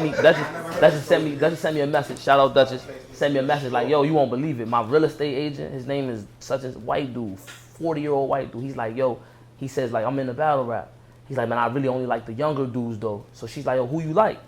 hit me. Duchess sent me a message. Shout out Duchess. Sent me a message like, yo, you won't believe it. My real estate agent, his name is such a white dude, 40-year-old white dude. He's like, yo, he says like, I'm in the battle rap. He's like, man, I really only like the younger dudes though. So she's like, yo, who you like?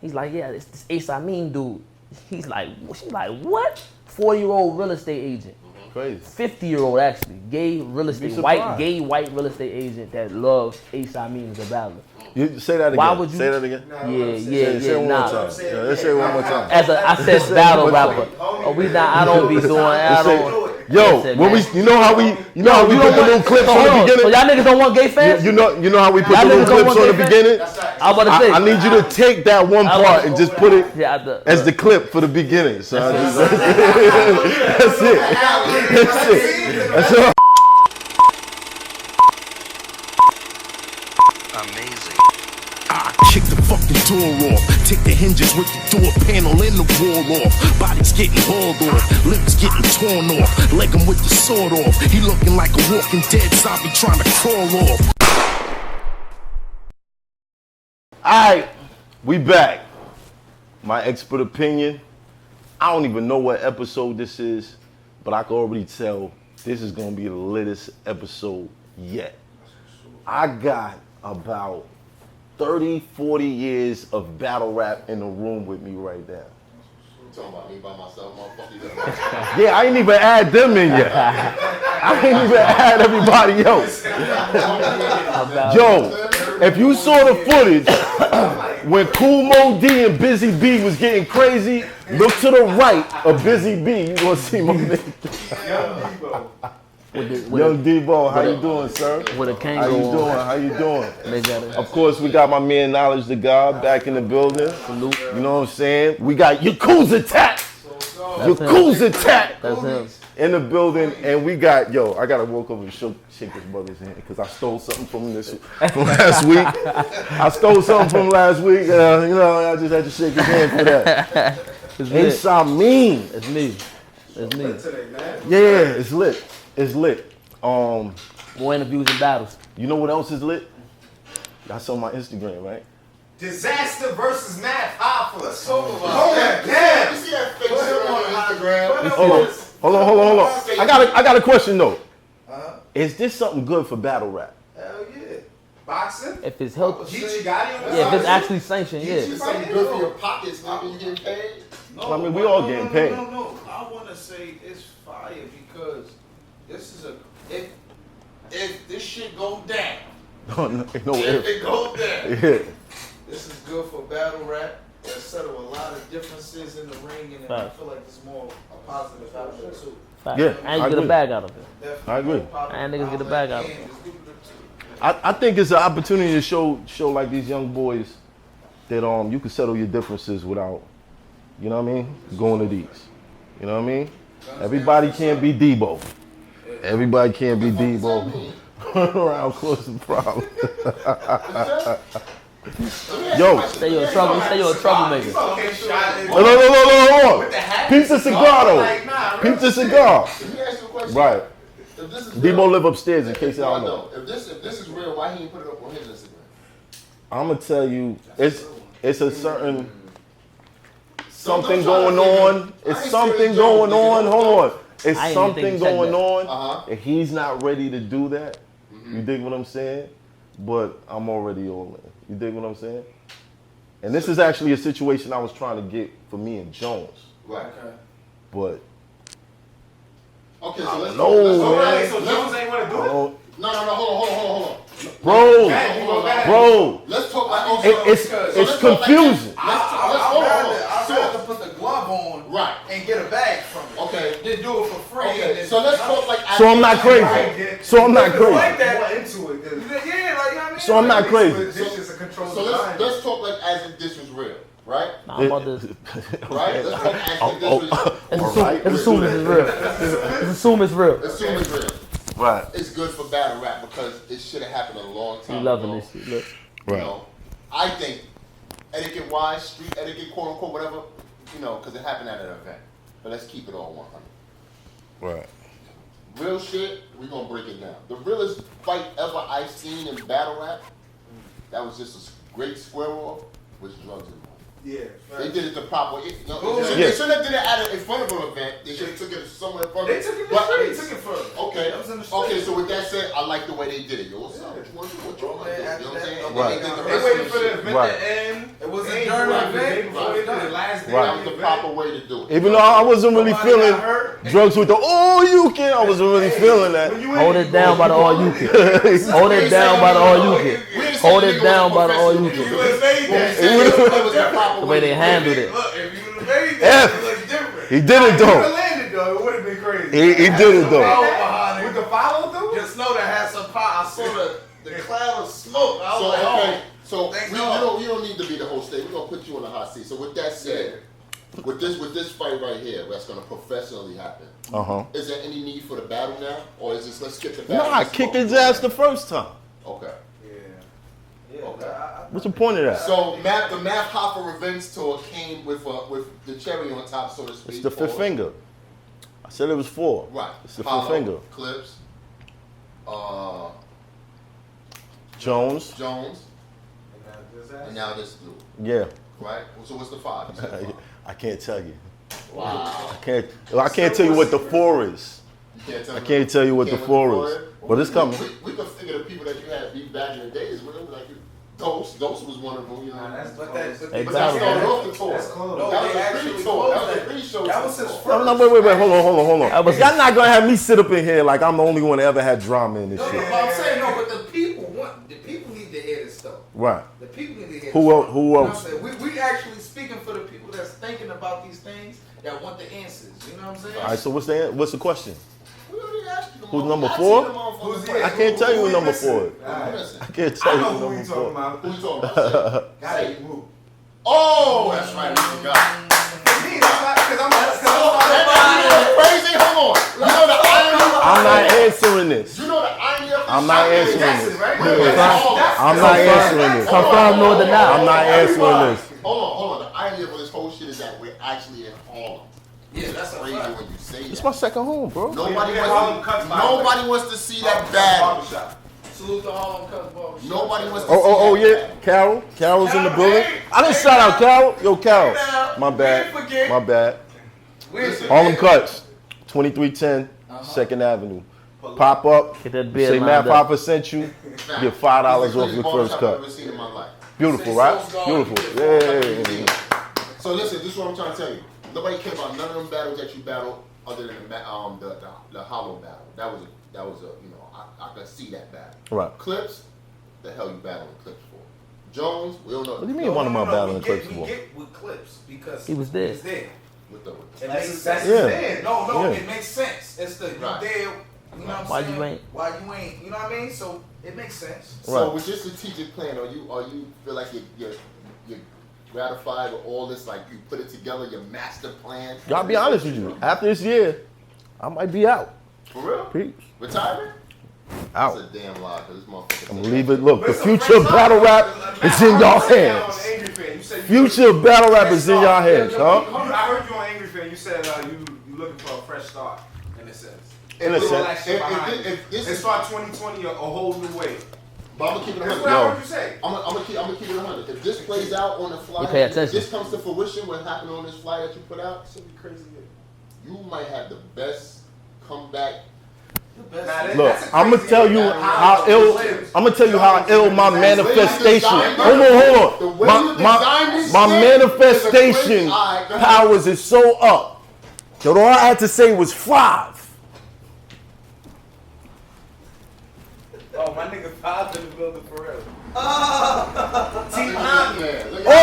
He's like, yeah, it's this Ace Amin dude. She's like, what? 40-year-old real estate agent. Crazy. 50-year-old actually, gay real estate, white real estate agent that loves Ace Amin as a battler. You say that again. Why would you? Say that again. Yeah. Say it one more time. Let's say it one more time. I said battle rapper. I don't be doing. I don't. Yo, when you know how we put the little clips on the beginning. So y'all niggas don't want gay fans? You know how we put the little clips on the beginning. I need you to take that one part and just put it as the clip for the beginning. So that's it. That's all. Amazing. I kick the fucking door off. Take the hinges with the door panel and the wall off. Body's getting hauled off. Lips getting torn off. Leg him with the sword off. He looking like a walking dead zombie trying to crawl off. Alright, we back. My expert opinion. I don't even know what episode this is, but I can already tell this is gonna be the latest episode yet. I got about 30, 40 years of battle rap in the room with me right now. You talking about me by myself, motherfucker? Yeah, I ain't even add them in yet. I ain't even add everybody else. Yo, if you saw the footage when Kool Mo D and Busy B was getting crazy, look to the right of Busy B, you gonna see my nigga. Young Debo, how you doing, sir? With a kangaroo. How you doing? Of course, we got my man Knowledge the God back in the building. Salute. You know what I'm saying? We got Yakuza Tat. Yakuza Tat. That's him. In the building, and we got, I gotta walk over and shake his brother's hand because I stole something from last week. I stole something from last week. I just had to shake his hand for that. Ace Amin. It's me. Yeah, it's lit. It's lit. More interviews and battles. You know what else is lit? That's on my Instagram, right? Disaster versus Math HOFFA. Let's talk about that. Damn. You see that face on Instagram? Hold on. I got a question though. Is this something good for battle rap? Hell yeah. Boxing? If it's healthy. If it's actually sanctioned, yeah. It's something good for your pockets, nigga. You getting paid? I mean, we all getting paid. No. I want to say it's fire because this is if this shit go down. If it goes down. Yeah. This is good for battle rap. It'll settle a lot of differences in the ring, and I feel like it's more a positive outlet too. Yeah, and you get a bag out of it. I agree. And niggas get a bag out of it. I think it's an opportunity to show like these young boys that you can settle your differences without, you know what I mean, going to these. You know what I mean? Everybody can't be Debo. Everybody can't be Debo. Run around cause the problem. Yo. Say you're a troublemaker. No. Peep the cigar though. Peep the cigar. Let me ask you a question. Right. If this is Debo live upstairs in case y'all know. If this is real, why he ain't put it up on his Instagram? I'm gonna tell you, it's a certain something going on. It's something going on. Hold on. It's something going on. And he's not ready to do that. You dig what I'm saying? But I'm already all in. You dig what I'm saying? And this is actually a situation I was trying to get for me and Jones. Right. But okay, so let's man. So Jones ain't want to do it? No, hold on. Bro. Let's talk like it's confusing. I'd rather put the glove on and get a bag from it. Okay. Then do it for free. Okay. So let's talk like So I'm not crazy. So I'm not crazy. Like that into it. Yeah, like, you know what I mean? So I'm not crazy. This is a controlled So let's talk like as if this was real, right? I'm about to. Right? Let's talk as if this was Let's assume it's real. Let's assume it's real. Assume it's real. Right. It's good for battle rap because it should have happened a long time You loving ago. this shit, look. You know, I think etiquette-wise, street etiquette, quote-unquote, whatever, because it happened at an event. But let's keep it all 100. Right. Real shit, we're going to break it down. The realest fight ever I've seen in battle rap, that was just a great square off, was drugs involved. Yeah. They did it the proper way. No, Yeah. They shouldn't have did it in front of an event. They should have took it somewhere further. They took it But- took it further. Okay. That was in the street. Okay, so with that said, I like the way they did it. Yo, what's up? What you want to do? What you want to do? You know what I'm saying? And then Right. they did the They rest waited of for the the shit. event Right. to end. It wasn't They during the ain't event. right. Before they done it. Last day Right. That was the proper way to do it. Even though I wasn't really Nobody feeling got hurt. drugs with the all you can, I wasn't really feeling that. When you Hold in, it down by the all you can. Hold it down by the all you can. Hold it down by the all you You can. would have made that. It was the proper The way they handled it. Look, if you would have made that, F. it look different. He did it If you would have though. landed though, it would have been crazy. He did it though. Power behind With it. the follow through? Just know that had some power. I saw the cloud of smoke. I was So, like, okay, oh. so Thank you God. don't need to be the whole state. We're gonna put you on the hot seat. So with that said, with this fight right here, that's gonna professionally happen. Is there any need for the battle now, or is this let's skip the battle? Nah, I kicked his ass the first time. Okay. Yeah, Okay. What's the point of that? So the Math HOFFA Revenge Tour came with the cherry on top, so to speak. It's the fifth finger. I said it was 4. Right. It's the Hollow, fifth finger. Clips. Jones. And now this dude. Yeah. Right. So what's the 5? You said 5. I can't tell you. Wow. I can't tell you what the 4 is. You can't tell I me can't tell you what the 4 is. But it's coming. We could figure the people that you had beat back in the days with them, like Dose was one of them, you know. But that Hey, But that battle, started man. off the tour. That's close. No, That they was a actually pre-tour. closed That was a that. pre-show. That was his tour. first. No, wait, hold That on. was- Y'all not gonna have me sit up in here like I'm the only one that ever had drama in this No, shit. but I'm saying no, but the people need to hear this stuff. Right. The people need to hear Who this else? stuff. Who You know what else? I'm saying? We actually speaking for the people that's thinking about these things that want the answers. You know what I'm saying? All right. So what's the question? We already asked you the Who's motherfucker. number I 4? seen the motherfucker Who's fight. it? I can't tell you who we number missing? 4 is. Who missing? I can't I tell you know who who you number talking 4. about. Who you talking about? Got it. Who? Oh, that's right. I forgot. Me, that's not because I'm Crazy. Hold on. You know the irony. I'm not answering this. You know the irony of this. I'm not answering Jackson, this. right? I'm not answering this. Confirm nor deny. I'm not answering this. Hold on. The irony of this whole shit is that we're actually in Harlem. Yeah, that's a Crazy fact. when you say It's that. my second home, bro. Nobody wants to see that battle. Salute to Harlem Cuts Barbershop. Nobody wants to see Oh, that yeah. battle. Carol's in the building. I didn't shout out Carol. Yo, Carol. My bad. My bad. Listen, Harlem Cuts, 2310 2nd Avenue. Pop up. Get that beard Say lined Matt up. Papa sent you. Get $5 off your first I've cut. ever seen in my life. Beautiful, right? Beautiful. Yeah. So listen, this is what I'm trying to tell you. Nobody cared about none of them battles that you battled, other than the Hollow battle. That was a you know I could see that battle. Right. Clips, the hell you battling Clips for? Jones, we don't know. What do you mean one of my battling clips We for? get with Clips because He was there. He's there. With the, It makes That's sense. Yeah. it. No, Yeah. it makes sense. It's the you Right. there. You know what I'm Why saying? you ain't? Why you ain't? You know what I mean? So it makes sense. so Right. with your strategic plan, are you feel like you're gratified with all this? Like you put it together, your master plan. Y'all be honest with you. After this year, I might be out. For real? Peace. Retirement? Out. That's a damn lie, cause this motherfucker. I'm gonna leave it. Look, the future of battle rap is in y'all hands. Future of battle rap is in y'all hands, huh? I heard you on Angry Fan. You said you looking for a fresh start in a sense. In a Put all sense. that shit behind you. If this And is, start 2020 a whole new way. but I'm gonna keep it That's 100. what I heard you say. I'm gonna keep it 100. If this plays out on the fly, You pay if attention. this comes to fruition, what happened on this fly that you put out, Should be crazy. you might have the best comeback. Look, I'm gonna tell you how ill. I'm gonna tell you how ill my manifestation. Hold on. My manifestation powers is so up. That all I had to say was 5. Oh, my nigga Five in the building for real. All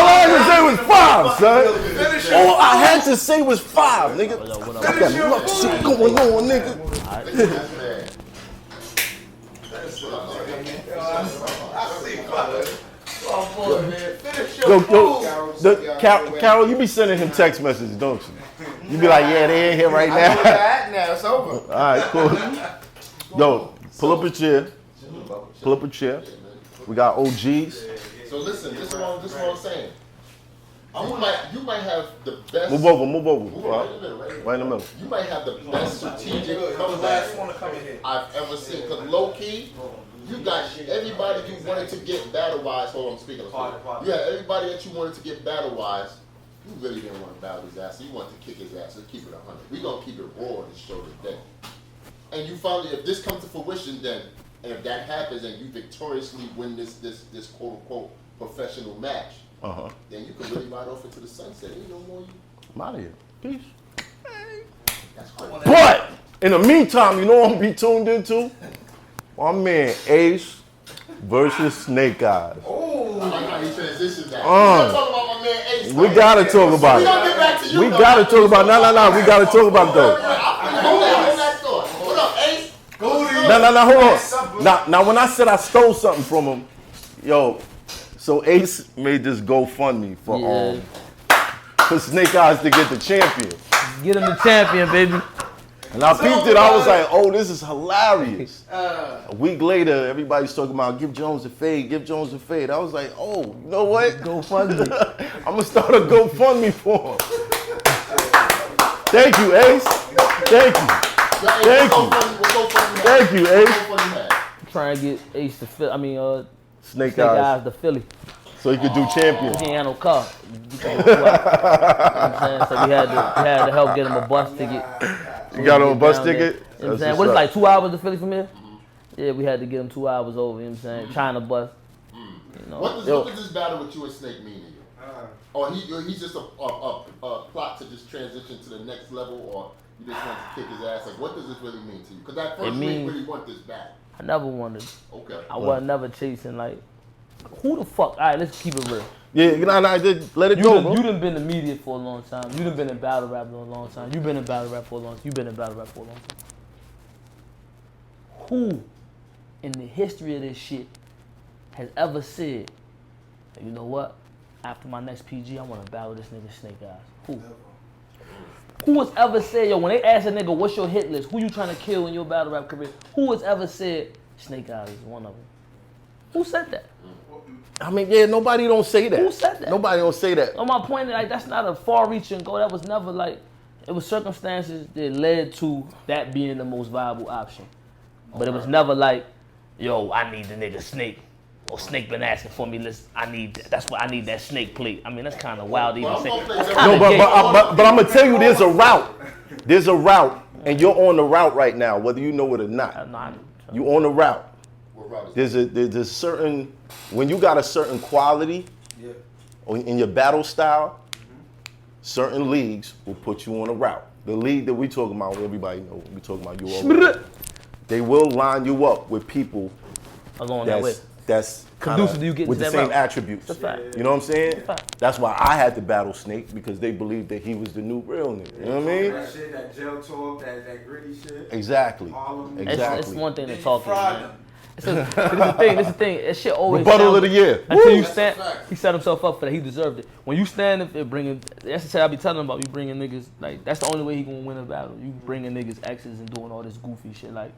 I had to say was 5, son. All I had to say was 5, nigga. Got that luck shit going on, nigga. Carol, you be sending him text messages, don't you? You be like, yeah, they ain't here right now. Now it's over. All right, cool. Yo, pull up a chair. Pull up a chair. We got OGs. So listen, this is what I'm saying. You might have the best. Move over. Right in the middle, Right in the middle. You might have the best strategic The comeback last one to come in here. I've ever seen. Cause low key, You got everybody you wanted to get battle-wise. Hold on, I'm speaking. You had everybody that you wanted to get battle-wise. You really didn't want to battle his ass. You wanted to kick his ass. Let's keep it 100. We gonna keep it raw and show today. And you finally, if this comes to fruition, then and if that happens and you victoriously win this quote-unquote professional match, then you can really ride off into the sunset. Ain't no more you. I'm out of here. Peace. That's crazy. But in the meantime, you know what I'm gonna be tuned into? My man Ace versus Snake Eyes. Oh, I like how he transitioned that. We're talking about my man Ace. We gotta talk about We it. gonna get back to you. We gotta talk about no. We gotta talk about it though. Hold that thought. Hold up, Ace. No, hold on. Now when I said I stole something from him, yo, so Ace made this GoFundMe for Snake Eyes to get the champion. Get him the champion, baby. And I peeped it, I was like, oh, this is hilarious. A week later, everybody's talking about give Jones a fade, give Jones a fade. I was like, oh, you know what? GoFundMe. I'm gonna start a GoFundMe for him. Thank you, Ace. Thank you. Thank you, Ace. Trying to get Ace to Philly. Snake Eyes Eyes to Philly. So he could do champion. He ain't had no car. You know what I'm saying? So we had to help get him a bus ticket. You got him a bus ticket? You know what I'm saying? What is it, like 2 hours to Philly from here? Yeah, we had to get him 2 hours over, you know what I'm saying? China bus. You know. What does this battle with you and Snake mean to you? Or he's just a plot to just transition to the next level, or you just want to kick his ass? Like, what does this really mean to you? Because at first you didn't really want this battle. I never wanted. Okay. I was never chasing, like, who the fuck? All right, let's keep it real. Yeah, just let it go, bro. You done been in media for a long time. You done been in battle rap for a long time. You've been in battle rap for a long time. You've been in battle rap for a long time. Who in the history of this shit has ever said, you know what? After my next PG, I want to battle this nigga Snake Eyes? Who? Who has ever said, yo, when they ask a nigga, what's your hit list? Who you trying to kill in your battle rap career? Who has ever said Snake Eyes is one of them? Who said that? I mean, yeah, nobody don't say that. Who said that? Nobody don't say that. On my point, like, that's not a far-reaching goal. That was never like, it was circumstances that led to that being the most viable option. But it was never like, yo, I need the nigga Snake. Or Snake been asking for me. That's why I need that Snake plate. I mean, that's kind of wild to even say. No, but I'm gonna tell you, there's a route. There's a route, and you're on the route right now, whether you know it or not. You on the route. There's a certain, when you got a certain quality in your battle style, certain leagues will put you on a route. The league that we talking about, everybody know, we talking about you all. They will line you up with people that's conducive to you getting with to the that same route. attributes. That's a fact. You know what I'm saying? That's a fact. That's why I had to battle Snake, because they believed that he was the new real nigga. You know what I mean? That shit, that jail talk, that gritty shit. Exactly. It's one thing to talk about. This is the thing. That shit always rebuttal of the year. Until you stand, he set himself up for that. He deserved it. When you stand up and bringing, that's the shit I be telling him about. You bringing niggas, like, that's the only way he gonna win a battle. You bringing niggas exes and doing all this goofy shit. Like,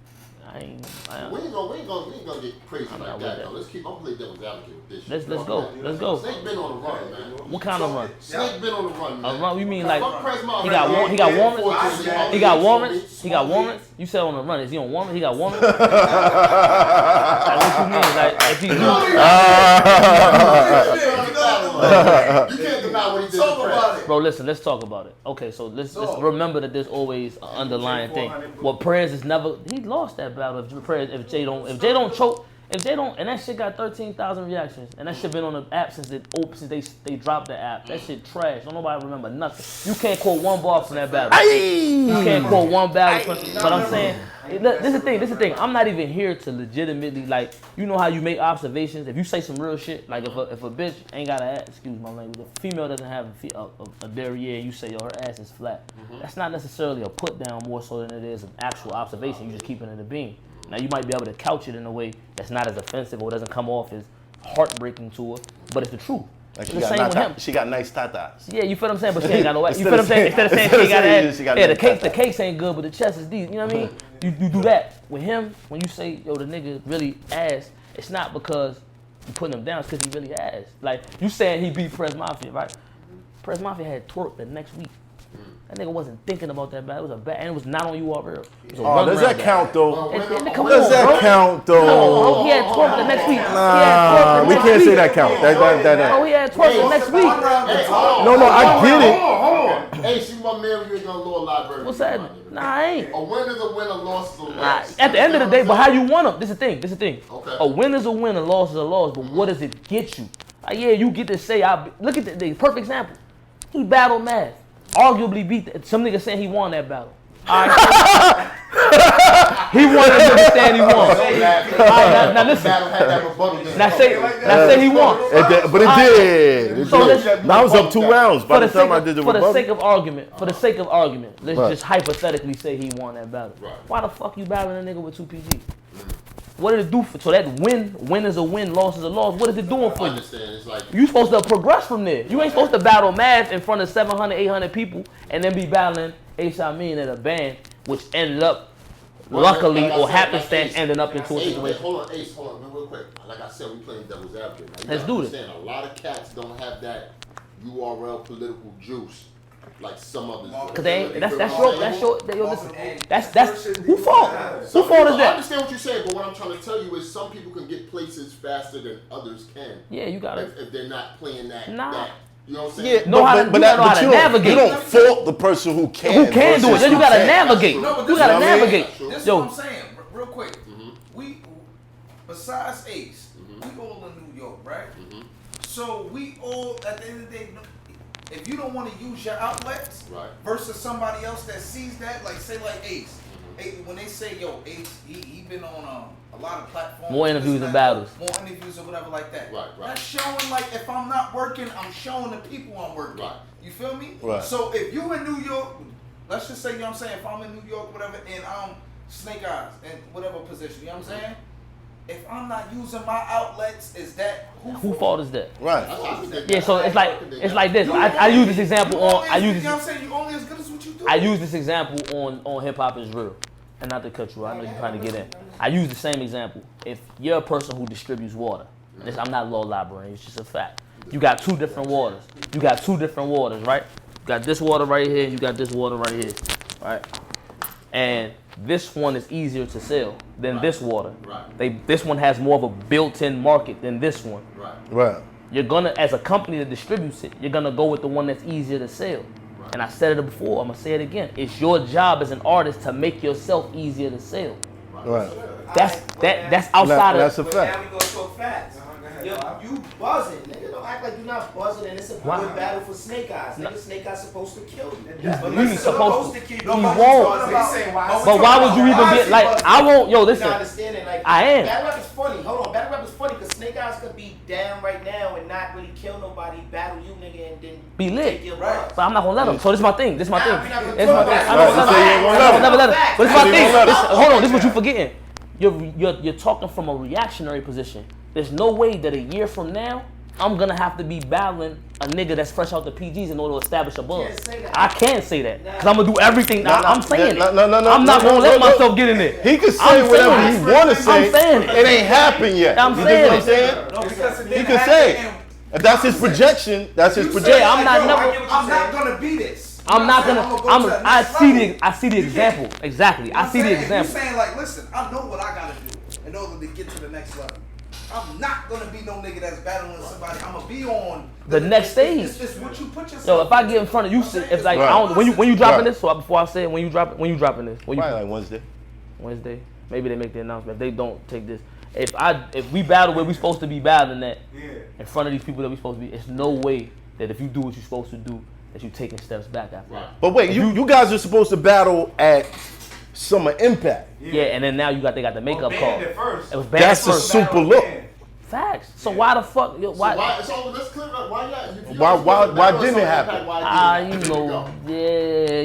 we ain't gonna get crazy like that though. I'm gonna play devil's advocate with this shit. Let's go. Snake been on the run, man. What kind of run? Snake been on the run, man. A run? You mean like he got warrants? He got warrants? He got warrants? You said on the run. Is he on warrants? He got warrants? Like, what you mean? Like, if he You can't deny what he did. Talk about it. Bro, listen, let's talk about it. Okay, so let's remember that there's always an underlying thing. What Prez is never, he lost that battle if Jay don't choke, and that shit got 13,000 reactions, and that shit been on the app since they dropped the app. That shit trash. Don't nobody remember nothing. You can't quote one bar from that battle. You can't quote one battle from, but I'm saying, this is the thing. I'm not even here to legitimately, like, you know how you make observations? If you say some real shit, like if a bitch ain't got an ass, excuse my language, if a female doesn't have a derriere and you say, yo, her ass is flat, that's not necessarily a put down more so than it is an actual observation. You just keep it in the beam. Now, you might be able to couch it in a way that's not as offensive or doesn't come off as heartbreaking to her, but it's the truth. Like she got nice tatas. Yeah, you feel what I'm saying? But she ain't got no ass. You feel what I'm saying? Instead of saying she ain't got ass, the cakes ain't good, but the chest is deep. You know what I mean? You do that. With him, when you say, yo, the nigga really ass, it's not because you putting him down, it's because he really ass. Like, you saying he beat Prez Mafia, right? Prez Mafia had Twerk the next week. That nigga wasn't thinking about that battle. It was a and it was not on URL. Oh, does that count though? Does that count though? He had twerk the next week. Nah, we can't say that count. Oh, he had twerk the next week. No, I get it. Hold on. Hey, see my man, you ain't gonna law library. What's that? Nah, I ain't. A win is a win, a loss is a loss. At the end of the day, but how you won them? This is the thing. Okay. A win is a win, a loss is a loss. But what does it get you? Like, yeah, you get to say, look at the perfect example. He battled Math. Arguably beat some nigga saying he won that battle. All right. He won that nigga saying he won. All right, now listen. Now say he won. But it did. So I was up 2 rounds by the time I did the rebuttal. For the sake of argument, let's just hypothetically say he won that battle. Right. Why the fuck you battling a nigga with 2 PG? What did it do for? So that win is a win, loss is a loss. What is it doing for you? It's like You supposed to progress from there. You ain't supposed to battle Math in front of 700, 800 people and then be battling A$AP Mean in a band, which ended up, luckily or happenstance, ending up into a situation. Hold on, Ace, hold on, real quick. Like I said, we playing devil's advocate. Let's do this. A lot of cats don't have that URL political juice like some others. Cause that's who fault? Who fault is I that? understand what you're saying, but what I'm trying to tell you is some people can get places faster than others can. Yeah, you got it. If they're not playing that. Nah. You know what I'm saying? Yeah, Know how to navigate. You don't fault the person who can. Who can do it? Then you gotta navigate. You gotta navigate. This is what I'm saying, real quick. We, besides Ace, we all in New York, right? So we all, at the end of the day, if you don't want to use your outlets versus somebody else that sees that, like say like Ace, when they say, yo, Ace, he been on a lot of platforms. More interviews and battles. More interviews or whatever like that. Right. That's showing like if I'm not working, I'm showing the people I'm working. Right. You feel me? Right. So if you in New York, let's just say, you know what I'm saying, if I'm in New York, whatever, and I'm Snake Eyes in whatever position, you know what I'm saying? If I'm not using my outlets, is that Who fault is that? Right. Yeah, so it's like this. I use this example on. I use You know what I'm this. saying? You only as good as what you do. I use this example on Hip Hop Is Real, and not to cut you. I know you're trying to get in. I use the same example. If you're a person who distributes water, I'm not law library. It's just a fact. You got 2 different waters. Right? You got this water right here. You got this water right here. Right? And this one is easier to sell than this water. This one has more of a built-in market than this one. Right. You're gonna, as a company that distributes it, you're gonna go with the one that's easier to sell. And I said it before, I'm gonna say it again. It's your job as an artist to make yourself easier to sell. Right. That's outside That's a But fact. now we gonna talk facts. Yo, you buzzing, nigga. Don't act like you're not buzzing, and it's a good battle for Snake Eyes. Nigga, Snake Eyes supposed to kill you. He's supposed to. kill He you. won't. But why would you even be like? I won't. Yo, listen. Like, I am. Battle rap is funny. Hold on, battle rap is funny because Snake Eyes could be down right now and not really kill nobody, battle you, nigga, and then Be lit. take your buzz. But I'm not gonna let him. So this is my thing. This is my thing. Nah, we're not gonna This is my talk thing. about I'm never let him. But this is my You thing. won't let him. Hold on. This is what you're forgetting. You're talking from a reactionary position. There's no way that a year from now I'm gonna have to be battling a nigga that's fresh out the PGs in order to establish a buzz. I can't say that because I'm gonna do everything. I'm saying it. I'm not gonna let myself get in there. He can say whatever he wanna say. I'm saying it. It ain't happened yet. I'm You saying dig what I'm it. saying? No, because it He didn't can happen, say. and If that's his projection, that's his you projection. say, I'm not yo, never- I'm not gonna be this. I'm not gonna. go to the I next see level. the example. Exactly. I see the example. You're saying like, listen, I know what I gotta do in order to get to the next level. I'm not gonna be no nigga that's battling somebody. I'm gonna be on The next stage. It's what you put yourself. Yo, if I get in front of you, if like I don't, when you dropping this, so before I say it, when you dropping this, Probably like Wednesday. Wednesday, maybe they make the announcement. If they don't take this, if we battle where we supposed to be battling at, in front of these people that we supposed to be, it's no way that if you do what you're supposed to do, that you taking steps back after that. But wait, you guys are supposed to battle at Summer Impact. Yeah, and then now they got the makeup call. Banned it first. It was banned That's a first. super look. Facts. So why the fuck? Why? Let's clear up. Why didn't it happen?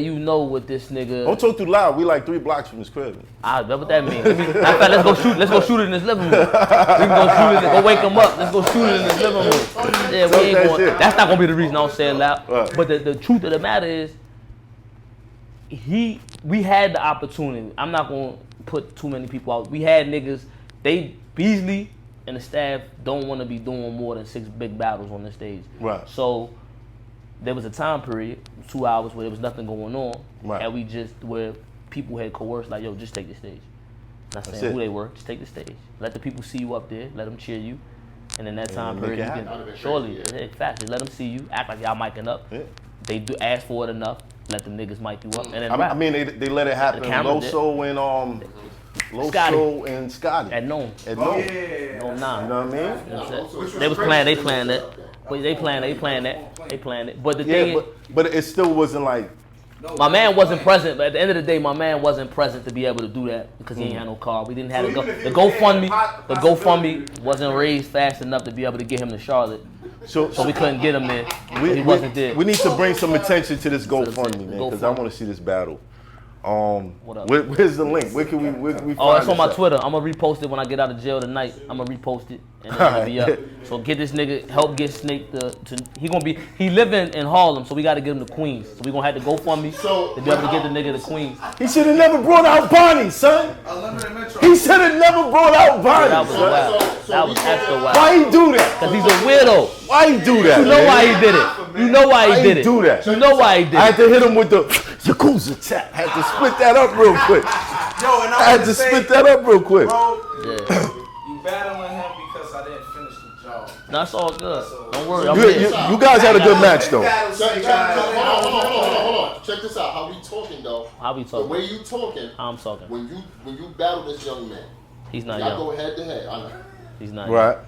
You know what this nigga. Don't talk too loud. We like 3 blocks from his crib. That's what that means. Let's go shoot. Let's go shoot it in his living room. We can go shoot it. Go wake him up. Let's go shoot it in his living room. Yeah, we ain't going. That's not gonna be the reason I don't say it loud. But the truth of the matter is, we had the opportunity. I'm not gonna put too many people out. We had niggas. Beasley and the staff don't want to be doing more than 6 big battles on the stage. Right. So there was a time period, 2 hours, where there was nothing going on, Right. and where people had coerced, like, yo, just take the stage. Not That's saying it. who they were, just take the stage. Let the people see you up there, let them cheer you, and in that time make period, it you happen. can surely, in fact, just let them see you, act like y'all micing up. Yeah. They do ask for it enough, let them niggas mic you up, and then I rap. mean, they let it happen. The camera did. Loso and Scotty. Loso and Scotty. At noon. At Oh, noon. yeah. No, nah. You know what I mean? That's it. Which was They was crazy. playing that. But they playing that. But the thing Yeah, is, but it still wasn't like. my man wasn't present, but at the end of the day, my man wasn't present to be able to do that because he ain't had no car. We didn't have So the even if the he was GoFundMe. there, The possibility- GoFundMe wasn't raised fast enough to be able to get him to Charlotte, So so we couldn't get him there. He wasn't there. We need to bring some attention to this the GoFundMe, man, because I GoFundMe. want to see this battle. What up? Where's the link? Where can we find Oh, it's on this my at? Twitter. I'm gonna repost it when I get out of jail tonight. I'm gonna repost it and then it'll be up. So get this nigga, help get Snake he living in Harlem, so we gotta get him to Queens. So we gonna have to GoFundMe to be able to get the nigga to Queens. He should have never brought out Bonnie, son. Unlimited Metro. He should have never brought out Bonnie. That was son. wild. so That we was said- extra wild. Why he do that? Cause he's a weirdo. Why he do that? You know man? why he did it. You know why Why he did he it. do that? You know why he did I had it. to hit him with the Yakuza tap. Had to split that up real quick. Yo, and I had to split that up real quick. Bro, Yeah. You battling him because I didn't finish the job. That's all good. Don't worry. I'm You, here. you guys had a good match though. Hold on. Check this out. How we talking though? How we The talking? way you talking, How I'm talking. when you battle this young man, He's not y'all young. go head to head. I know. He's not young. Right.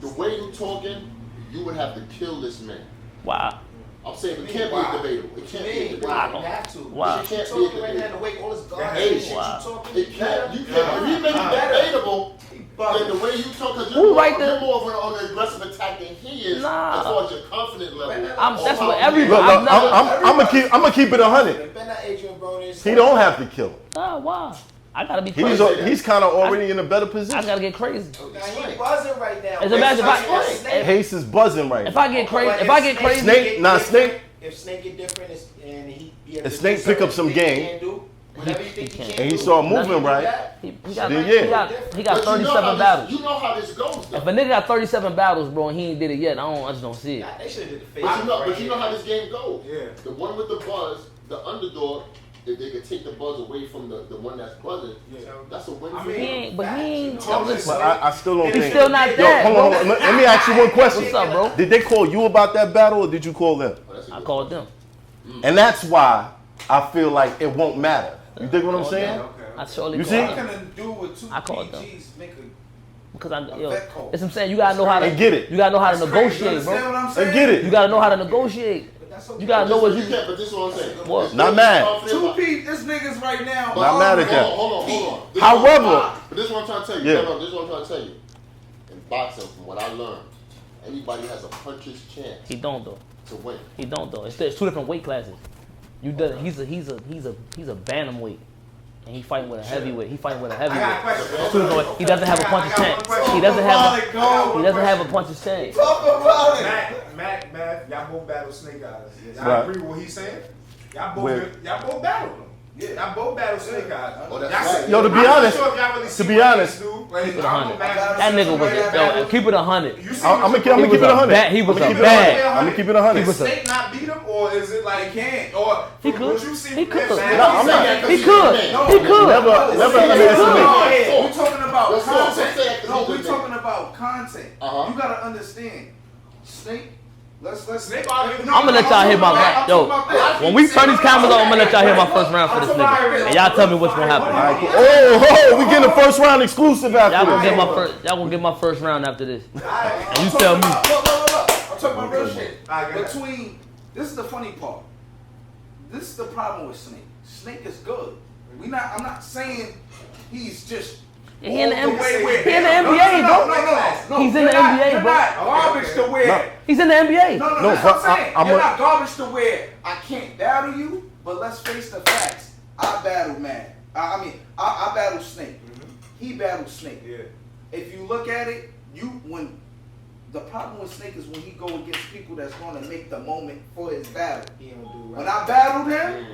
The way you talking, you would have to kill this man. Wow. I'm saying it can't be debatable. It can't be debatable. Wow. You have to. Wow. It can't be Talking right now, the debatable. way all this garbage Hey, shit you wow. talking, It can't. You can't. If you make it debatable, then the way you talk, because Who right there? you're more of an aggressive attack than he is, Nah. as far as your confidence level. That's what Look, everybody. look, I'm gonna keep it 100. Ben not Adrian Broner. He don't have to kill him. Wow. I gotta be crazy. He's kind of already in a better I position. gotta get crazy. Now he buzzing right now. As a matter of fact, Hayes is buzzing right If now. I get crazy, Snake- nah, Snake- If Snake get different and he If Snake pick up some game, whatever you think he can't. can and he do, start moving nothing right, that. he got Then yeah. he got But 37 battles. You know how this goes, though. If a nigga got 37 battles, bro, and he ain't did it yet, I just don't see it. They should have did the face. But you know how this game goes. Yeah. The one with the buzz, the underdog, if they could take the buzz away from the one that's buzzing, that's a win for He him. ain't, but he ain't. I'm just but I still don't He's think. still not Yo, that, hold on. Let me ask you one question. What's up, bro? Did they call you about that battle, or did you call them? Oh, that's a I good called them. And that's why I feel like it won't matter. You dig what I'm saying? I surely You called see? What them. can it do with two I called them. PGs make a Because I, yo, vet code? that's what I'm saying. You gotta know how to And get it. You gotta know how to That's crazy. You negotiate, understand bro. what I'm And saying? get it. You gotta know how to negotiate. You gotta know what you. But this is what I'm saying. What? This Not is mad. confident Two about- P, this niggas right now. Not mad at that. Hold on. This However- but this is what I'm trying to tell you. Yeah. No, this is what I'm trying to tell you. In boxing, from what I learned, anybody has a puncher's chance He don't though. to win. He don't though. It's two different weight classes. You did. He's a bantamweight, and he fighting with a heavyweight. He fighting with a I got a heavyweight. question. It's two different weight. He doesn't have a puncher's I got chance. one question. He doesn't have. Go on, He doesn't have a puncher's chance. Talk about it. Matt, y'all both battle Snake Eyes. Y'all Right. agree with what he's saying? Y'all Where? both battled him. Yeah, y'all both battled Snake Eyes. Oh, that's Y'all right. see- Yo, to be I'm not honest- sure if y'all really see to be what honest- niggas do, but Keep it I'm 100. back- That nigga was yo. Keep it 100. You see I'm what gonna you- keep it 100. He was I'ma a keep it bad. 100. I'm gonna keep it 100. He was a- Snake not beat him, or is it like he can't? Or He from could. what you see He from could. him, man, No, I'm not. He could. No, He could. Never underestimate. We're talking about Yo, so content. say after No, he we're did talking about content. Uh-huh. You gotta understand. Snake. Let's Snake arguing. I'm gonna let y'all hear my I'm yo. talking about this. When we turn these cameras on, I'm gonna let y'all hear my first round for this nigga, and y'all tell me what's gonna happen. All right, cool. Oh, we getting the first round exclusive Y'all after gonna this. get my first. Y'all gonna get my first round after this. And you tell me. Look. I'm talking about real shit. Alright, go ahead. Between, this is the funny part. This is the problem with Snake. Snake is good. I'm not saying he's just. He in the all the way where- He in the NBA, bro. No. He's in the You're not- NBA, you're bro. not garbage to where. He's in the NBA. No, No, that's what but I'm saying. I'm You're a- not garbage to where I can't battle you, but let's face the facts. I battle man. I battle Snake. He battles Snake. Yeah. If you look at it, when the problem with Snake is when he go against people that's going to make the moment for his battle. He don't do When right. I battled him,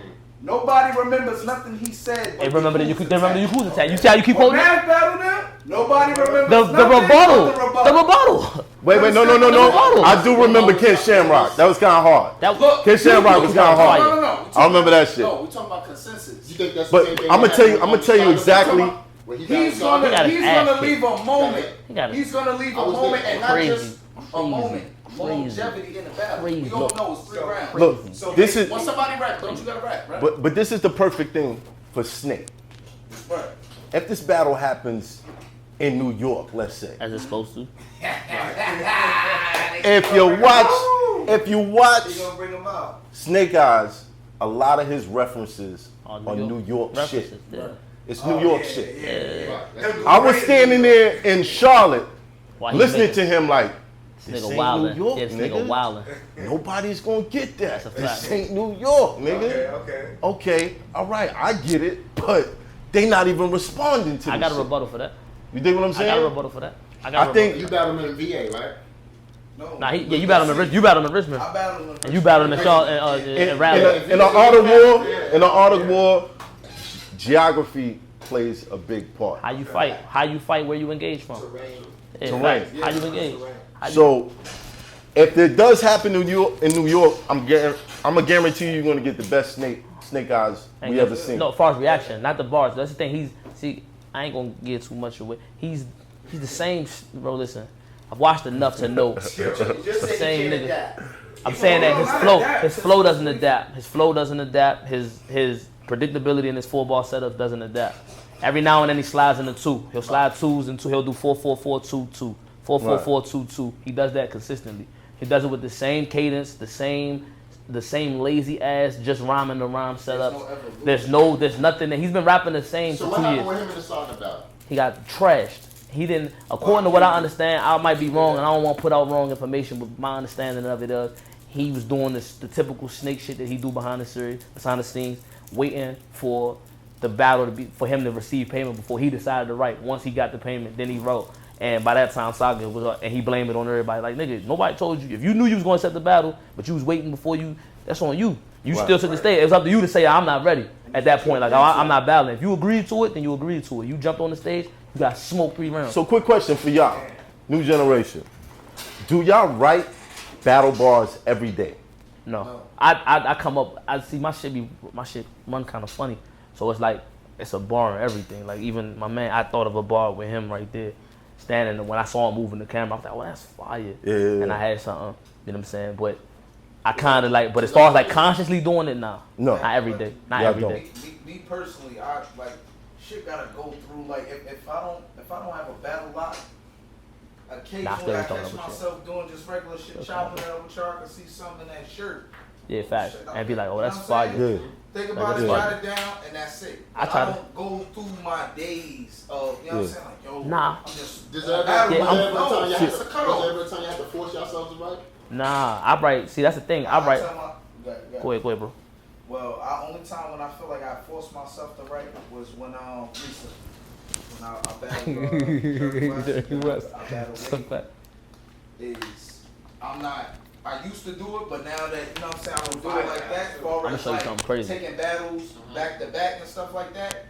nobody remembers nothing he said. They remember the Yakuza attack. You see how you keep When holding it? Matt battled him, nobody remembers The nothing but rebuttal. the The rebuttal. Wait, no. I do remember Ken Shamrock. That was kind of hard. Ken Shamrock was kind of hard. No. I remember that shit. No, we're talking about consensus. You think that's But the same thing I'm gonna tell you exactly. He's gonna leave a moment. He's gonna leave a moment and not just a moment. Longevity in the battle. We all know it's 3 rounds. Look, so this is. Once somebody rap, don't you gotta rap, right? But this is the perfect thing for Snake. Right. If this battle happens in New York, let's say, As it's supposed to. if you watch They gonna bring him out. Snake Eyes, a lot of his references Oh, are New York shit. references, yeah. It's New York shit. Right. I was standing there in Charlotte, Why he listening making- to him like, This this nigga ain't wildin'. New York, Yeah, this nigga nigga. wildin'. Nobody's gonna get that. That's a This fact. ain't New York, nigga. Okay, all right, I get it, but they not even responding to I this got a shit. rebuttal for that. You dig what I'm I saying? got a rebuttal for that. I think You battled him in VA, right? No. Nah, you battled him in Richmond. I battled him. And you battled him in Charlotte and Raleigh. in an art of war, in an art of war, geography plays a big part. How you fight where you engage from. Yeah, Terrain. facts. How you engage. So, if it does happen in New York, I'm gonna guarantee you're gonna get the best Snake Eyes we ever seen. No, as far as reaction, not the bars. That's the thing. I ain't gonna get too much away. He's the same, bro. Listen, I've watched enough to know. Just the say same you can't nigga. adapt. I'm saying that his flow doesn't adapt. His flow doesn't adapt. His predictability in his 4-bar setup doesn't adapt. Every now and then he slides into 2. He'll slide 2s into. He'll do 4-4-4-2-2, 4-4-4-2-2. He does that consistently. He does it with the same cadence, the same lazy ass, just rhyming the rhyme setups. There's nothing that he's been rapping the same So for what 2 happened years. with him in the starting battle? He got trashed. He didn't, according to what I understand, I might be wrong, and I don't want to put out wrong information, but my understanding of it is he was doing the typical Snake shit that he do behind the scenes, waiting for the battle for him to receive payment before he decided to write. Once he got the payment, then he wrote. And by that time, Saga was up, and he blamed it on everybody. Like, nigga, nobody told you. If you knew you was going to set the battle, but you was waiting before you, that's on you. You still took the stage. It was up to you to say, I'm not ready at that point. Like, I'm not battling. If you agreed to it, then you agreed to it. You jumped on the stage, you got smoked 3 rounds. So, quick question for y'all, new generation: do y'all write battle bars every day? No. I come up, I see my shit run kind of funny. So it's like, it's a bar and everything. Like, even my man, I thought of a bar with him right there, standing. When I saw him moving the camera, I was like, well, that's fire. Yeah. And I had something, you know what I'm saying? But I kind of like, but as far as like consciously doing it, nah. No. Not every day. Not Y'all every don't. day. Me personally, I like shit gotta go through. Like if I don't have a battle lock, occasionally I catch myself doing just regular shit, chopping it up with y'all. I can see something in that shirt. Yeah, facts. And be like, oh, that's You know what I'm fire. saying? Yeah. Think about it, jot it down, and that's it. I don't go through my days of, you know what I'm saying? Like, yo, Nah. I'm just. Does ever time you have to force yourself to write? Nah, I write. See, that's the thing. I write. Go ahead, bro. Well, only time when I feel like I forced myself to write was when recently. When I battled Jerry West. I battled Wade. Is I'm not. I used to do it, but now that, you know what I'm saying, I don't do it like that. As far I'ma as show you like something crazy. taking battles back to back and stuff like that.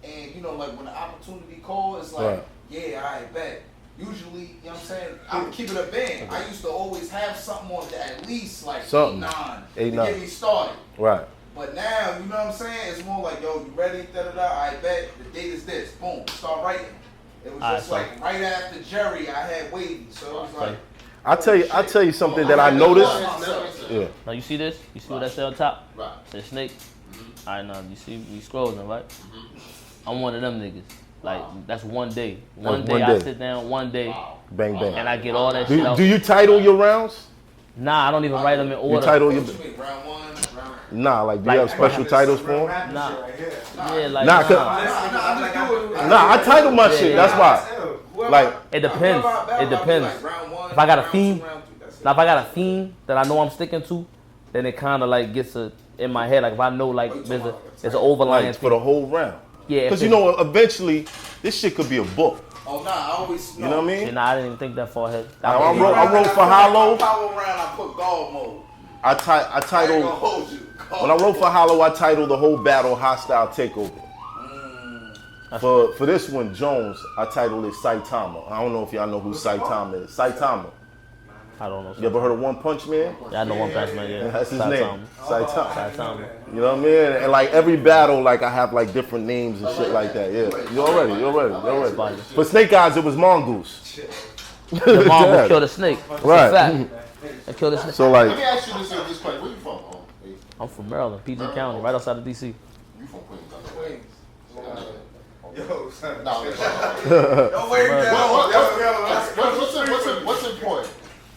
And you know, like when the opportunity calls, it's like, yeah, I bet. Usually, you know what I'm saying, I'm keeping it a band. I used to always have something on at least like 8-9 to get me started. Right. But now, you know what I'm saying, it's more like, yo, you ready? Da-da-da, I bet the date is this. Boom, start writing. It was just like right after Jerry, I had Wavy. So it was like, I tell you something that I noticed. Yeah. Now you see this? You see what that say on top? Right. Say Snake. Alright, now you see we scrolling, right? I'm one of them niggas. Like, that's one day. One day I sit down, one day, Bang bang. and I get all that shit out. Do you title your rounds? Nah, I don't even write them in order. You title your. round one, round. Like, do you have special titles for them? Nah. Yeah, like, Nah, I title my shit. That's why. Like, it depends. It depends. If I got a theme, now if I got a theme that I know I'm sticking to, then it kind of like gets in my head. Like if I know like there's an overlying for the whole round. Yeah. Because you know, eventually, this shit could be a book. Oh nah, I always. You know what I mean? Nah, I didn't even think that far ahead. I wrote for Hollow. Power round, I put God mode. I titled. When I wrote for Hollow, I titled the whole battle "Hostile Takeover." For this one, Jones, I titled it Saitama. I don't know if y'all know who Saitama is. Saitama. I don't know. You ever heard of One Punch Man? Yeah, I know One Punch Man. Yeah, That's his name. Saitama. You know what I mean? And like every battle, like I have like different names and shit like that. Yeah, you already. For Snake Eyes, it was Mongoose. The mongoose killed a snake. Right. I killed a snake. So like, let me ask you this question. Where you from? I'm from Maryland, PG County, right outside of DC. You from Queens? Yo, son. No, Don't wait what's important?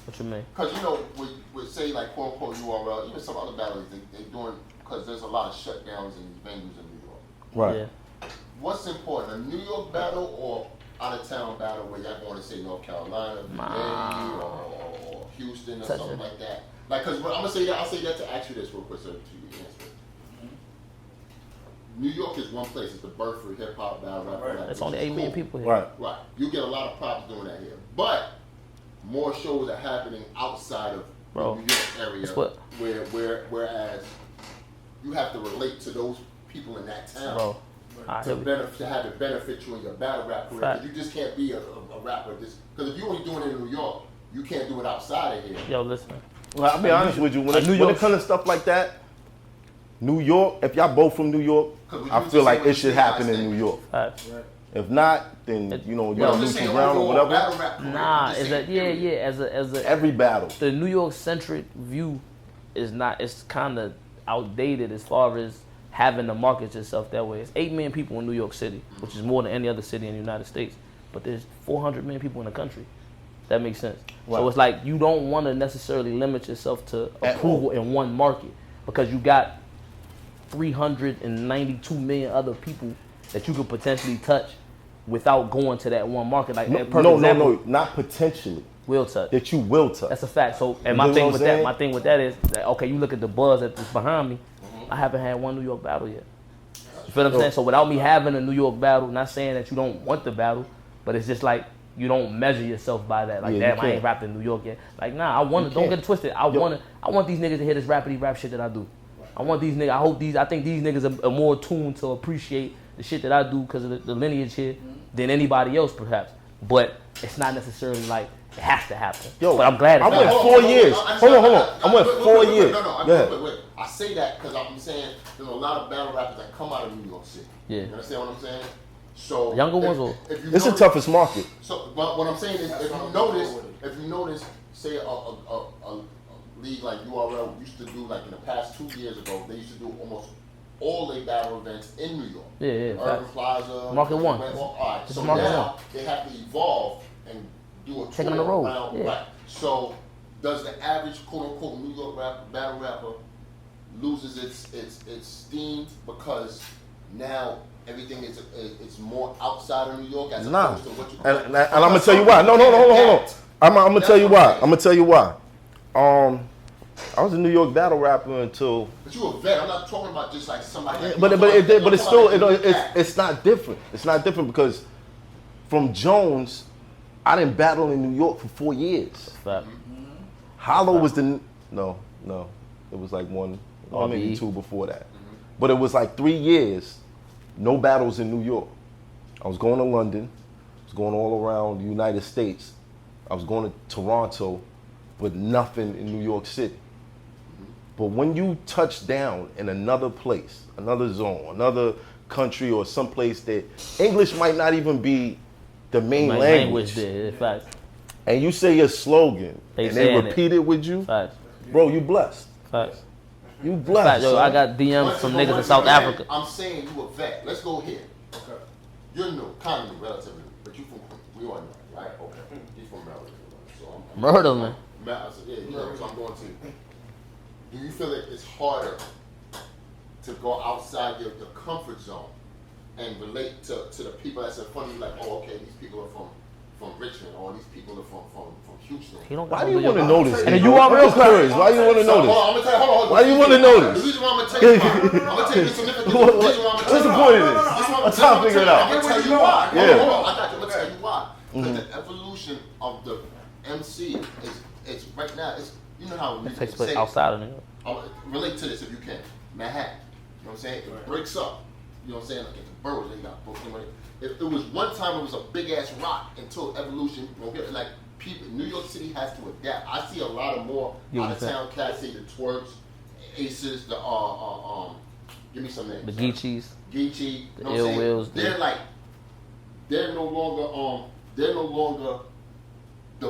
What you mean? Because you know, we say like quote unquote URL, even some other battles they doing because there's a lot of shutdowns in these venues in New York. right. Yeah. What's important, a New York battle or out of town battle where y'all going to say North Carolina, Miami, or Houston or something like that? Like, because I'm gonna say that, I'll say that to ask you this real quick, so to you answer it. New York is one place. It's the birth for hip hop, battle rap. Right. There's only 8 million people here. Right. Right. You get a lot of props doing that here, but more shows are happening outside of the New York area. Whereas you have to relate to those people in that town to have it benefit you in your battle rap career. You just can't be a rapper because if you're only doing it in New York, you can't do it outside of here. Yo, listen. Well, I'll be honest with you. When it comes to stuff like that, New York, if y'all both from New York, I feel like it should happen in New York. If not, then you're on neutral ground or whatever. Nah, as a every battle. The New York centric view is not. It's kind of outdated as far as having to market yourself that way. It's 8 million people in New York City, which is more than any other city in the United States. But there's 400 million people in the country. That makes sense. Right. So it's like you don't want to necessarily limit yourself to approval in one market because you got 392 million other people that you could potentially touch without going to that one market. Like no, not potentially. Will touch. That you will touch. That's a fact. So, and my thing with that is that, okay, you look at the buzz that's behind me. I haven't had one New York battle yet. You feel what I'm saying? So without me having a New York battle, not saying that you don't want the battle, but it's just like you don't measure yourself by that. Like, damn, I ain't rapped in New York yet. Like, nah, I want to. Don't get it twisted. I want these niggas to hear this rapidy rap shit that I do. I want these niggas. I think these niggas are more tuned to appreciate the shit that I do because of the lineage here than anybody else, perhaps. But it's not necessarily like it has to happen. Yo, but I'm glad. I went 4 years. Hold on. I went 4 years. No, wait. I say that because I'm saying there's a lot of battle rappers that come out of New York City. Yeah. You understand what I'm saying? So younger ones, it's the toughest market. So, but what I'm saying is, if you notice, say a league like URL used to do, like in the past 2 years ago, they used to do almost all their battle events in New York. Yeah. Urban Plaza. Market One. All right. So Market now One. they have to evolve and do a take it on the road. Yeah. Right. So does the average quote unquote New York battle rapper loses its steam because now everything is more outside of New York as opposed to what you call and I'm gonna tell you why. No, hold on. I'm gonna tell you why. I was a New York battle rapper until. But you a vet. I'm not talking about just like somebody. But it's still it's not different. It's not different because from Jones, I didn't battle in New York for 4 years. Hollow was no. It was like one or maybe two before that. But it was like 3 years, no battles in New York. I was going to London. I was going all around the United States. I was going to Toronto, but nothing in New York City. But when you touch down in another place, another zone, another country or someplace that English might not even be the main language there, facts. And you say your slogan and they repeat it with you, facts. Bro, you blessed. Facts. You blessed. Yo, I got DMs from niggas in South Africa. I'm saying you a vet. Let's go here. Okay. You're new, kind of new, relatively, but you from we all know, right? Okay. He's from Maryland. So Murder, man. So I'm going to. Do you feel that it's harder to go outside your comfort zone and relate to the people that's in front of you? Like, oh, okay, these people are from Richmond, or these people are from Houston. Why do you want to know this? And you are real curious. Why you want to know this? Hold on. Why you want to know this? The reason why I'm gonna tell you why. I'm gonna tell you significant. What's the point of this? I'm trying to figure it out. I'm gonna tell you why. Yeah. Hold on. I got you. I'm gonna tell you why. Because the evolution of the MC is right now. It's you know how it takes place outside of New York. Relate to this if you can. Manhattan. You know what I'm saying? It breaks up. You know what I'm saying? Like in the boroughs, they got Brooklyn. It was one time it was a big ass rock until evolution. Like New York City has to adapt. I see a lot of more out of town cats, say the Twerks, Aces, the give me some names. The Geechees. Geechee, the Ill Wills. They're no longer the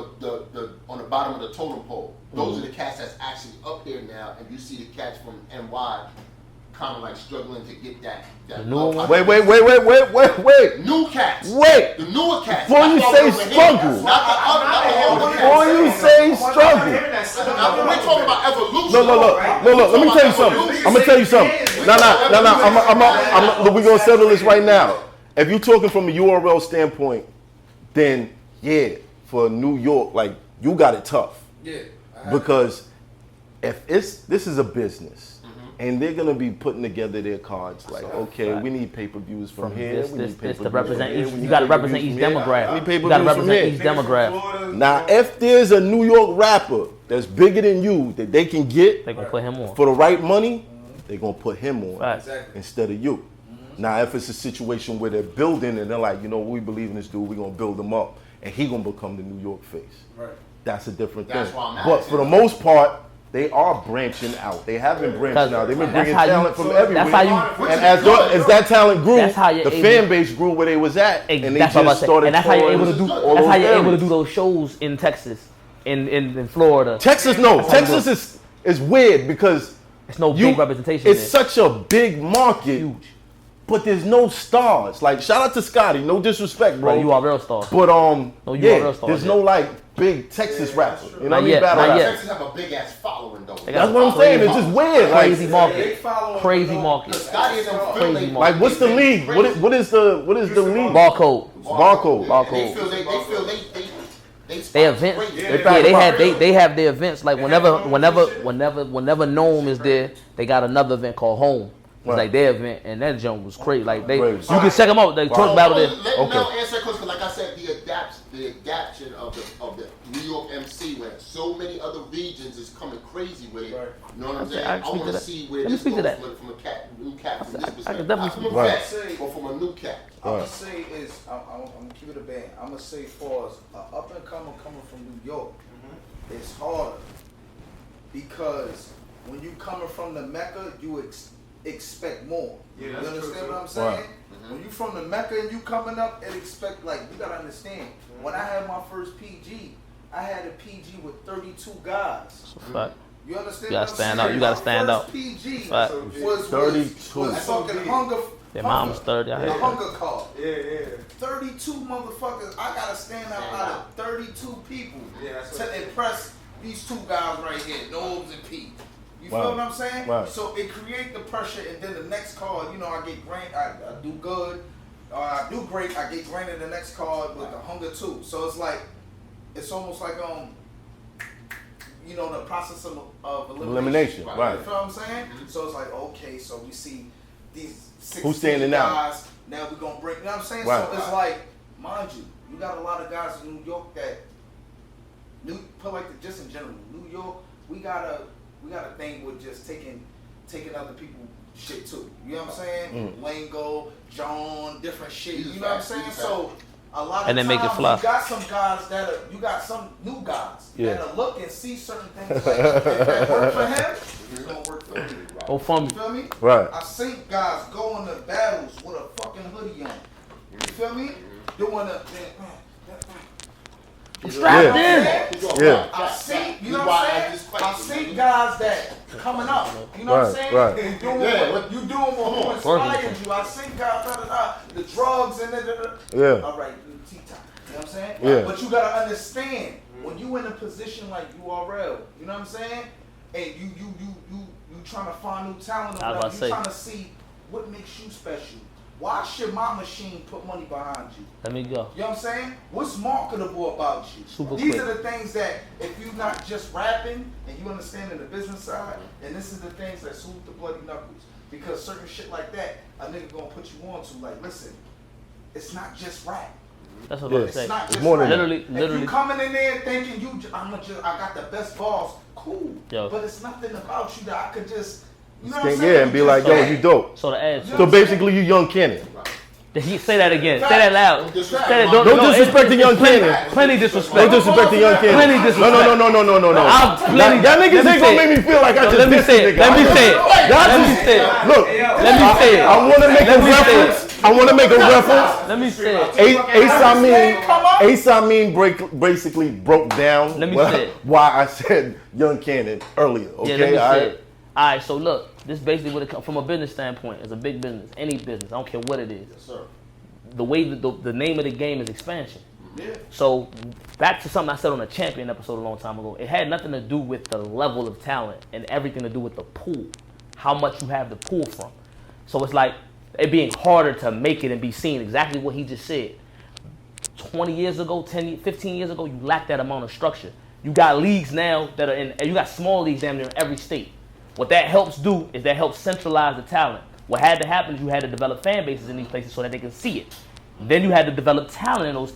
on the bottom of the totem pole. Those are the cats that's actually up here now, and you see the cats from NY kind of like struggling to get that. Wait. New cats. Wait. The newer cats. Before you say struggle. Before you say struggle. We're talking about evolution. Look. Let me tell you something. I'm gonna tell you something. No. We're gonna settle this right now. If you're talking from a URL standpoint, then yeah, for New York, like you got it tough. Yeah. Because if this is a business. And they're gonna be putting together their cards like, okay, we need pay-per-views from here. This to represent each. You gotta represent each demographic. You gotta represent each demographic. Now, if there's a New York rapper that's bigger than you that they can get, they gonna put him on for the right money. They're gonna put him on Exactly. instead of you. Now, if it's a situation where they're building and they're like, you know, we believe in this dude, we're gonna build him up, and he gonna become the New York face. Right. That's a different That's thing. why I'm But asking. for the most part. They are branching out. They have been branching out. They've been bringing talent from everywhere. That's how and as that talent grew, the fan base grew where they was at, and they just started. And that's how you're able to do. That's how you're able to do areas. those shows in Texas, in Florida. Texas, no. Texas is weird because it's no big representation. It's such a big market, huge, but there's no stars. Like shout out to Scotty, no disrespect, bro. You are real star. But no, you are real star. There's no like big Texas rapper. You know what I mean? Texas have a big ass following though. That's what I'm saying. It's just weird. Crazy like, market. Crazy market. Crazy market. Like what's the league? What is the league? Barcode. They events. They have their events. Like whenever Gnome is there, they got another event called Home. It's like their event, and that jump was crazy. Like you can check them out. They talk about it. Let me now answer that question, like I said, the adaptation of the New York MC, where so many other regions is coming crazy with it. Right. You know what I'm saying? I want to see where this goes from a new cat from this perspective. Not from a vet, but from a new cat. I'm gonna say is I'm gonna keep it a band. I'm gonna say for us, up and coming from New York, it's harder because when you coming from the Mecca, you expect more. Yeah, you that's understand true, what I'm saying? When you from the Mecca and you coming up and expect, like, you gotta understand, when I had my first PG, I had a PG with 32 guys. You understand? You gotta stand out. You gotta stand out. My first PG was 32. Was fucking hunger. Their mom's 30. The hunger call. Yeah. 32 motherfuckers. I gotta stand out of 32 people to impress these two guys right here, Nobes and Pete. You feel what I'm saying? Right. So it creates the pressure, and then the next card, you know, I get granted, I do good, I do great, I get granted the next card with the hunger too. So it's like, it's almost like you know, the process of elimination. Right. You feel what I'm saying? So it's like, okay, so we see these 16 who's standing guys. Now we're gonna break. You know what I'm saying? Right. So it's like, mind you got a lot of guys in New York that just in general, New York, we got a thing with just taking other people shit too. You know what I'm saying? Lingo, John, different shit. You know what I'm saying? So a lot of and then times make it fly. you got some guys you got some new guys that'll look and see certain things like if that work for him, it's gonna work for me. Oh, fun. You feel me? Right. I seen guys go into battles with a fucking hoodie on. You feel me? Doing strapped in. Yeah. I see, you know what I'm saying? I see guys that coming up. You know what I'm saying? Right. You doing what inspired you. I see guys, the drugs and Yeah. all right, T-top. You know what I'm saying? Yeah. But you gotta understand when you in a position like URL, you know what I'm saying? And you trying to find new talent or whatever, you trying to see what makes you special. Why should my machine put money behind you? Let me go. You know what I'm saying? What's marketable about you? These are the things that if you're not just rapping and you understand in the business side, and this is the things that soothe the bloody knuckles. Because certain shit like that, a nigga gonna put you on to. Like, listen, it's not just rap. That's what I'm It's saying. not just more than rap. literally. If you coming in there thinking I got the best balls, cool. Yo. But it's nothing about you that I could just, you know what I'm saying? Yeah, and be like, yo, you dope. So the ads. So basically, you young Kenny. Say that again. Say that loud. Say that. Don't disrespect the young Cannon. Plenty disrespect. Don't disrespect the young Cannon. Plenty disrespect. No. That niggas ain't gonna make me feel like I just Let me say it. Let me say it. Look, let me say it. I want to make a reference. I want to make a reference. Let me say it. Ace Amin basically broke down why I said young Cannon earlier. Okay, let me say it. All right, so look, this is basically what it comes from a business standpoint. It's a big business, any business. I don't care what it is. Yes, sir. The way the name of the game is expansion. Yeah. So back to something I said on a Champion episode a long time ago. It had nothing to do with the level of talent and everything to do with the pool, how much you have to pull from. So it's like it being harder to make it and be seen. Exactly what he just said. 20 years ago, 15 years ago, you lacked that amount of structure. You got leagues now that are in, and you got small leagues damn near in every state. What that helps do is that helps centralize the talent. What had to happen is you had to develop fan bases in these places so that they can see it. Then you had to develop talent in those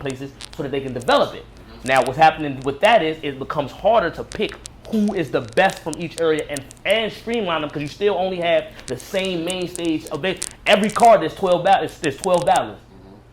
places so that they can develop it. Now what's happening with that is it becomes harder to pick who is the best from each area and streamline them because you still only have the same main stage. Every card there's 12 ballots.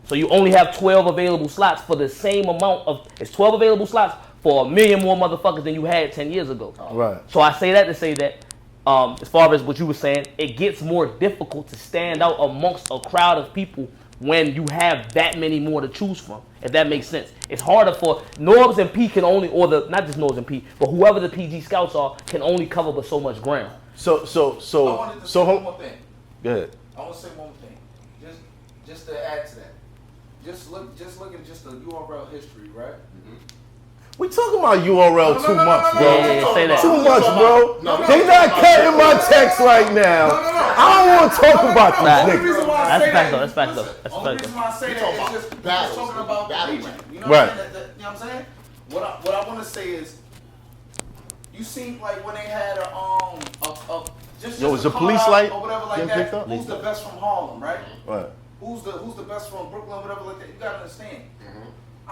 So you only have 12 available slots for the same amount of. It's 12 available slots for 1 million more motherfuckers than you had 10 years ago. Right. So I say that to say that as far as what you were saying, it gets more difficult to stand out amongst a crowd of people when you have that many more to choose from, if that makes sense. It's harder for Norbs and P can only, not just Norbs and P, but whoever the PG scouts are can only cover but so much ground. I wanted to say one more thing. Go ahead. I want to say one more thing. Just to add to that. Just look at just the URL history, right? We talking about URL too much, bro. Yeah, say that. Too much, bro. They not cutting my text right now. I don't want to talk about these niggas. That's fact though. The only reason why I say that is just talking about the region. You know Right. what I'm saying? You know what I'm saying? What I want to say is, you seem like when they had just Yo, is the a police call out light or whatever like getting that. picked up? Who's the best from Harlem, right? Right. Who's the best from Brooklyn, whatever like that. You gotta understand.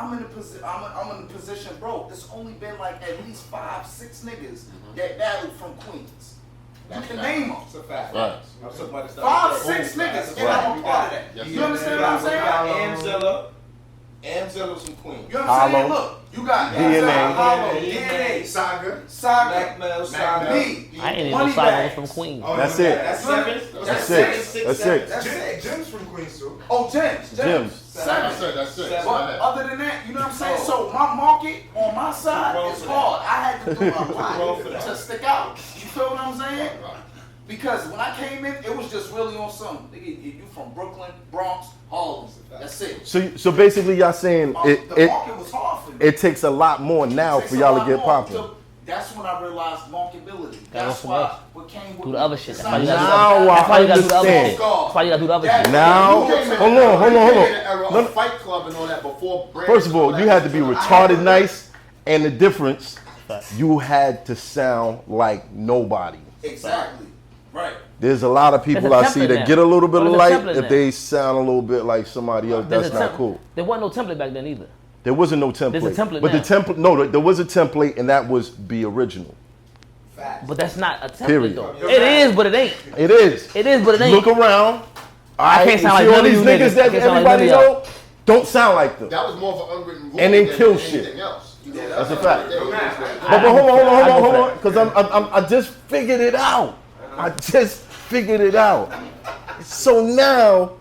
I'm in a position, bro. It's only been like at least 5, 6 niggas that battled from Queens. You can name them. It's a fact. Right. 5, 6 niggas, and I'm a part of that. You understand what I'm saying? Amzilla's from Queens. You know what I'm saying? Hollow. Look, you got DNA. Hollow, DNA, Saga. Saga. me. I ain't even know Saga was from Queens. That's it. That's 7. That's 6. That's 6. That's it. Jim's from Queens too. Oh, Gems. Gems. 7. That's it. But other than that, you know what I'm saying? So my market on my side is hard. I had to do a lot to stick out. You feel what I'm saying? Because when I came in, it was just really on some. Nigga, you from Brooklyn, Bronx, Harlem. That's it. So basically, y'all saying The market was hard for me. it takes a lot more now for y'all to get popular. That's when I realized marketability. That's why what came with Do the other shit. That's why you Now gotta do the other understand. shit. That's why you gotta do the other shit. Now, hold on. Fight Club and all that before. First of all, you had to be retarded nice, and the difference, you had to sound like nobody. Exactly. Right. There's a lot of people There's a I see template that now. get a little bit of There's a light template if now. they sound a little bit like somebody else. That's not cool. There wasn't no template back then either. There wasn't no template. There's a template but now. the template, no, there was a template, and that was Be Original. But that's not a template Period. though. It is, but it ain't. It is. It is, but it ain't. Look around. I can't sound like all none of these you niggas niggas. that I can't sound like everybody none of y'all. know don't sound like them. That was more of an unwritten rule And then than kill anything shit. else. That's a fact. I- But hold I on, because I just figured it out. I just figured it out. So now,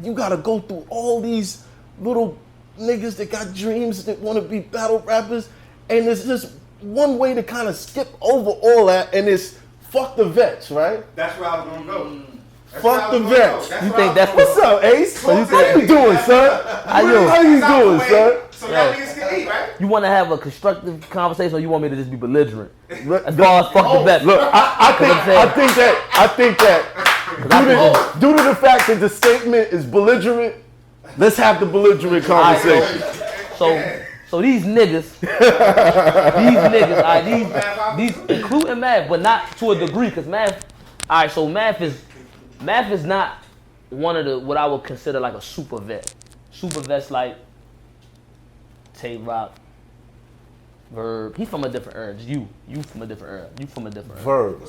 you gotta go through all these little niggas that got dreams that want to be battle rappers, and there's just one way to kind of skip over all that, and it's fuck the vets, right? That's where I was gonna go. Fuck the vets. You think that's What's up, Ace? How you doing, son? How you doing, son? So that niggas can eat, right? You want to have a constructive conversation, or you want me to just be belligerent? As far as fuck the bet. Look, I think that due to the fact that the statement is belligerent, let's have the belligerent conversation. So these niggas, these including Math, but not to a degree, because Math. All right, so Math is not one of the what I would consider like a super vet. Super vet's like Tay Roc, Verb. He's from a different era. You from a different era. You from a different era. Verb.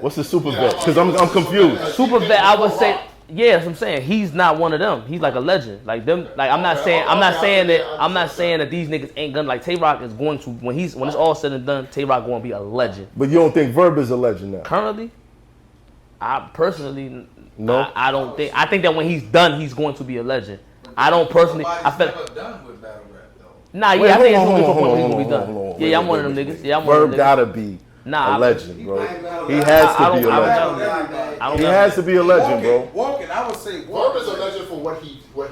What's a super vet? Because I'm confused. Super vet, I would say Yeah, that's what I'm saying. He's not one of them. He's like a legend. Like them. Like I'm not saying that these niggas ain't gonna like Tay Roc is going to when it's all said and done. Tay Roc going to be a legend. But you don't think Verb is a legend now? Currently, I personally no. I don't think. I think that when he's done, he's going to be a legend. I don't personally. I feel. Never done with battle rap though. Nah, yeah, I think it's going to be when he's done. Yeah, I'm one of them niggas. Yeah, I'm one of them niggas. Verb gotta be. A legend, bro. He has to be a legend. He has to be a legend, bro. Walking, I would say Verb is a legend for what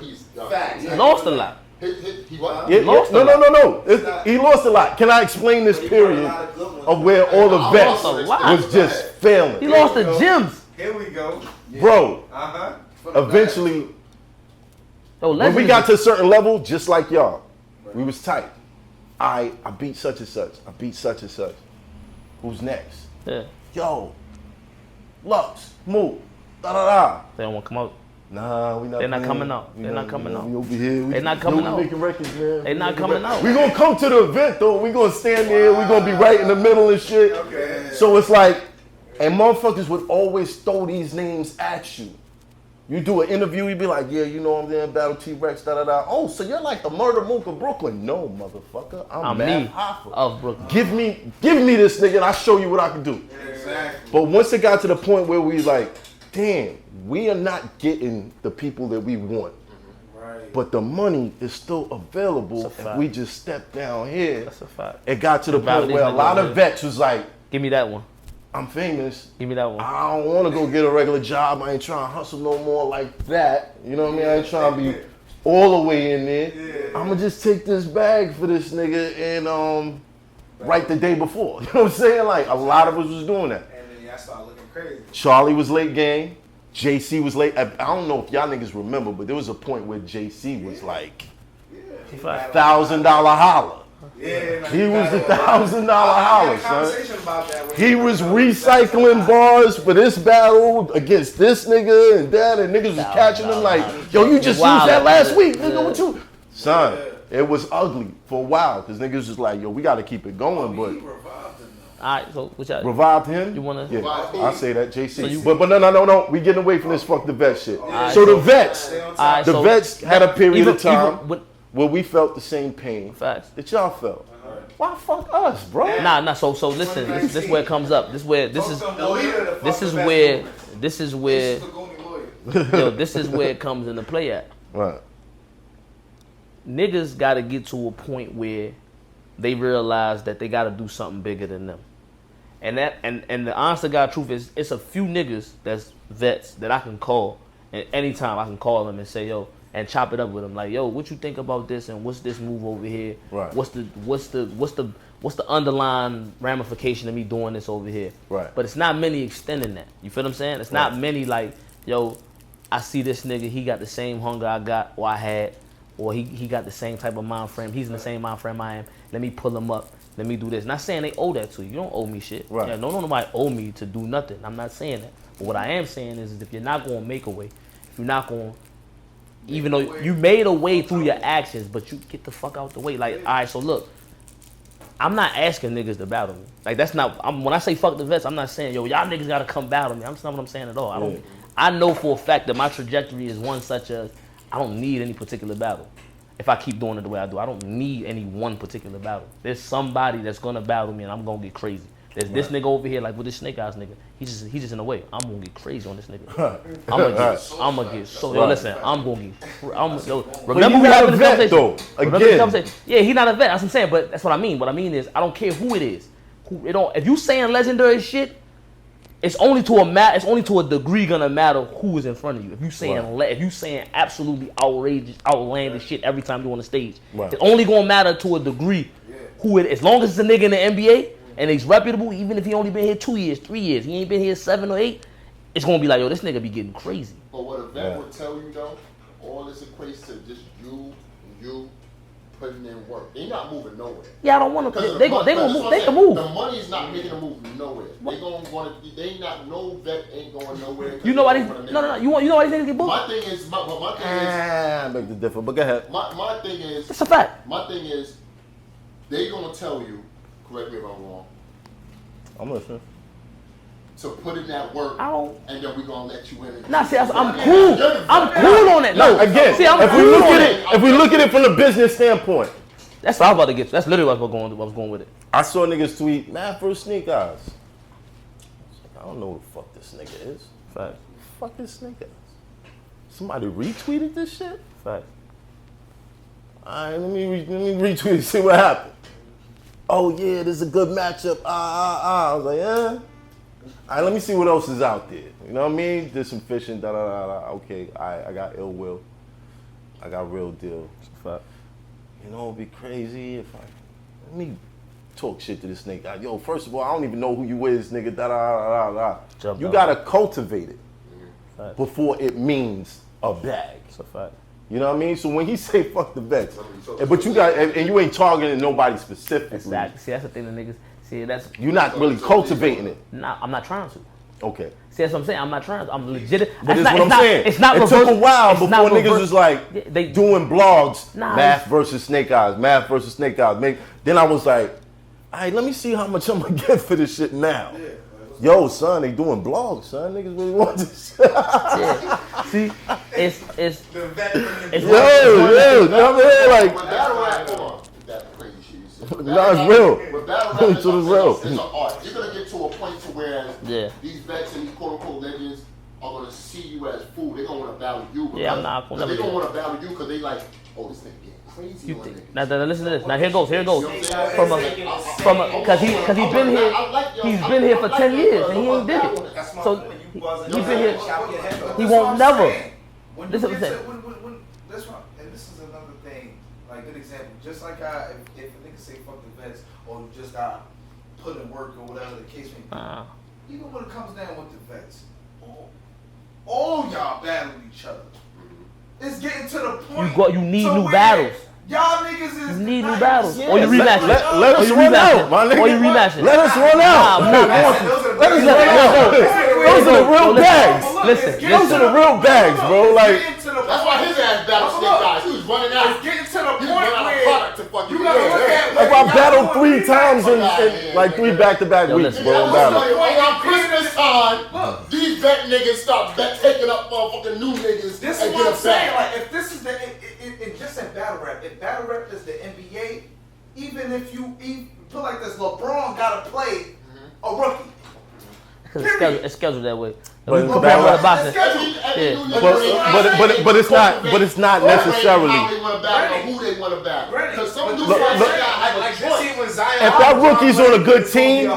he's done. Facts. He lost a lot. He what? No. He lost a lot. Can I explain this period of where all the vets was just failing? He lost the gyms. Here we go. Bro, eventually, when we got to a certain level, just like y'all, we was tight. I beat such and such. I beat such and such. Who's next? Yeah. Yo, Lux, move, da. They don't want to come out. Nah, we not. They're not coming out. They're not coming out. We over here. They're not coming out. Making records, man. They're not coming out. We gonna come to the event though. We gonna stand there. We gonna be right in the middle and shit. Okay. So it's like, and motherfuckers would always throw these names at you. You do an interview, you be like, yeah, you know I'm there in Battle T-Rex, da. Oh, so you're like the Murder Mook of Brooklyn. No, motherfucker. I'm Matt HOFFA. Of Brooklyn. Give me this nigga and I'll show you what I can do. Exactly. But once it got to the point where we like, damn, we are not getting the people that we want. Right. But the money is still available if we just step down here. That's a fact. It got to the point where a lot of vets was like, give me that one. I'm famous. Give me that one. I don't want to go get a regular job. I ain't trying to hustle no more like that. You know what I mean? I ain't trying to be all the way in there. Yeah. I'm going to just take this bag for this nigga and write the day before. You know what I'm saying? Like, a lot of us was doing that. And then y'all started looking crazy. Charlie was late game. JC was late. I don't know if y'all niggas remember, but there was a point where JC was like $1,000 holler. Yeah, He was the $1,000 holler, son. About that He was recycling bars for this battle against this nigga and that, and niggas was catching him like, yo, you just used that last week, nigga, what you? Son, it was ugly for a while, because niggas was like, yo, we got to keep it going, but. All right, so what y'all Revived him? You wanna? Yeah, I say that, JC. But no, we getting away from this fuck the vet shit. Right, so the vets, so vets had a period of time even where we felt the same pain facts. that y'all felt. Why fuck us, bro? Nah. So listen, this is where it comes up. This is where it comes into play at. Right. Niggas got to get to a point where they realize that they got to do something bigger than them. And the honest to God truth is, it's a few niggas that's vets that I can call, and anytime I can call them and say, yo, and chop it up with them, like, yo, what you think about this, and what's this move over here? Right. What's the underlying ramification of me doing this over here? Right. But it's not many extending that. You feel what I'm saying? It's not many like, yo, I see this nigga, he got the same hunger I got or I had, or he got the same type of mind frame. He's in the same mind frame I am. Let me pull him up. Let me do this. Not saying they owe that to you. You don't owe me shit. Right. Yeah, nobody owe me to do nothing. I'm not saying that. But what I am saying is if you're not going to make a way, if you're not going to, even though you made a way through your actions, but you get the fuck out the way. Like, all right, so look, I'm not asking niggas to battle me. Like, that's not, when I say fuck the vets, I'm not saying, yo, y'all niggas got to come battle me. That's not what I'm saying at all. I know for a fact that my trajectory is one such as I don't need any particular battle. If I keep doing it the way I do, I don't need any one particular battle. There's somebody that's gonna battle me and I'm gonna get crazy. There's this nigga over here, like with this Snake Eyes nigga. He's just in the way. I'm gonna get crazy on this nigga. I'm gonna get so. Yo, listen, I'm gonna get. Remember we having this conversation. Though, remember this conversation. Yeah, he's not a vet. That's what I'm saying. But that's what I mean. What I mean is, I don't care who it is. If you saying legendary shit, it's only to a degree gonna matter who is in front of you. If you saying absolutely outrageous, outlandish shit every time you on the stage, it's only gonna matter to a degree who it. As long as it's a nigga in the NBA and he's reputable, even if he only been here 2 years, 3 years, he ain't been here 7 or 8, it's gonna be like, yo, this nigga be getting crazy. But what a vet would tell you though, all this equates to just you putting in work. They not moving nowhere. Yeah, I don't want to. They gonna move. They can move. The money's not making them move nowhere. They not no vet ain't going nowhere. You know why these? No. You know why these niggas get booked? My thing is, I beg to differ, but go ahead. My thing is, it's a fact. My thing is, they gonna tell you. Correct me if I'm wrong. I'm listening. to put in that work, and then we're gonna let you in. Nah, see, I'm cool. I'm cool on it. No, again, see, I'm if cool we look on at it. if we look at it from the business standpoint, that's what I was about to get to. That's literally what I was going with it. I saw niggas tweet, "Man, for Snake Eyes." I don't know who the fuck this nigga is. Fact. Fucking Snake Eyes. Somebody retweeted this shit. Fact. All right, let me retweet and see what happened. Oh yeah, this is a good matchup. I was like, yeah. All right, let me see what else is out there. You know what I mean? Did some fishing, Okay, I got Ill Will. I got Real Deal. Fact. You know, it'd be crazy if let me talk shit to this Snake Guy. Yo, first of all, I don't even know who you is, nigga. You gotta cultivate it before it means a bag. That's a fact. You know what I mean? So when he say fuck the vets, but you got and you ain't targeting nobody specifically. Exactly. See, that's the thing that niggas see. That's you're not really cultivating it. Nah, I'm not trying to. Okay. See, that's what I'm saying. I'm not trying to. I'm legit. But that's what I'm saying. It's not. It reverse, took a while before niggas was like doing blogs. Nah, Math versus Snake Eyes. Math versus Snake Eyes. Then I was like, all right, let me see how much I'm gonna get for this shit now. Yeah. Yo, son, they doing blogs, son. Niggas really want this shit. Yeah. See, it's yo, you know what I mean? Like, with battle rap, hold on. That crazy shit you said. No, it's real. With battle rap, it's real. It's an art. You're gonna get to a point to where these vets and these quote unquote legends are gonna see you as fool. They're gonna want to battle you. Yeah, I'm not. They're gonna want to battle you because they like, oh, this thing getting crazy. You think? Now listen to this. Now here goes. Because he's been here. He's been here for 10 years and he ain't did it. So he's been here. He won't never. This is what I'm saying. And this is another thing, like good example. Just like if a nigga say fuck the vets or you just got put in work or whatever the case may be. Even when it comes down with the vets, all y'all battle each other. It's getting to the point. You need new battles. Y'all niggas is. You need new battles. Or you rematch it. Let us run out, my nigga. Or you rematch it. Let us run out. Nah, I'm not going to. Let us run out. Those are the real bags. Listen. Those are the real bags, bro. Like. That's why his ass battled Snake Eyes. He was running out. It's getting to the point where you gotta look at. Like I battled 3 times in like 3 back-to-back weeks, bro. On Christmas time, these vet niggas start taking up motherfucking new niggas. This is what I'm saying. Like, if this is just in battle rap, if battle rap is the NBA, even if you put like this, LeBron gotta play a rookie. Because it's scheduled that way. But it's boxing. But it's not necessarily. How they want to battle or who they want to battle. Because some dudes like if that rookie's on a good team,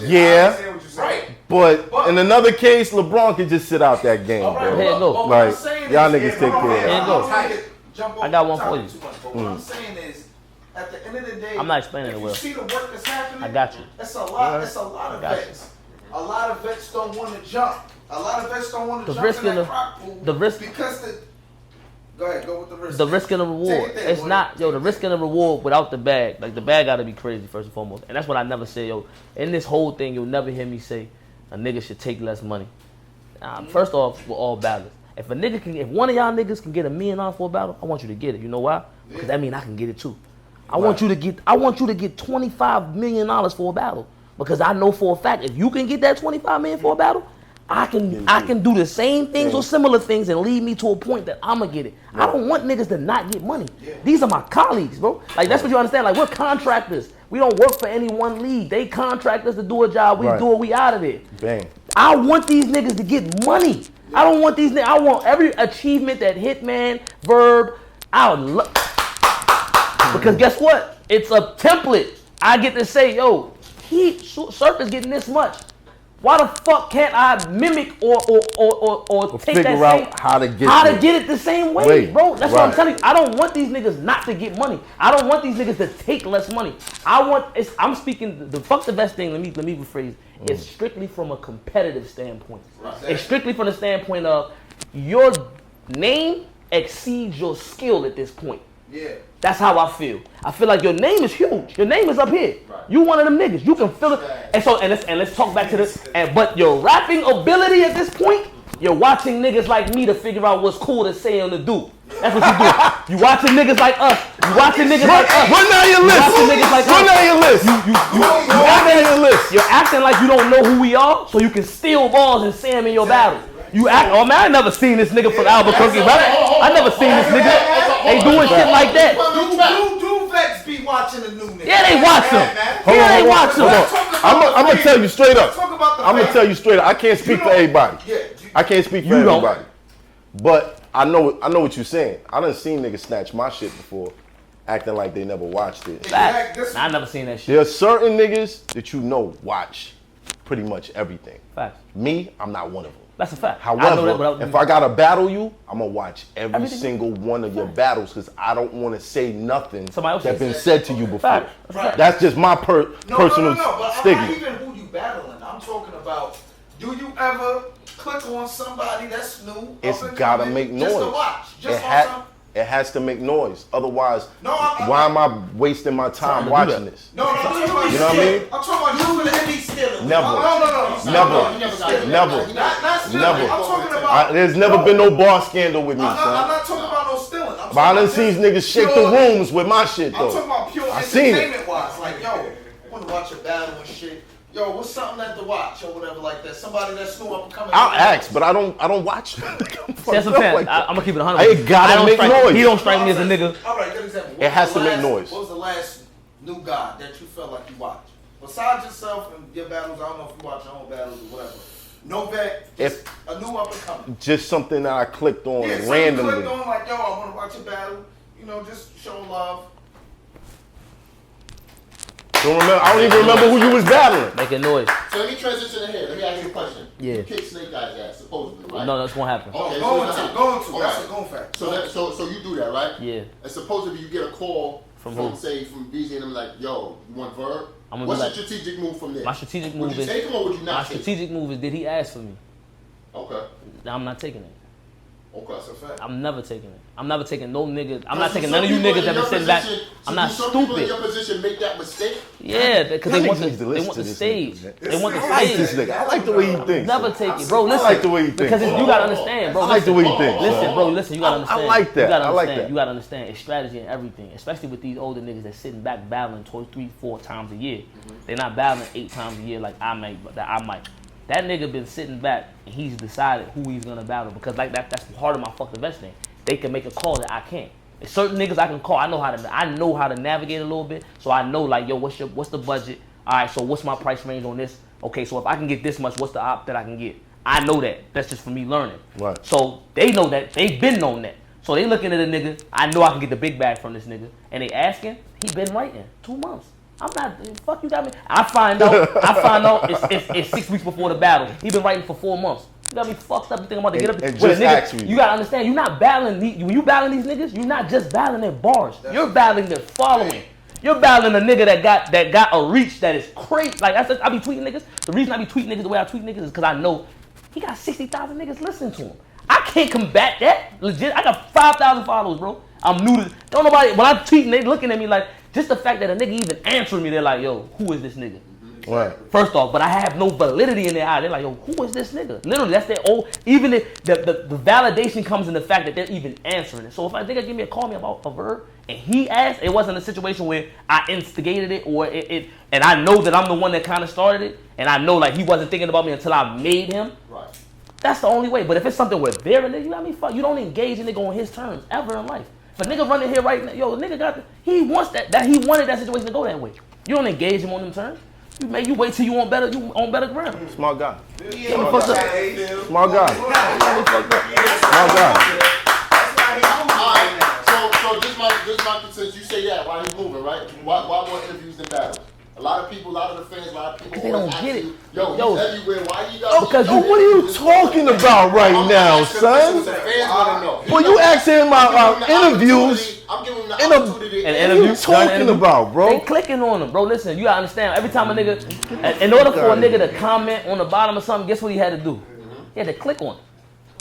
yeah. Right. But in another case, LeBron can just sit out that game, bro. Here it goes. Like y'all niggas take care of Here it goes. I got one for you. What I'm saying is, at the end of the day, I'm not explaining it well. You see the work that's happening. I got you. It's a lot. It's a lot of vets. A lot of vets don't want to jump. A lot of vets don't want to jump in that crock pool. The risk. Because go ahead, go with the risk. The risk and the reward. It's not, the risk and the reward without the bag. Like, the bag got to be crazy, first and foremost. And that's what I never say, yo. In this whole thing, you'll never hear me say a nigga should take less money. First off, we're all battlers. If one of y'all niggas can get $1 million for a battle, I want you to get it. You know why? Because that means I can get it too. I want you to get $25 million for a battle. Because I know for a fact, if you can get that $25 million for a battle, I can do the same things or similar things and lead me to a point that I'ma get it. I don't want niggas to not get money. These are my colleagues, bro. Like, that's what you understand. Like, we're contractors. We don't work for any one league. They contract us to do a job. We do it. We out of there. Bang. I want these niggas to get money. I don't want these niggas. I want every achievement that Hitman, Verb, because guess what? It's a template. I get to say, yo, Surf is getting this much. Why the fuck can't I mimic or take figure that out how to get it the same way, bro? That's what I'm telling you. I don't want these niggas not to get money. I don't want these niggas to take less money. I'm speaking the fuck the best thing. Let me rephrase. It's strictly from a competitive standpoint. It's strictly from the standpoint of your name exceeds your skill at this point. Yeah. That's how I feel. I feel like your name is huge. Your name is up here. Right. You one of them niggas. You can feel it. And let's talk back to this. But your rapping ability at this point You're watching niggas like me to figure out what's cool to say and to do. That's what you do. You watching niggas like us. You watching niggas like us. Run down your list. Run down your list. You're acting like you don't know who we are, so you can steal balls and say them in your battle. You act, oh man, I never seen this nigga from Albuquerque, brother. I never seen this nigga. They doing shit like that. Do vets be watching the new nigga? Yeah, they watch them. Yeah, they watch them. I'm gonna tell you straight up. I'm gonna tell you straight up. I can't speak for everybody. I can't speak for everybody. But I know what you're saying. I done seen niggas snatch my shit before, acting like they never watched it. I never seen that shit. There are certain niggas that you know watch pretty much everything. Facts. Me, I'm not one of them. That's a fact. However, if I gotta battle you, I'm gonna watch every single one of your battles because I don't want to say nothing that's been said to you before. That's just my personal but stigma. I'm not even who you battling. I'm talking about, do you ever click on somebody that's new? It's gotta make noise. Just to watch. It has to make noise. Otherwise, why am I wasting my time watching this? No, you know what I mean? I'm talking about you for the indie stealing. Never. Not stealing. I'm talking about. There's never been no bar scandal with me, son. I'm not talking about no stealing. But I done seen niggas shake the rooms with my shit, though. I'm talking about pure entertainment wise. Like, yo, I want to watch a battle and shit. Yo, what's something that to watch or whatever like that? Somebody that's new up and coming. I'll ask, but I don't watch. That's what I'm saying. I'm gonna keep it 100. It gotta make noise. He don't strike me as a nigga. All right, good example. It has to make noise. What was the last new guy that you felt like you watched? Besides yourself and your battles, I don't know if you watch your own battles or whatever. No vet, just a new up and coming. Just something that I clicked on You randomly. clicked on like, yo, I want to watch a battle. You know, just show love. I don't even remember who you was battling. Making noise. So let me transition ahead. Let me ask you a question. Yeah. You kick Snake Eyes ass, supposedly, right? No, that's gonna happen. Okay, Going to. That's a going fact. So you do that, right? Yeah. And supposedly you get a call from who? Say, from BZ and them like, yo, you want Verb? What's your strategic move from there? My strategic move is... Would you take him or would you not My strategic move is, did he ask for me? Okay. I'm not taking it. Okay, that's a fact. I'm never taking it. I'm never taking no niggas. I'm not taking none of you niggas that been sitting back. I'm not stupid. Some people in your position make that mistake? Yeah, because they want the stage. They want the stage. I like the way he thinks. Never take it, bro. Listen, I like the way he thinks. Because you gotta understand, bro. I like the way he thinks. Listen, bro. Listen, you gotta understand. I like that. I like that. You gotta understand. It's strategy and everything, especially with these older niggas that sitting back battling 3, 4 times a year. They're not battling 8 times a year like I might. That nigga been sitting back and he's decided who he's gonna battle because like that's part of my fuck the vest thing. They can make a call that I can't. There's certain niggas I can call. I know how to navigate a little bit. So I know like, yo, what's the budget? All right, so what's my price range on this? Okay, so if I can get this much, what's the op that I can get? I know that. That's just for me learning. Right. So they know that. They've been known that. So they looking at a nigga. I know I can get the big bag from this nigga. And they asking, he been writing 2 months. I'm not, fuck you got me. I find out it's 6 weeks before the battle. He been writing for 4 months. You got me fucked up. You think I'm about to get up and with just a nigga. ask me. You gotta understand, you're not battling when you battling these niggas, you're not just battling their bars. You're battling their following. You're battling a nigga that got a reach that is crazy. Like I be tweeting niggas. The reason I be tweeting niggas the way I tweet niggas is because I know he got 60,000 niggas listening to him. I can't combat that. Legit, I got 5,000 followers, bro. I'm new to don't nobody when I'm tweeting, they looking at me like just the fact that a nigga even answering me, they're like, yo, who is this nigga? Right. First off, but I have no validity in their eye. They're like, yo, who is this nigga? Literally, that's their old. Even if the validation comes in the fact that they're even answering it. So if I think give me a call me about a verb and he asked, it wasn't a situation where I instigated it or it and I know that I'm the one that kind of started it, and I know like he wasn't thinking about me until I made him. Right. That's the only way. But if it's something where they're in it, you got me fuck. You don't engage a nigga on his terms ever in life. If a nigga running here right now, yo, the nigga he wants that he wanted that situation to go that way. You don't engage him on them terms. You wait till you on better ground. Smart guy. Smart guy. Smart guy. So this might since you say that while he's moving, right? Why more interviews than battles? A lot of people, a lot of the fans, a lot of people. Because they don't get it. Yo, he's everywhere. Why you got? Because what are you talking about right now, son? The fans want to know. Well, you asking him about interviews. I'm giving him the opportunity. An What are you interview. talking about, bro? They clicking on him, bro. Listen, you gotta understand. Every time a nigga, in order for a nigga to comment on the bottom of something, guess what he had to do? He had to click on it.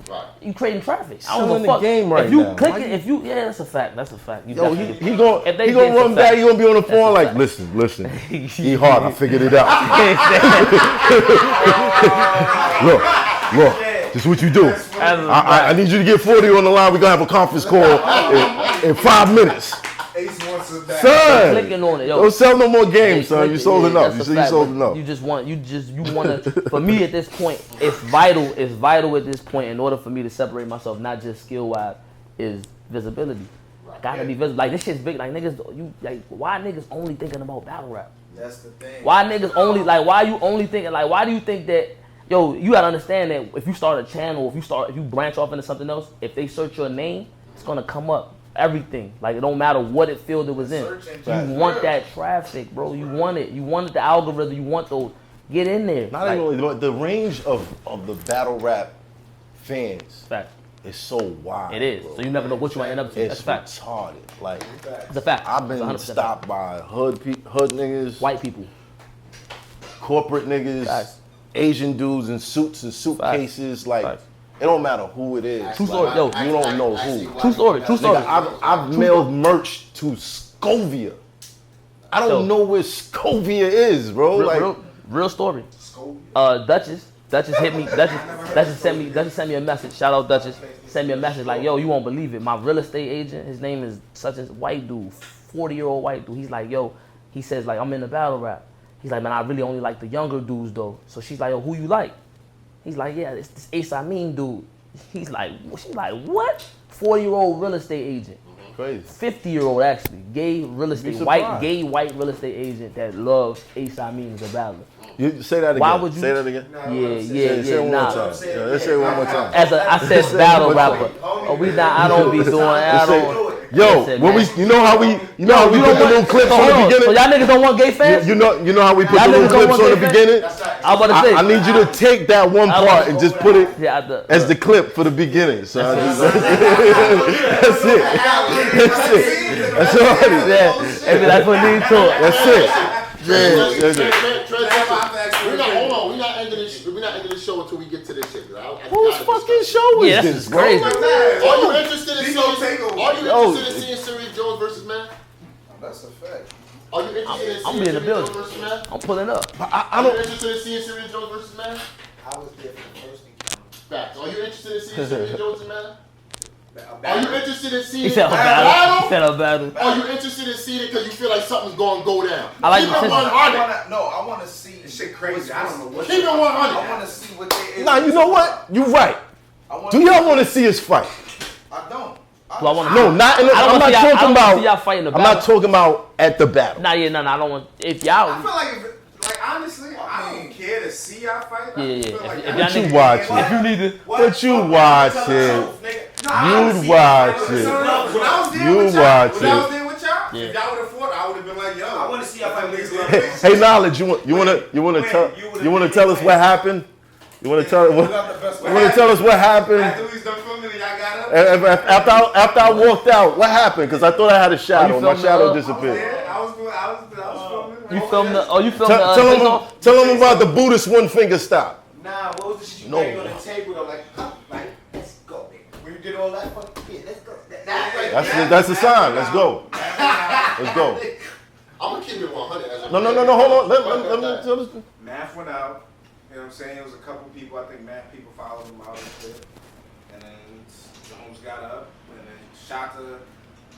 Right. You creating traffic. I Selling don't the fuck. game right if you now. click it, yeah, that's a fact. That's a fact. You Yo, definitely- he gonna run back. He gonna be on the phone like, listen. He hard. I figured it out. This is what you do. I need you to get 40 on the line. We're going to have a conference call in 5 minutes. Ace wants it back. Son, clicking on it, yo. Don't sell no more games, son. You sold enough. You said you sold enough. You want to. For me, at this point, it's vital. It's vital at this point in order for me to separate myself, not just skill wise, is visibility. I gotta be visible. Like this shit's big. Like niggas, why niggas only thinking about battle rap? That's the thing. Why niggas only why you only thinking why do you think that? Yo, you gotta understand that if you start a channel, if you branch off into something else, if they search your name, it's gonna come up. Everything. Like it don't matter what field it was in. You want that traffic, bro. You want it. You want the algorithm. You want those. Get in there. Not even but the range of the battle rap fans is so wide. It is. Bro. So you never know what you might end up to. It's retarded. Like it's a fact. I've been stopped by hood niggas, white people, corporate niggas, Asian dudes in suits and suitcases. Like it don't matter who it is. True story, yo. You don't know who. True story. Nigga, I've mailed merch to Scovia. I don't know where Scovia is, bro. Real story. Duchess hit me. Duchess sent me a message. Shout out Duchess. Sent me a message like, yo, you won't believe it. My real estate agent, his name is such a white dude, 40-year-old white dude. He's like, yo, he says like, I'm in the battle rap. He's like, man, I really only like the younger dudes though. So she's like, yo, who you like? He's like, yeah, it's this Ace Amin dude. She's like, what? 40-year-old real estate agent. Crazy. 50-year-old actually, gay real estate, white real estate agent that loves Ace Amin as a battler. You say that again. Why would you? Say that again. Yeah. Say it one more time. Let's say it one more time. I said battle rapper. I don't be doing. I don't. Yo, when you know how we put the little clips on the beginning. So y'all niggas don't want gay fans? You know how we put the little clips on the beginning. I need you to take that one part and just put it as the clip for the beginning. So that's it. That's all it is. Yeah, that's what we talk. That's it. We're not ending this show until we get to this shit. Whose fucking show is this, is crazy. Are you interested in seeing Serious Jones versus Man? That's a fact. Are you interested in I'm seeing in the Serious building. Jones versus Man? I'm pulling up. Are you interested in seeing Serious Jones versus Man? I was there for the first encounter. Facts. Are you interested in seeing Serious Jones and Man? Are you interested in seeing He said a battle. He said a battle. Are you interested in seeing it because you feel like something's going to go down? I like Keep it 100. I want to see This shit crazy. I don't know what. Keep it 100. I want to see what they. Nah, you know what? You right. Do y'all want to see us fight? I don't. No, not in the, I'm not talking about. I'm not talking about at the battle. Nah, I don't want. If y'all. I feel like honestly, I don't care to see y'all fight. But you watch it. If you need to. But you watch it. You'd watch it. When I was there with y'all, if y'all would have fought, I would have been like, yo, I want to see y'all fight. Hey, Knowledge, you want to tell us what happened? You want to tell us what happened? After he's done filming, y'all got up. After I walked out, what happened? Because I thought I had a shadow. My shadow disappeared. I was filming. You filmed the. Tell them about the Buddhist one finger stop. Nah, what was the shit you banged on the table? I'm like, let's go, nigga. When you did all that, let's go. That's the sign. Let's go. Let's go. I'm going to keep it 100. No. Hold on. Let me tell this. Math went out. You know what I'm saying? It was a couple people. I think math people followed him out of the clip. And then Jones got up. And then Shotta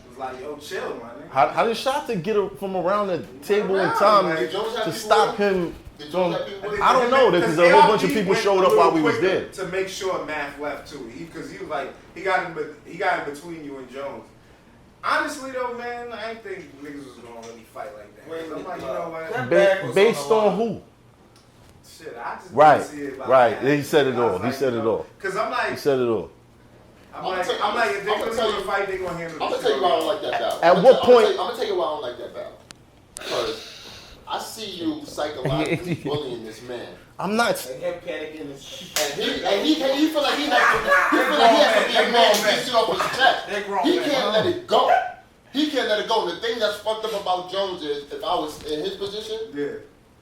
was like, yo, chill, my nigga. How did Shotta get from around the table in time to stop him? I don't know, because a whole bunch of people showed up while we was there. To make sure Math left too, because he was like, he got in between you and Jones. Honestly though, man, I didn't think niggas was gonna really fight like that. I'm like, you know what? Based on who? Shit, I just right. See it He said it all. He said it all. Cause I'm like, he said it all. I'm like, if they're gonna fight, they're gonna handle it. I'm gonna tell you why I don't like that battle. At what point? I'm gonna tell you why I don't like that battle. Because I see you psychologically bullying this man. I'm not. And him panicking and he feel like he has to be a man to get shit off his chest. He can't let it go. He can't let it go. And the thing that's fucked up about Jones is, if I was in his position,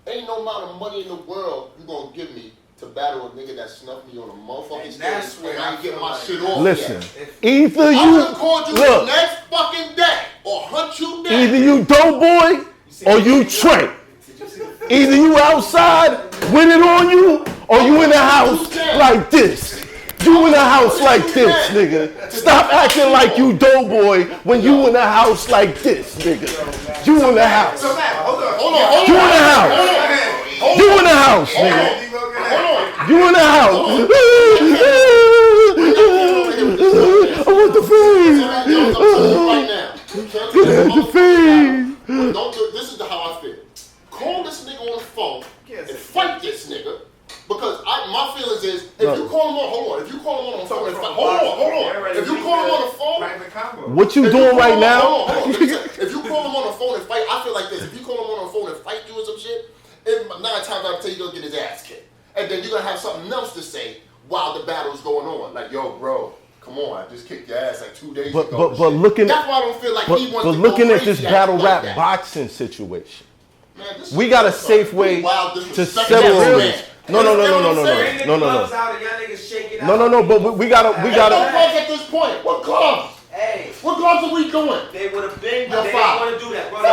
ain't no amount of money in the world you gonna give me to battle a nigga that snuffed me on a motherfucking stage and I get my shit off. Listen, either you I would have called you the next fucking day or hunt you down. Either you Doughboy or you Trey. Either you outside with it on you or you in the house like this. You in the house like this, nigga. Stop acting like you doughboy when you in the house like this, nigga. You in the house. Hold on. You in the house. You in the house, nigga. You in the house. I want the feed. The feed. This is how I feel. Call this nigga on the phone and fight this nigga. Because my feelings is, if you call him on, if you call him on the phone and fight, hold on. If you call him on the phone, what you doing right now? Hold on. If you call him on the phone and fight, I feel like this. If you call him on the phone and fight you or some shit, 9 times out of 10 you're gonna get his ass kicked. And then you're gonna have something else to say while the battle's going on. Like, yo, bro, come on, I just kicked your ass like 2 days ago. But looking, that's why I don't feel like he wants to looking at this battle like rap boxing situation, man, we got a safe way to settle all this. No. But we gotta. What gloves at this point? What gloves? Hey. What gloves are we doing? They would have been. Yo, They five. didn't want to do that. Bro, No,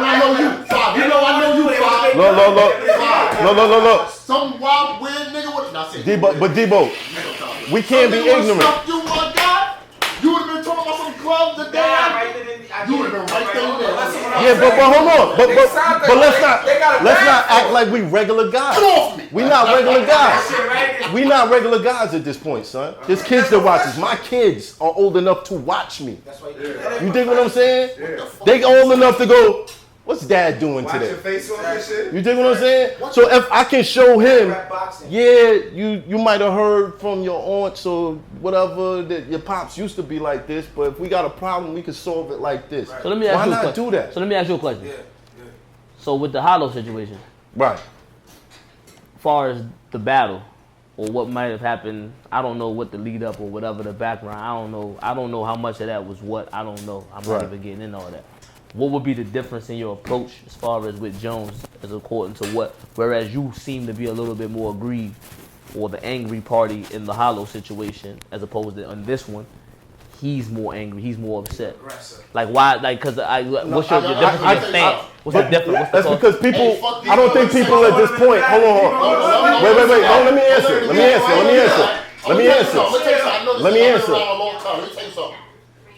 I know you. Five. You know I know you. Five. Look. Some wild weird nigga with. Not saying. Debo, we can't be ignorant. You want God? You would have been talking about some gloves today. You would have been right there. Yeah, but hold on. But let's not act like we regular guys. Get off me. We not regular guys. We not regular guys at this point, son. There's kids that watch us. My kids are old enough to watch me. You dig what I'm saying? They old enough to go, what's dad doing today? Watch your face on this shit. You dig what I'm saying? So if I can show him, yeah, you might have heard from your aunts or whatever that your pops used to be like this, but if we got a problem, we can solve it like this. So let me ask Why you a not question. do that? So let me ask you a question. So with the Hollow situation, Right. as far as the battle or what might have happened, I don't know what the lead up or whatever the background. I don't know how much of that was what. I don't know. I'm not even getting into all that. What would be the difference in your approach as far as with Jones as according to what? Whereas you seem to be a little bit more aggrieved or the angry party in the Hollow situation as opposed to on this one, he's more angry. He's more upset. Like why? Like because what's your difference in your stance? What's the difference? That's because people. I don't think people at this point. Hold on. Wait. No, let me answer. Let me answer. Let me answer.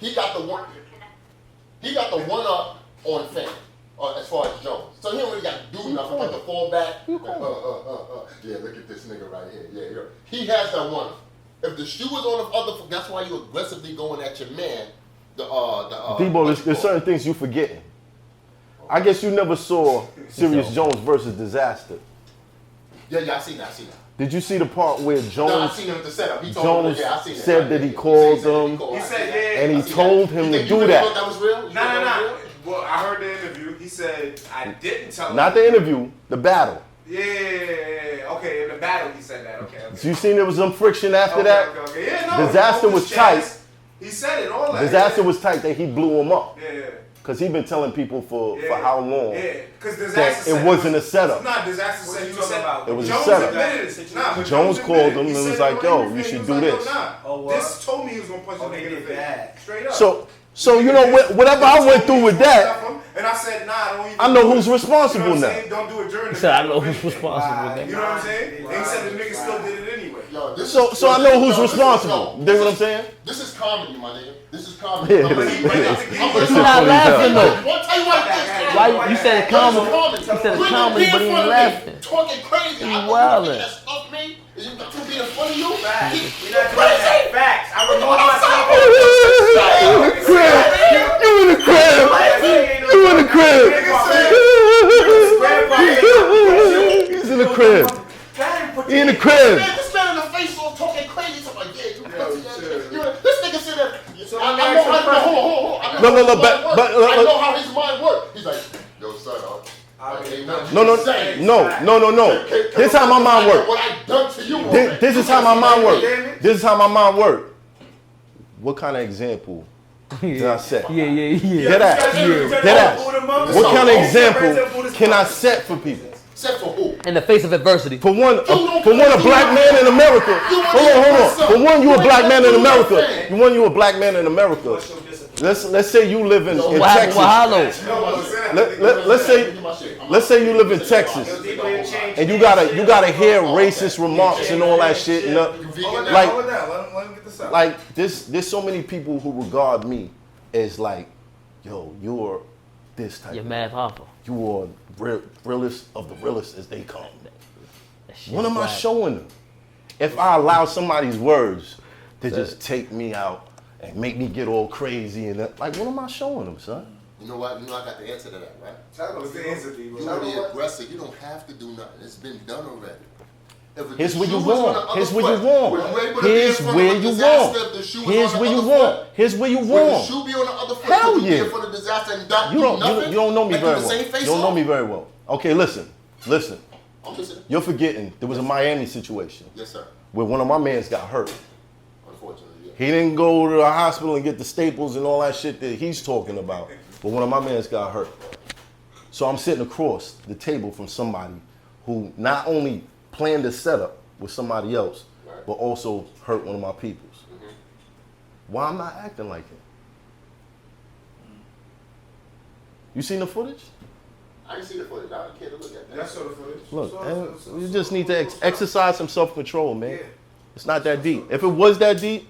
He got the one up on Fame, as far as Jones. So he don't really got to do nothing but to fall back. Yeah, look at this nigga right here. Yeah. He has that one. If the shoe was on the other, that's why you aggressively going at your man. Debo, there's certain things you forgetting. I guess you never saw Serious Jones versus Disaster. Yeah, I seen that. Did you see the part where Jones? No, I seen him at the setup. He told Jones him, I seen said that he called him. He said, yeah. And he told him to do that. That was real? Nah. Well, I heard the interview. He said, I didn't tell him. Not the interview, the battle. Yeah. Okay, in the battle he said that. Okay. So you seen there was some friction after that? Okay. Yeah, no. Disaster was tight. He said it all that. Disaster was tight that he blew him up. Yeah. Because he been telling people for how long because that it wasn't a setup. Nah, Disaster said he said it was Jones a setup. admitted it. Nah, Jones called him and was like, yo, you should do this. This told me he was going to punch the nigga in the face. Straight up. So you know, whatever I went through with that, and I said, nah, don't even. I know who's responsible now. Don't do it during the He said, I know who's responsible. You know what I'm saying? And he said the nigga still did it anyway. So I know who's responsible. You know what I'm saying? This is comedy, my nigga. This is comedy. Yeah, You're not laughing though. Why you said comedy? You said comedy, but he ain't laughing. Talking crazy. He wildin'. Is you being funny? You Facts. I remove myself. You in the crib. You in the crib. He's in the crib. He in the crib. This man in the face all talking crazy. He's like, yeah, you this nigga said that. I know how his mind works. He's like, yo, son, No. This is how my mind works. What I done to you. This is how my mind works. This is how my mind works. What kind of example did I set? Yeah. Dead ass. What kind of example can I set for people? Set for who? In the face of adversity. For one, a black man in America. Hold on. For one, you a black man in America. You a black man in America. let's say you live in Texas. Let's say you live in Texas, and you gotta hear racist remarks and all that shit. And like there's so many people who regard me as like, yo, you're this type. You're mad powerful. You are realest of the realest as they come. What am I showing them? If I allow somebody's words to just take me out and make me get all crazy and that, like, what am I showing them, son? You know what? You know I got the answer to that, right? What's the answer, D? You want to be aggressive. You don't have to do nothing. It's been done already. Here's where you want. Here's where you want. Here's where you want. Here's where you want. Here's where you want. Would the shoe be on the other foot? Hell Would you yeah. be for the disaster and not You do nothing? don't know me Like very the well. same face You don't know off? me very well. Okay, listen. I'm listening. You're forgetting there was a Miami situation Yes, sir. where one of my mans got hurt. Unfortunately, yeah. He didn't go to the hospital and get the staples and all that shit that he's talking about. But one of my mans got hurt. So I'm sitting across the table from somebody who not only planned a setup with somebody else, Right. but also hurt one of my peoples. Why I'm not acting like him? You seen the footage? I didn't see the footage. I don't care to look at that. That's sort of footage. Look, and you just need to exercise some self-control, man. It's not that deep. If it was that deep,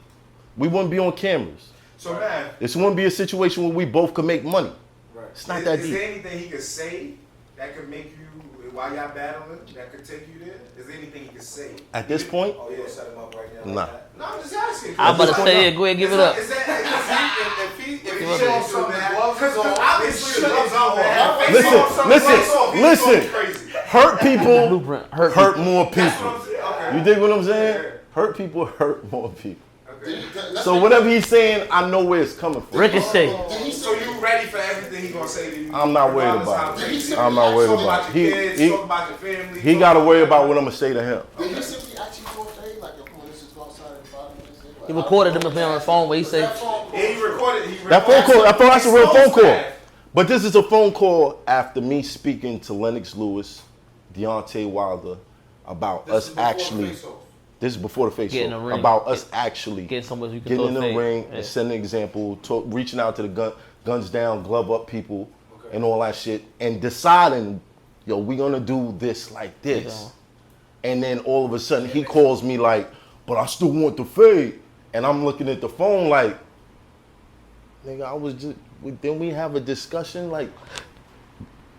we wouldn't be on cameras. So, man. This wouldn't be a situation where we both could make money. Right. It's not that Is deep. there anything he could say that could make you, while y'all battling, that could take you there? Is there anything he could say? At this point, Oh, yeah, set him up right now. nah. No, I'm just asking. I'm about to say it. Go ahead, give it up. Is that, if he Give it shows up. something, because obviously the gloves on, man. Listen. Hurt people Blueprint. Hurt hurt people. more people. Okay. You dig what I'm saying? Hurt people hurt more people. Okay. So whatever he's saying, I know where it's coming from. Ricochet. So you ready for everything he gonna say to you? I'm not worried about it. I'm not worried Talk about about your it. kids, talk about your family. He got to worry about what I'm gonna say to him. Did he simply ask you for a favor? Like, yo, come on, let's just go outside and follow this? He recorded him up there on the phone where he said, Yeah, he recorded. That phone call, I thought that's a real phone call. But this is a phone call after me speaking to Lennox Lewis, Deontay Wilder, about us actually. This is before the face Get in off. the ring. About us actually getting somewhere you can getting throw in a the fade. ring Yeah. and setting an example, reaching out to the guns down, glove up people, and all that shit, and deciding, yo, we gonna do this like this. And then all of a sudden he calls me like, but I still want the fade. And I'm looking at the phone like, nigga, I was just, then we have a discussion like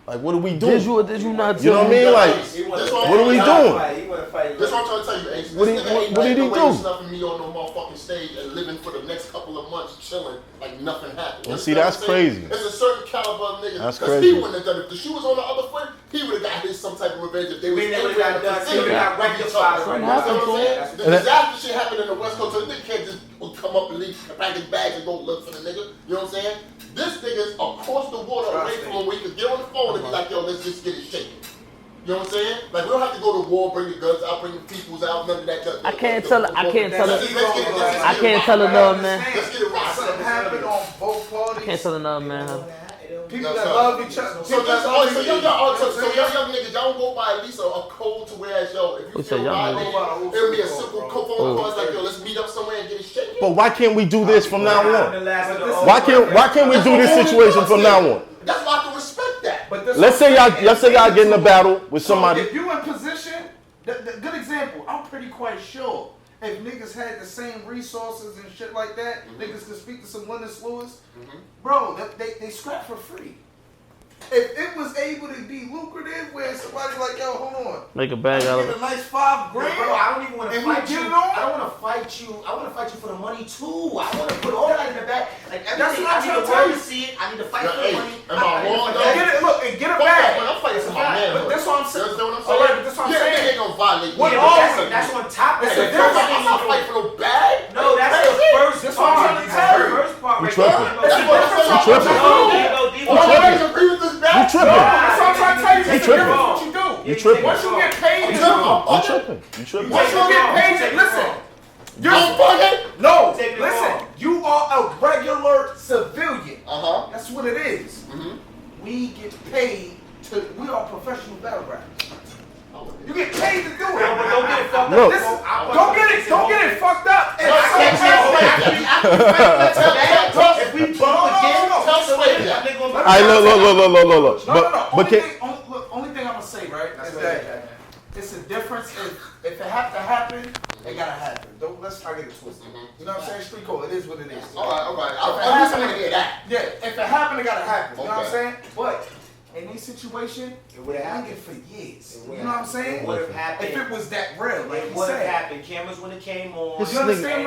what are we doing? Did you not You know what I mean? Like, what are we doing? That's what I'm trying to tell you, Ace. What did he do? Snuffing me on no motherfucking stage and living for the next couple of months chilling like nothing happened. Well, see, that's crazy. It's a certain caliber of nigga. That's Because crazy. he wouldn't have done it. If the shoe was on the other foot, he would have got his some type of revenge if they was anywhere in the vicinity of each other. You know what I'm saying? The disaster shit happened in the West Coast, so the nigga can't just come up and leave, pack his bags and go look for the nigga. You know what I'm saying? This nigga's across the water away from him where he could get on the phone and be like, yo, let's just get it shaken. You know what I'm saying? Like, we don't have to go to war, bring the guns out, bring the peoples out, none of that. I can't tell her none, man. Let's get it right. Something happened on both parties. I can't tell her none, man. People that love each other. So y'all young niggas, y'all don't go by at least a code to whereas, yo, if you said feel young violated, it'll be a simple phone call. It's like, yo, let's meet up somewhere and get it shaken. But why can't we do this from now on? Why can't we do this situation from now on? That's why I can respect that. But this Let's say y'all get in a battle with somebody. So if you in position, the good example, I'm pretty quite sure if niggas had the same resources and shit like that, niggas could speak to some Lennox Lewis, bro, they scrap for free. If it was able to be lucrative where somebody like, yo, hold on. Make a bag out of Get it. a nice $5 grand. Bro, I don't even want to And we fight get you. it on? I don't want to fight you. I want to fight you for the money too. I want to put all that in the back. Like That's everything, what I'm I need trying the to world tell to you. see it. I need to fight Yeah, for the hey, money. am I wrong, And though? get it, look, and get a Fuck that, bag. man. I'm fighting for my But manhood. that's what I'm saying. You understand what I'm All saying? right, but that's what I'm Yeah, saying. they ain't gonna violate What me. all- That's on top of It's a it. difference. I'm not fighting for no bag. No, that's the first That's what I'm part. trying to tell you. The first part You right tripping. there. That's what I'm saying. You tripping. No, there you go, Debo. Why do I agree with this bag? You tripping. That's what I'm trying to tell you. It's a tripping. difference what you do. You tripping. Once you get paid, You tripping. You tripping. once you get paid, listen. I'm bugging. No, Take it listen. wrong. You are a regular civilian. Uh-huh. That's what it is. We get paid to. We are professional battle rappers. You get paid to do it. But don't get it fucked Look. up. Don't get it fucked up. And If we bump Look. No. Only thing I'm gonna say, right, is that it's a difference. If it have to happen, it gotta happen. Let's not get it twisted. You know what I'm saying? Street code. It is what it is. All right. I'm just gonna hear that. Yeah. If it happen, it gotta happen. You know what I'm saying? But in this situation, it would have happened for years. You know what I'm saying? It would have happened. If it was that real, like it would have happened. Cameras when it came on.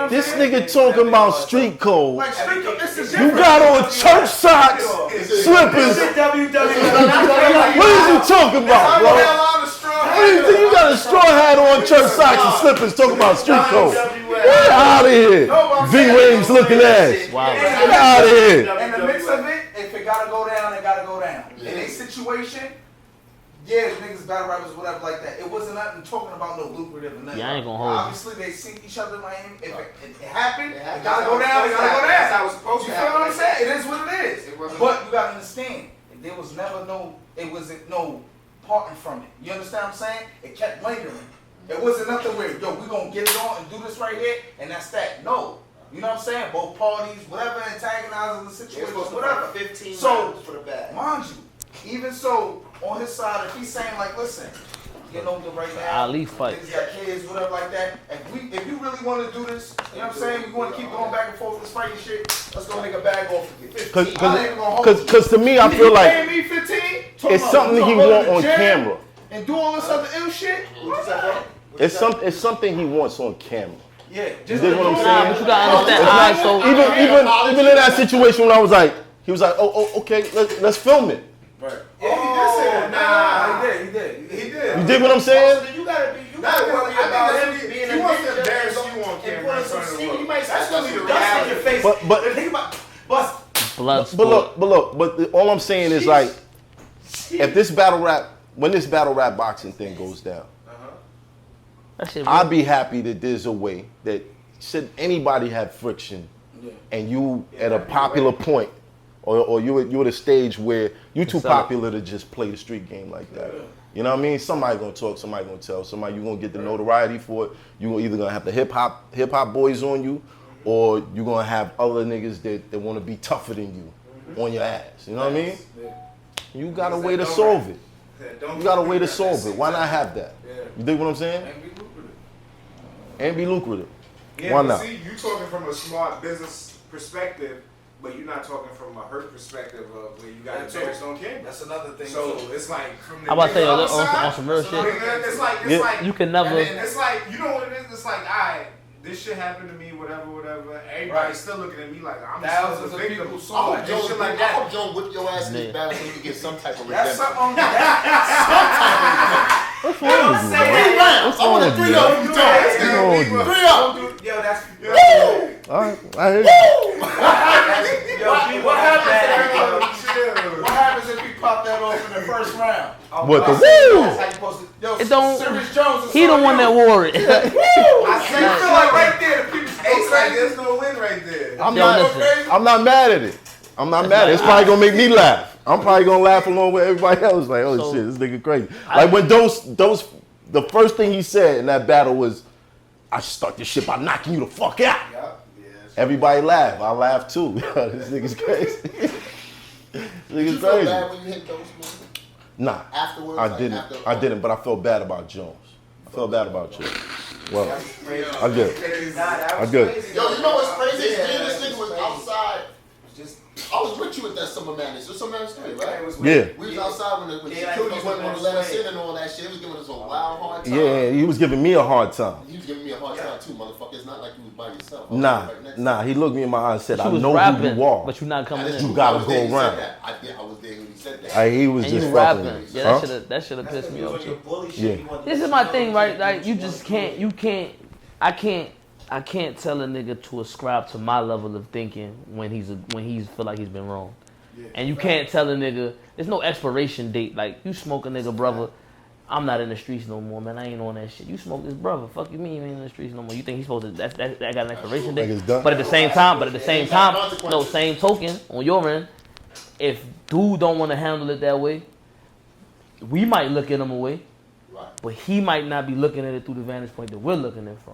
This nigga talking about street code. Like street code, it's a difference. You got on church socks, slippers. What is you talking about, bro? You got a straw hat on, church socks, and slippers talking about street code. Get out of here. V-Waves looking ass. Wow. Get out of here. In the mix of it, if it gotta go down, it gotta go down. In a situation, yeah, niggas, battle rappers, whatever like that. It wasn't nothing talking about no lucrative or nothing. Yeah, I ain't gonna hold you. Obviously, they see each other in Miami. If it happened, it gotta go down, it gotta go down. That's how it's supposed to You happen. feel what I'm saying? It is what it is. But you gotta understand, there was never it wasn't no parting from it. You understand what I'm saying? It kept lingering. It wasn't nothing where, yo, we gonna get it on and do this right here, and that's that. No. You know what I'm saying? Both parties, whatever, antagonizing the situation, whatever. 15 so, for the bag. mind you, even so, on his side, if he's saying like, listen, getting older right now, Ali fight. niggas got kids, whatever like that. If you really want to do this, you know what I'm saying? You want to keep going back and forth with this fighting shit, let's go make a bag off of it. Because to me, I feel like paying me 15, it's something he want on camera. and do all this other ill shit. It's something he wants on camera. Yeah, You dig what I'm Nah, saying? but you gotta understand. Alright, so Even in that situation when I was like, he was like, oh, okay, let's film it. right. Yeah, he did say that. Nah, He did. You dig what I'm saying? So you gotta worry about him being he wants to embarrass you on camera. You might That's gonna be the dust in your face. But all I'm saying is like, if this when this battle rap boxing thing goes down, that shit I'd be happy that there's a way that should anybody have friction, and you at a popular point, or you at a stage where you too popular to just play the street game like that. You know what I mean? Somebody gonna talk, somebody gonna tell, somebody you gonna get the notoriety for it. You either gonna have the hip hop boys on you, or you gonna have other niggas that wanna be tougher than you on your ass. You know what I mean? You got a way to solve it. You got a way to solve it. Why not have that? You dig what I'm saying? And be lucrative. Yeah, Why but not? see, you talking from a smart business perspective, but you're not talking from a hurt perspective of where you got embarrassed on camera. That's another thing. So it's like from the I'm about to say nigga on side, some real shit. It's like You can never. it's like, you know what it is? It's like, alright, this shit happened to me, whatever. Everybody's still looking at me like I'm Thousands still of a victim. people saw I it. hope Shit like that. Joe, Joe whip your ass in his battle so you can get some type of That's redemption. something. That's What's wrong with you, man? 3 rounds. I want a 3 of you, Joe. What's wrong with you? 3 of. Yo, that's. All right, I hear you. What happens if you pop that off in the first round? What the That's woo? how you supposed to. Yo, It don't- Serious Jones is He the one that wore it. I say, you feel like right there, the people. It's like there's no win right there. I'm not mad at it. I'm not mad at it. It's probably gonna make me laugh. I'm probably gonna laugh along with everybody else. Like, oh So- shit, this nigga crazy. Like when those, the first thing he said in that battle was, "I start this shit by knocking you the fuck out." Everybody laughed. I laughed too. This nigga's crazy. This Did nigga's you feel crazy. bad when you hit those moves? Nah, Afterwards? I like didn't. after- I didn't. But I felt bad about Jones. I felt bad about Jones. Well, I did. I good. Yo, you know what's crazy? This nigga was outside. I was with you at that Summer Madness. It was Summer Madness 3, right? Yeah. We was outside when the security wasn't going to let us in and all that shit. He was giving us a wild hard time. Yeah, he was giving me a hard time. He was giving me a hard time too, motherfucker. It's not like you was by yourself. Nah. He looked me in my eye and said, She "I was know rapping, who you are." but you're not coming in. You gotta go around. I was there when he said that. He was And just you fucking. rapping. with me. Yeah, Huh? that should have pissed me off too. Yeah. This is my thing, right? Like you just can't. I can't tell a nigga to ascribe to my level of thinking when he's feel like he's been wrong. And you can't tell a nigga, there's no expiration date. Like, you smoke a nigga, brother, I'm not in the streets no more, man. I ain't on that shit. You smoke this brother, fuck you mean you ain't in the streets no more. You think he's supposed to, that got an expiration date? Like it's done. But at the same time, no, same token, on your end, if dude don't want to handle it that way, we might look at him away, Right. but he might not be looking at it through the vantage point that we're looking at it from.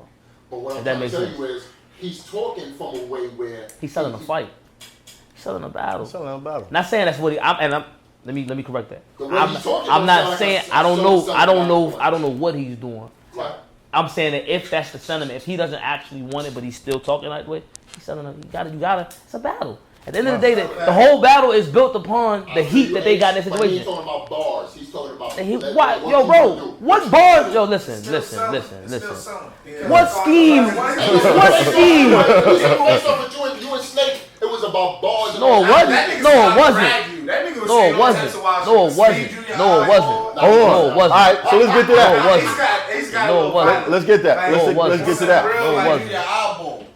But what If I'm that trying to makes tell sense. you is, he's talking from a way where He's selling a fight. selling a battle. Selling a battle. Not saying that's what he. Let me correct that. I'm not saying I don't know what he's doing. Right. I'm saying that if that's the sentiment, if he doesn't actually want it, but he's still talking that way, he's selling it. You gotta. It's a battle. At the end of the day, the whole battle is built upon the heat that they got in this situation. He's talking about bars. He's talking about. Yo, bro, what bars? Yo, listen. What scheme? What scheme? You and Snake, it was about bars. No, it wasn't. No, it wasn't. No, it wasn't. No, it wasn't. No, it wasn't. No, it wasn't. All right, so let's get to that. No, it wasn't. Let's get that. Let's get to that. No, it wasn't.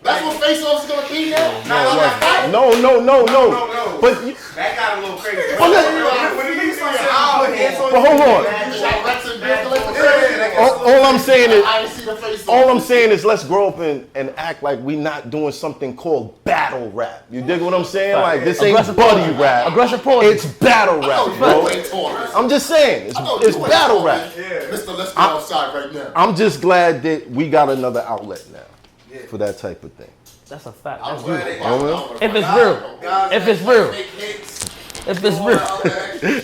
That's what face-off's gonna be now. No. But that got a little crazy. But hold on. All I'm saying is let's grow up and act like we not doing something called battle rap. You dig what I'm saying? Like this ain't buddy rap. Aggressive poetry. It's battle rap, bro. I'm just saying it's battle rap. Mister, let's go outside right now. I'm just glad that we got another outlet now for that type of thing. That's a fact. That's If it's real. If it's real. If it's real.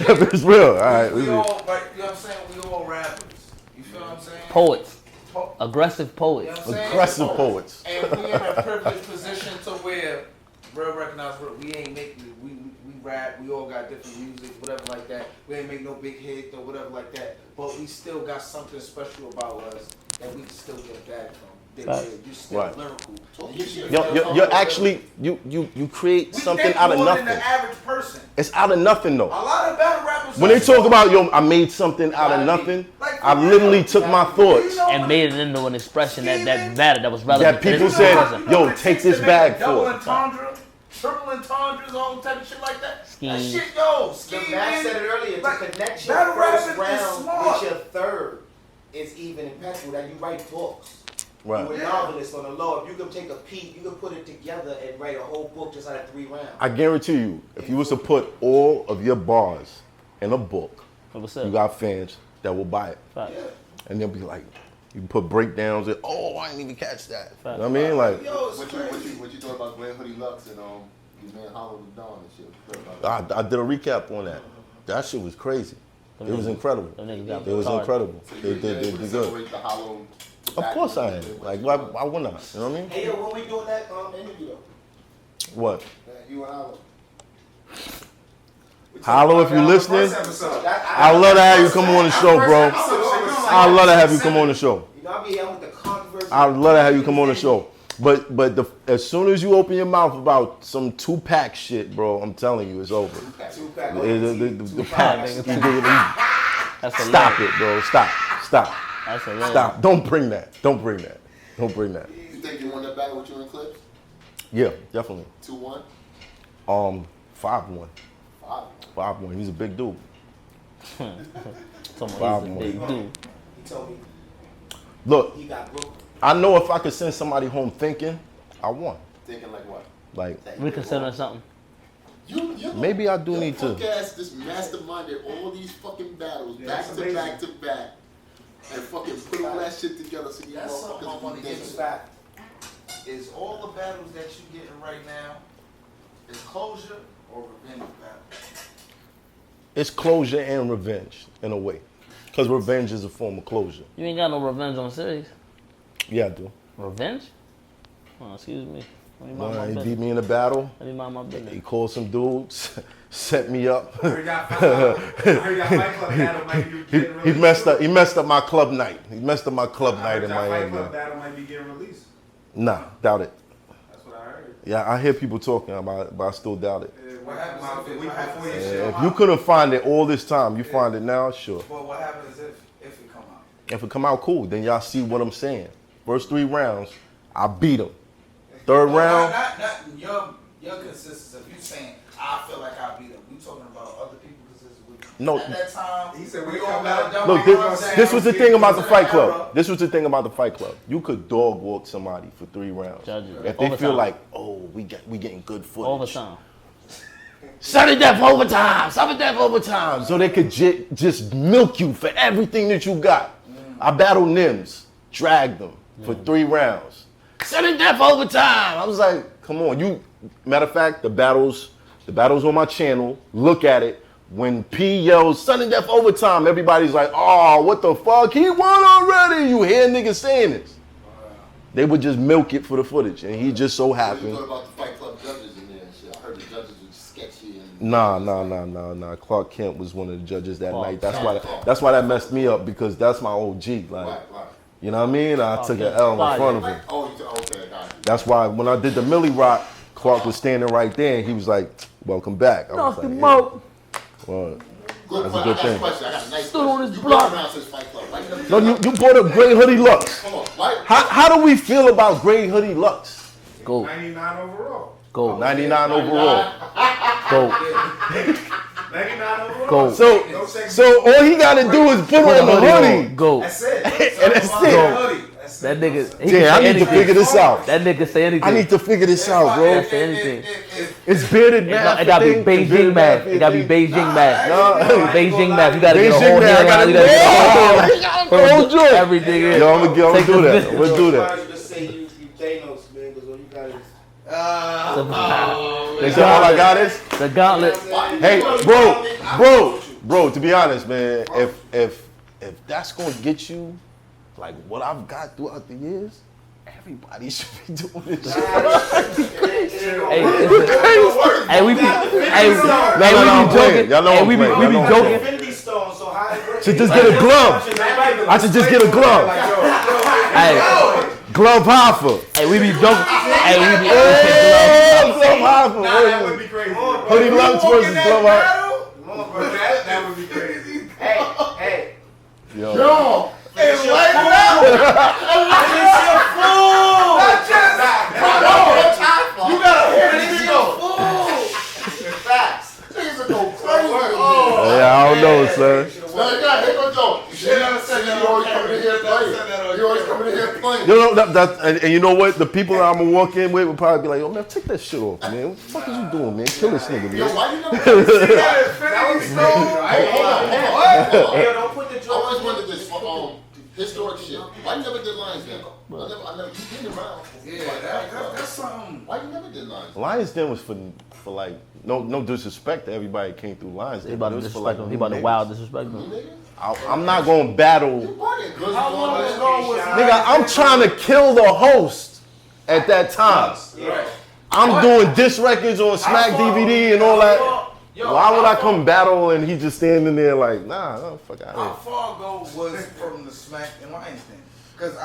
If it's real. All right. We all, like, you know what I'm saying? We all rappers. You feel what I'm saying? Poets. Aggressive poets. You know what I'm saying? Aggressive poets. And we in a privileged position to where real recognized real. We ain't making we rap, we all got different music, whatever like that. We ain't make no big hit or whatever like that. But we still got something special about us that we can still get back from. You still lyrical. You're actually you create something out of nothing. Than the average person. It's out of nothing though. A lot of battle rappers. When they talk about I made something out of nothing, I literally took my thoughts and made it into an expression that mattered, that was relevant. That people said, "Yo, take this bag for double it." entendre, triple entendres, all type of shit like that. Scheme. That shit, yo, scheme. The Mac said it earlier. Like, to connect your battle first rapping is round smart. with your third is even impeccable. That you write books. Right. You're a novelist on the low. If you could take a peek, you could put it together and write a whole book just out of 3 rounds. I guarantee you, if you was to put all of your bars in a book, you got fans that will buy it. And they'll be like, you can put breakdowns and, I didn't even catch that. You know what I mean? Like, what you thought about Glenn Hoodie Lux and you man Hollow the Dawn and shit? I did a recap on that. That shit was crazy. It was incredible. It was incredible. They did good. Of course I am. Like, why wouldn't I? You know what I mean? Hey, yo, when we doing that interview though? What? You and Hollow. Hollow, if you're listening, I'd love to have you come on the show, bro. I'd love to have you come on the show. You know, I be here with the controversy. I'd love to have you come on the show. But as soon as you open your mouth about some 2-pack shit, bro, I'm telling you, it's over. 2-pack. The packs. Stop it, bro. Stop. Stop. Don't bring that. You think you won that battle with you and Clips? Yeah, definitely. 2-1? 5-1. 5-1. He's a big dude. 5-1. Big dude. He told me. Look, he got broke. I know if I could send somebody home thinking, I won. Thinking like what? Like reconsidering something. Maybe I do need to. This masterminded all these fucking battles back to back. And fucking put all that shit together so you That's something I want to get motherfuckers back. Is all the battles that you're getting right now, is closure or revenge battle? It's closure and revenge in a way. Because revenge is a form of closure. You ain't got no revenge on series. Yeah, I do. Revenge? Oh, excuse me. He beat me in a battle. Let me mind my business. He called some dudes, set me up. He messed up my club night. He messed up my club night in Miami. Fight Club battle might be getting released. Nah, doubt it. That's what I heard. Yeah, I hear people talking about it, but I still doubt it. What happens If you couldn't find it all this time, you find it now, sure. But what happens if it come out? If it come out, cool. Then y'all see what I'm saying. First 3 rounds, I beat him. Third round. Not your consistency. If you saying I feel like I beat him, we talking about other people's consistency. No. At that time, he said we all got Look, this was the thing about the Fight Club. This was the thing about the Fight Club. You could dog walk somebody for 3 rounds. If they feel like, we getting good footage. Overtime. Sudden death overtime. So they could just milk you for everything that you got. I battled Nims, dragged them for 3 rounds. Sudden death overtime. I was like, come on. Matter of fact, the battles The battle's on my channel. Look at it. When P yells sudden death overtime, everybody's like, oh, what the fuck? He won already. You hear niggas saying this. They would just milk it for the footage, and he just so happened. What about the Fight Club judges in there and shit? I heard the judges were sketchy. Nah. Clark Kent was one of the judges that night. That's why that messed me up, because that's my OG. Like, Right. you know what I mean? I took an L in front of him. Oh, okay, got you. That's why when I did the Millie Rock, Clark was standing right there, and he was like, "Welcome back." I was like, yeah. Well, that's a good thing. I got a nice Stood on question. his You block. been around since Fight Club. Why you never No, did you brought up Grey Hoodie Lux. Come on, why? How do we feel about Grey Hoodie Lux? Go. 99 overall. Go. 99 overall. Go. 99 overall. Go. So all he got to do is put on the hoodie. Go. That's it. And that's it. That nigga. Damn, I need to figure this out. That nigga say anything. I need to figure this out, bro. Say anything. It's bearded math. It gotta be Beijing math. It gotta be Beijing math. Beijing math. You gotta get a Beijing whole math. I hair. You gotta gotta get the whole joint. everything in. Yo, I'm gonna do that. I'm gonna do that. You just say you Thanos, man, because all you got is. They said all I got is. The gauntlet. Hey, bro. To be honest, man, if that's gonna get you like what I've got throughout the years, everybody should be doing this shit. Hey, we be joking. Y'all know Hey, we be joking. Infinity Stone, so how Should just get a glove. I should just get a glove. Hey, Glove HOFFA. hey, we be joking. Hey, we be Glove HOFFA. That would be crazy. Hoodie Lux versus Glove HOFFA. Come on, bro. That would be crazy. Hey. Yo. It's like You gotta finish your food. Facts. Niggas are go crazy. Yeah, I don't know, son. Well, yeah, here go Joe. You always coming in here playing. You always coming in here playing. You know, and you know what? The people that I'm gonna walk in with will probably be like, "Yo, man, take that shit off, man. What the fuck is you doing, man? Kill this nigga, Yo, man." why you never Hold on. Yo, don't put the I joke always on wanted this historic shit. Why you never did Lions Den? I never, you been around. Yeah, that's something. Why you never did Lions Den? Lions Den was for like no disrespect to everybody that came through Lions He Den. about but to it was for disrespect like him. He about to niggas. wild disrespect him. Nigga? I'm not gonna battle. You bugging, cause How long ago was Nigga, I'm trying to kill the host at that time. Right. I'm doing disc records on Smack DVD and all that. Why would I come battle and he just standing there like, nah, no, fuck out How of far ago was from the Smack and Lions Den? Because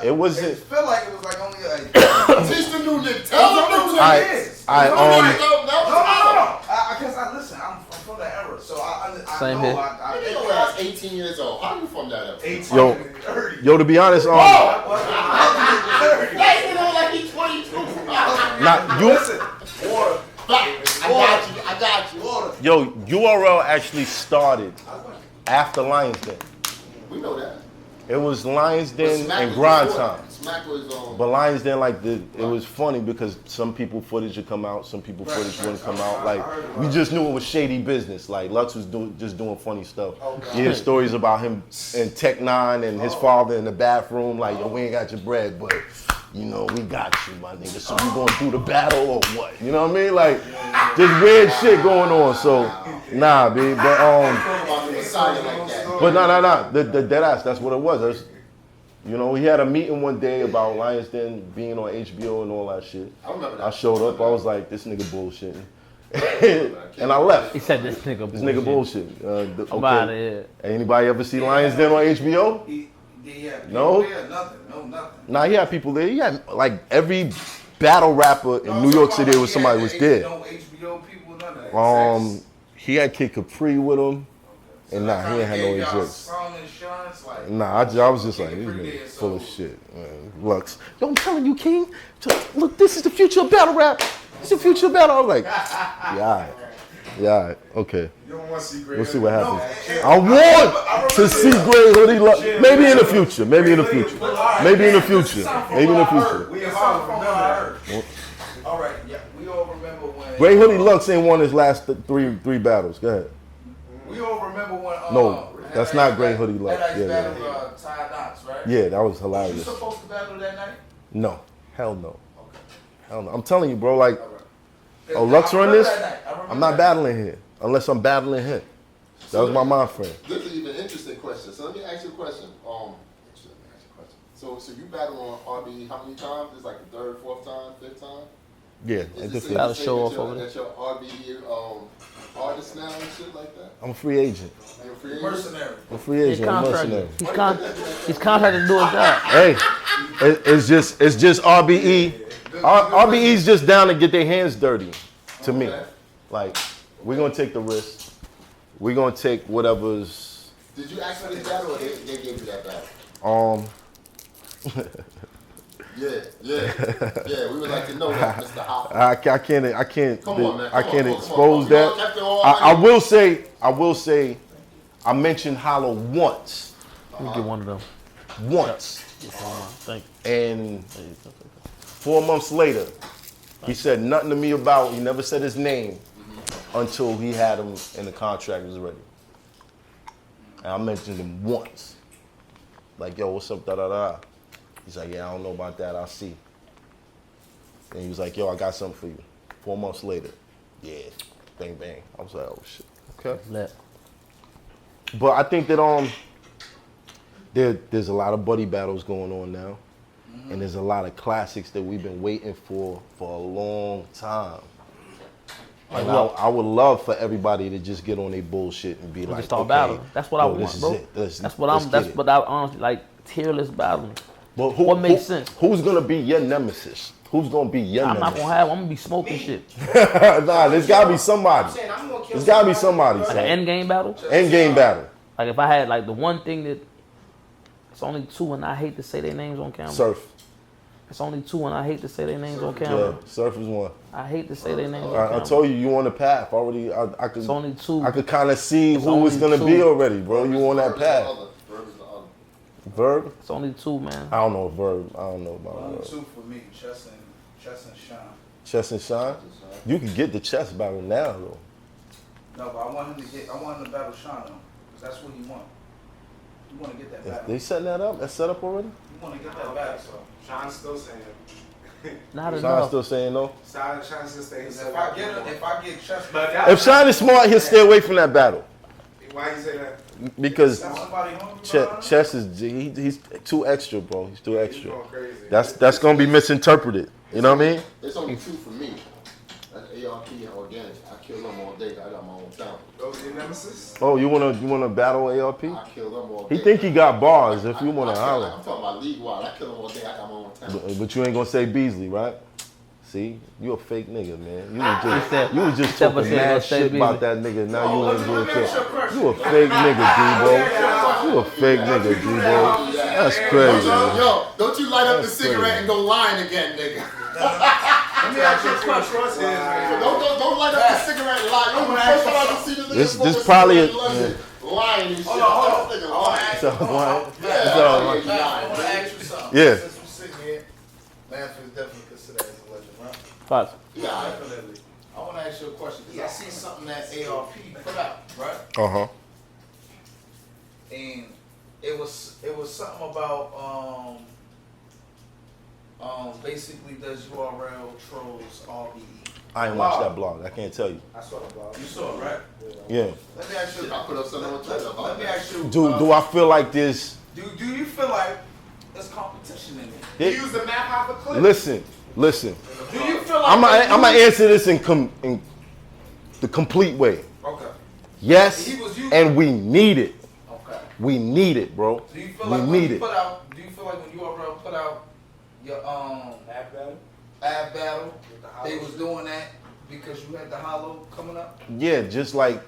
It wasn't- It felt like it was like only a. teach the new nigga. Tell them new I- niggas. I, No. Because I listen. I'm from that era, so I Same know. here. Nigga, your ass 18 years old. How you from that era? 18 Yo. and 30. Yo, to be honest, That nigga look like he's 22. not you. Water. I got you. Yo, URL actually started after Lions Den. We know that. It was Lions But Den Smack and was Grind before Time. that. Smack was on. But Lions Den, like, it was funny because some people footage would come out, some people footage wouldn't come out. Like, we just knew it was shady business. Like, Lux was just doing funny stuff. You hear stories about him and Tech Nine and his father in the bathroom, like, yo, we ain't got your bread, but, you know, we got you, my nigga. So we gonna do the battle or what? You know what I mean? Like, just weird shit going on. So, nah, B. But nah. The dead ass, that's what it was. You know, we had a meeting one day about Lions Den being on HBO and all that shit. I remember that. I showed up, I was like, this nigga bullshitting. And I left. He said this nigga. This nigga bullshit. I'm out of here. Anybody ever see Lions Den on HBO? No? Nothing. Nothing. Nah, he had people there. He had like every battle rapper in New York City was somebody was there. No HBO people, none of that. He had Kid Capri with him. And nah, he ain't had no exits. Nah, I was just like, this nigga full of shit, man. Lux. Yo, I'm telling you, King. Look, this is the future of battle rap. It's the future of battle. I was like, yeah, all right, okay. You don't want to see Grey We'll see Hoodie. what happens. I want to see Grey Hoodie Lux. Maybe in the future. Maybe in the future. Maybe in the future. Maybe in the future. We in Harlem. All right, yeah, we all remember when. Grey Hoodie Lux ain't won his last three battles. Go ahead. We all remember when. No, that's not Grey Hoodie Lux. Yeah. Yeah. Ty Knox, right? Yeah, that was Was you hilarious. supposed to battle that night? No, hell no. Okay. Hell no. I'm telling you, bro, like, All right. Oh, Lux I run remember this? that night. I remember I'm not battling here unless I'm battling him. That was my mind frame. This is even an interesting question. So let me ask you a question. So you battle on RBE how many times? It's like the third, fourth time, fifth time? Yeah, Gotta show off over there. That your RBE artist now and shit like that? I'm a free agent. You're a free agent? Mercenary. I'm a free agent. I'm a mercenary. He's contracted to do his job. Hey, it's just RBE. RBE's just down to get their hands dirty. To me, like we're gonna take the risk. We're gonna take whatever's. Did you ask for this battle or they gave you that battle? Yeah. We would like to know that, Mr. HOFFA. I can't. Come on, man. I can't Come expose on. that. I will say. I mentioned Hollow once. Let me get one of them. Once. Thank you. And 4 months later, he said nothing to me about. He never said his name until he had him and the contract was ready. And I mentioned him once. Like, yo, what's up, da-da-da. He's like, yeah, I don't know about that, I'll see. And he was like, yo, I got something for you. 4 months later, yeah, bang, bang. I was like, oh, shit, okay. But I think that there's a lot of buddy battles going on now. And there's a lot of classics that we've been waiting for a long time. And I would love for everybody to just get on their bullshit and be like, start okay, battling. That's what I want, this bro. is it. That's what I honestly like. Tierless battling. But what makes sense? Who's gonna be your nemesis? Who's gonna be your nemesis? I'm not gonna have. I'm gonna be smoking shit. Nah, there's gotta be somebody. There's gotta be somebody. Like an end game battle. End game battle. Like if I had like the one thing that it's only two, and I hate to say their names on camera. Surf. It's only two, and I hate to say their names on camera. Yeah, Surf is one. I hate to say their names on camera. I told you on the path already. I could. It's only two. I could kind of see who it's gonna be already, bro. You on that path. Verb? It's only two, man. I don't know Verb. I don't know about Only Verb. two for me, Chess and Sean. Chess and Shine? You can get the chess battle now, though. No, but I want him to battle Sean though, because that's what he want. You want to get that battle. They setting that up? That's set up already? You want to get that battle. So Sean's still saying Not Sean's enough. still saying no? Sean's still saying If I get Chess, If Sean is smart, he'll stay away from that battle. Why you say that? Because somebody hungry, Chess is he's too extra, bro. He's too extra. Going crazy. That's gonna be misinterpreted. You know what I mean? It's only two for me. That's ARP and Organic. I kill them all day. I got my own talent. Those are your nemesis? Oh, you wanna battle ARP? I kill them all day. He think he got bars. If you wanna holler, I'm talking about league wide. I kill them all day. I got my own talent. but you ain't gonna say Beasley, right? See, you a fake nigga, man. You was just talking mad shit about that nigga. Now you ain't doing shit. You a fake nigga, D-Bo. You a fake nigga, D-Bo. That's crazy. Yo, don't you light up the cigarette and go lying again, nigga. Let me ask you a question. Don't light up the cigarette and lie. You first time I see this nigga This probably a lying and shit. Hold on. I want to ask you something. Yeah. Since we're sitting here, Manfred is definitely considered as a legend, right? Facts. Yeah, Definitely. I want to ask you a question because I seen something that ARP put out, right? Uh-huh. And it was something about basically does URL trolls RBE. I ain't watched that blog. I can't tell you. I saw the blog. You saw it, right? Yeah. Let me ask you. I put up something on Twitter. Let me ask you. Do I feel like this? Do you feel like there's competition in it? You use the map off a clip. Listen. Do you feel like I'm gonna answer this in the complete way. Okay. Yes, He was using- and we need it. Okay. We need it, bro. Do you feel We like when need you it. put out? Do you feel like when URL put out your ab battle, they was doing that because you had the hollow coming up? Yeah, just like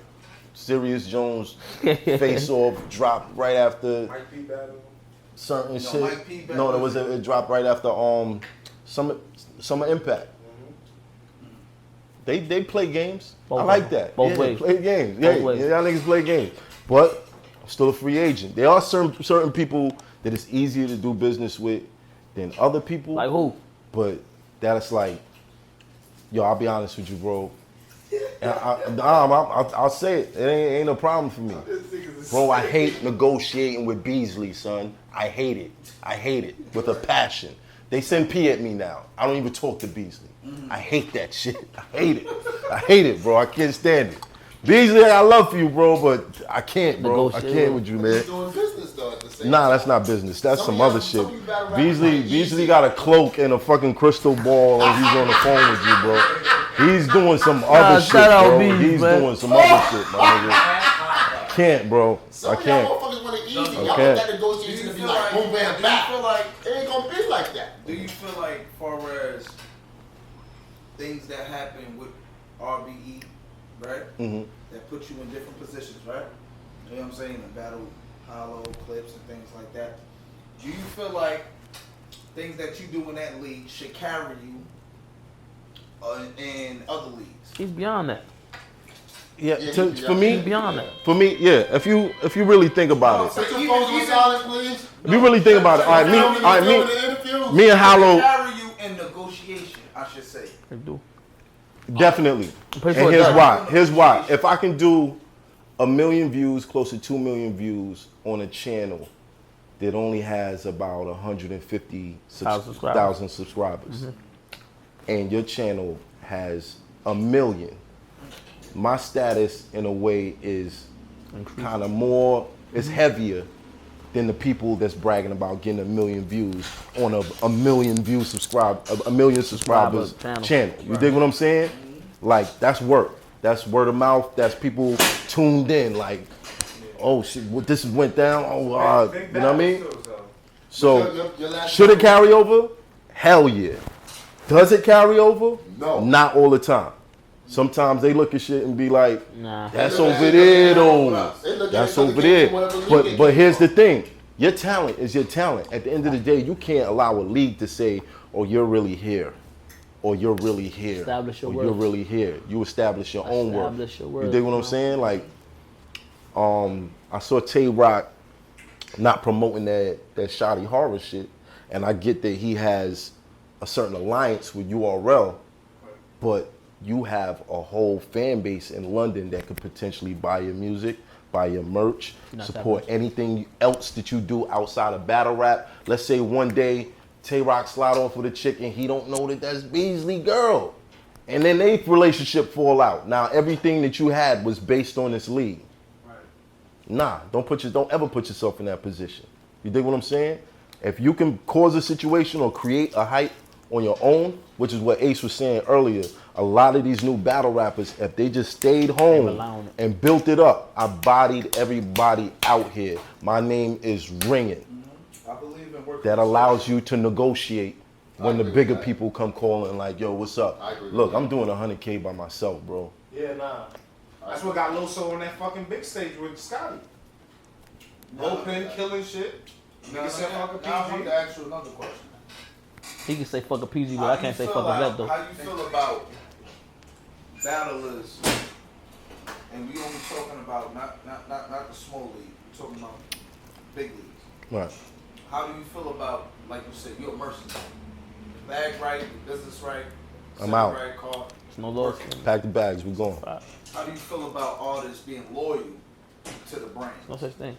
Sirius Jones face off dropped right after Mike P battle. certain No, shit. Mike P. No, it dropped right after Summer Impact. They play games. Both I like ways. that. Both yeah, ways. Play games. Both Yeah, ways. y'all niggas play games. But I'm still a free agent. There are certain people that it's easier to do business with than other people. Like who? But that's like, yo, I'll be honest with you, bro. And I'll say it. It ain't a problem for me. Bro, I hate negotiating with Beasley, son. I hate it. I hate it with a passion. They send P at me now. I don't even talk to Beasley. I hate that shit. I hate it, bro. I can't stand it. Beasley, I got love for you, bro, but I can't, bro. I can't with you, man. He's doing business though at the same Nah, time. that's not business. That's some other shit. some of you battle rap Beasley got a cloak and a fucking crystal ball, and he's on the phone with you, bro. He's doing some other shit, bro. He's doing some other shit, my nigga. Can't, bro. I can't. Y'all motherfuckers want it easy. Y'all I want can't. that negotiation to be like, do boom, bam, you back. feel like It ain't gonna be like that. Do you feel like, far as things that happen with RBE, right? Mm-hmm. That put you in different positions, right? You know what I'm saying? The battle, hollow clips and things like that. Do you feel like things that you do in that league should carry you in other leagues? He's beyond that. Yeah, Yeah, for me, He's beyond that. For me, yeah. If you really think about it, Put your phones on silent, please. if you really think about it, all right, me and Hollow, Carry you in negotiation, I should say. They do. definitely. pretty And sure it here's does. why. Here's why. If I can do 1 million views, close to 2 million views on a channel that only has about 150,000 subscribers, and your channel has 1 million, my status in a way is kind of more, it's heavier than the people that's bragging about getting 1 million views on a 1 million view subscribers channel. You dig what I'm saying? Like, that's work. That's word of mouth. That's people tuned in. Like, oh shit, what this went down. Oh, you know what I mean? So, should it carry over? Hell yeah. Does it carry over? No. Not all the time. Sometimes they look at shit and be like, Nah. that's over there though. That's over there. But here's the thing. Your talent is your talent. At the end of the day, you can't allow a league to say, oh, you're really here. Or you're really here. Establish your or worth. you're really here. You establish your own worth. Establish your You worth, dig what I'm bro. saying? Like, I saw Tay Roc not promoting that Shotty Horroh shit. And I get that he has a certain alliance with URL, but you have a whole fan base in London that could potentially buy your music, buy your merch, support anything else that you do outside of battle rap. Let's say one day Tay Roc slide off with a chick and he don't know that that's Beasley girl. And then they relationship fall out. Now everything that you had was based on this league. Right. Nah, don't ever put yourself in that position. You dig what I'm saying? If you can cause a situation or create a hype on your own, which is what Ace was saying earlier, a lot of these new battle rappers, if they just stayed home and built it up, I bodied everybody out here. My name is ringing. I believe in working. That allows you to negotiate when the bigger people come calling like, yo, what's up? Look, I'm doing 100K by myself, bro. Yeah, nah. That's what got Loso on that fucking big stage with Scotty. Open, killing shit. Nigga said fucking PG. I want to ask you another question. He can say fuck a PG, but I can't say fuck a vet though. How you feel about battlers? And we only talking about not the small league. We're talking about big leagues. Right. How do you feel about, like you said, you're a mercenary? Bag right, the business right. I'm out. Right car. There's no loyalty. Pack the bags, we going. How do you feel about artists being loyal to the brand? No such thing.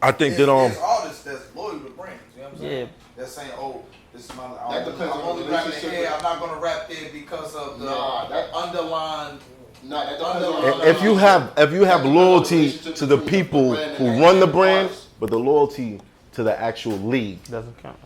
I think There's that artists that's loyal to brands. You know what I'm saying? Yeah. They're saying, oh, this is my. That depends I'm on only the rapping relationship here. with- I'm not gonna rap there because of the that underlying. Nah, that depends on if you have loyalty to the people who run the brand, but the loyalty to the actual league, Doesn't count.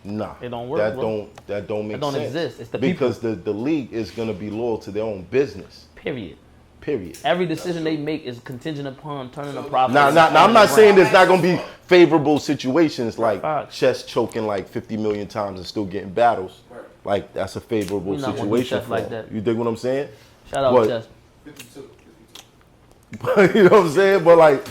nah, It don't work, That bro. don't make It don't sense. exist. It's the because the league is gonna be loyal to their own business. Period. Period. Every decision they make is contingent upon turning a profit. Now, I'm not saying there's not gonna be favorable situations like Facts. chess choking like 50 million times and still getting battles. Like that's a favorable We not gonna do situation chess for like him. that. You dig what I'm saying? Shout out But- Chess. 52. You know what I'm saying? But like,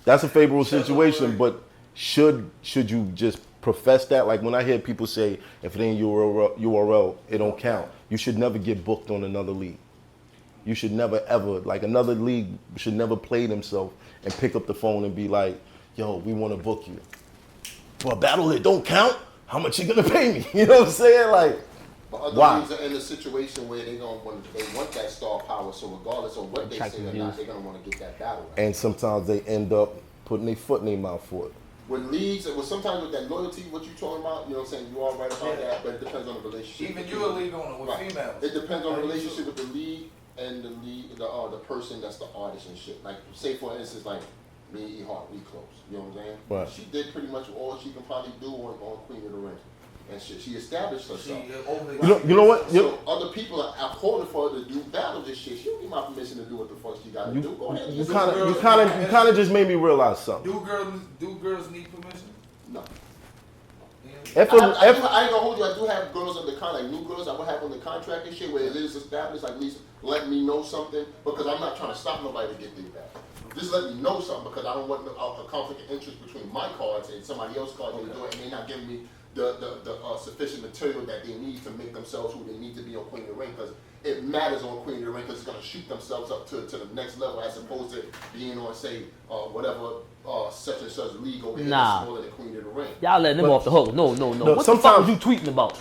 that's a favorable situation. But should you just profess that? Like when I hear people say, if it ain't URL, it don't count. You should never get booked on another league. You should never ever, like another league should never play themselves and pick up the phone and be like, yo, we want to book you. For a battle that don't count, how much you gonna pay me? You know what I'm saying? Like, But other why? leagues are in a situation where they want that star power. So regardless of what they say or not, they're gonna want to get that battle. Right? And sometimes they end up putting their foot in their mouth for it. With leagues, sometimes with that loyalty, what you talking about, you know what I'm saying, you are right about that, but it depends on the relationship. Even you a league owner with females. It depends on the relationship with the league and the person that's the artist and shit. Like, say for instance, like, me and E Hart, we close, you know what I'm saying? Right. She did pretty much all she can probably do on Queen of the Ring. And shit, she established herself. You know what? So other people are calling for her to do battle this shit. She don't need my permission to do what the fuck she got to do. Go ahead. You kind of just made me realize something. Do girls need permission? No. I ain't gonna hold you. I do have girls under contract, like new girls I would have on the contract and shit, where it is established, like at least let me know something, because I'm not trying to stop nobody to get their back. Just let me know something, because I don't want a conflict of interest between my cards and somebody else's cards, and they not giving me the sufficient material that they need to make themselves who they need to be on Queen of the Ring, because it matters on Queen of the Ring, because it's going to shoot themselves up to the next level, as opposed to being on, say, whatever such and such league over here that's smaller than Queen of the Ring. Y'all letting them off the hook. No. What the fuck was you tweeting about?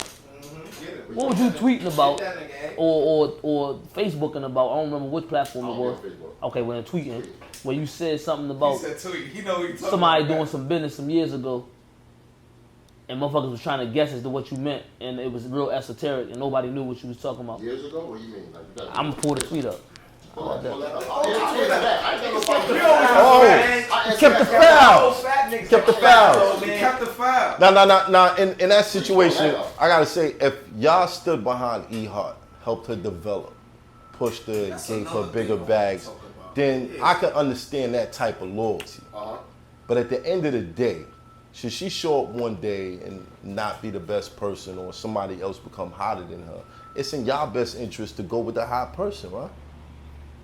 What was you tweeting about or Facebooking about? I don't remember which platform it was. Okay, when tweeting, where you said something about somebody doing some business some years ago, and motherfuckers was trying to guess as to what you meant, and it was real esoteric, and nobody knew what you was talking about. Years ago? What do you mean? Like, I'm gonna pull the tweet up. Oh, kept the foul. Kept the foul. Now, in that situation, I gotta say, if y'all stood behind E Hart, helped her develop, pushed her, gave her bigger bags, then I could understand that type of loyalty. But at the end of the day, should she show up one day and not be the best person, or somebody else become hotter than her, it's in y'all best interest to go with the hot person, right?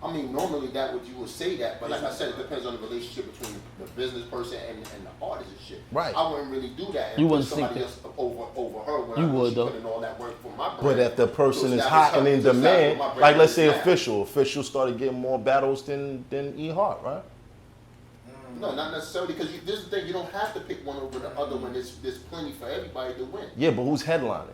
I mean, normally you would say that, but like I said, it depends on the relationship between the business person and the artist and shit. Right. I wouldn't really do that. You wouldn't somebody else over her when you I would, though. put in all that work for my brand. But if the person is hot and in demand, like let's say official started getting more battles than E Hart, right? No, not necessarily, because this is the thing, you don't have to pick one over the other when there's plenty for everybody to win. Yeah, but who's headlining?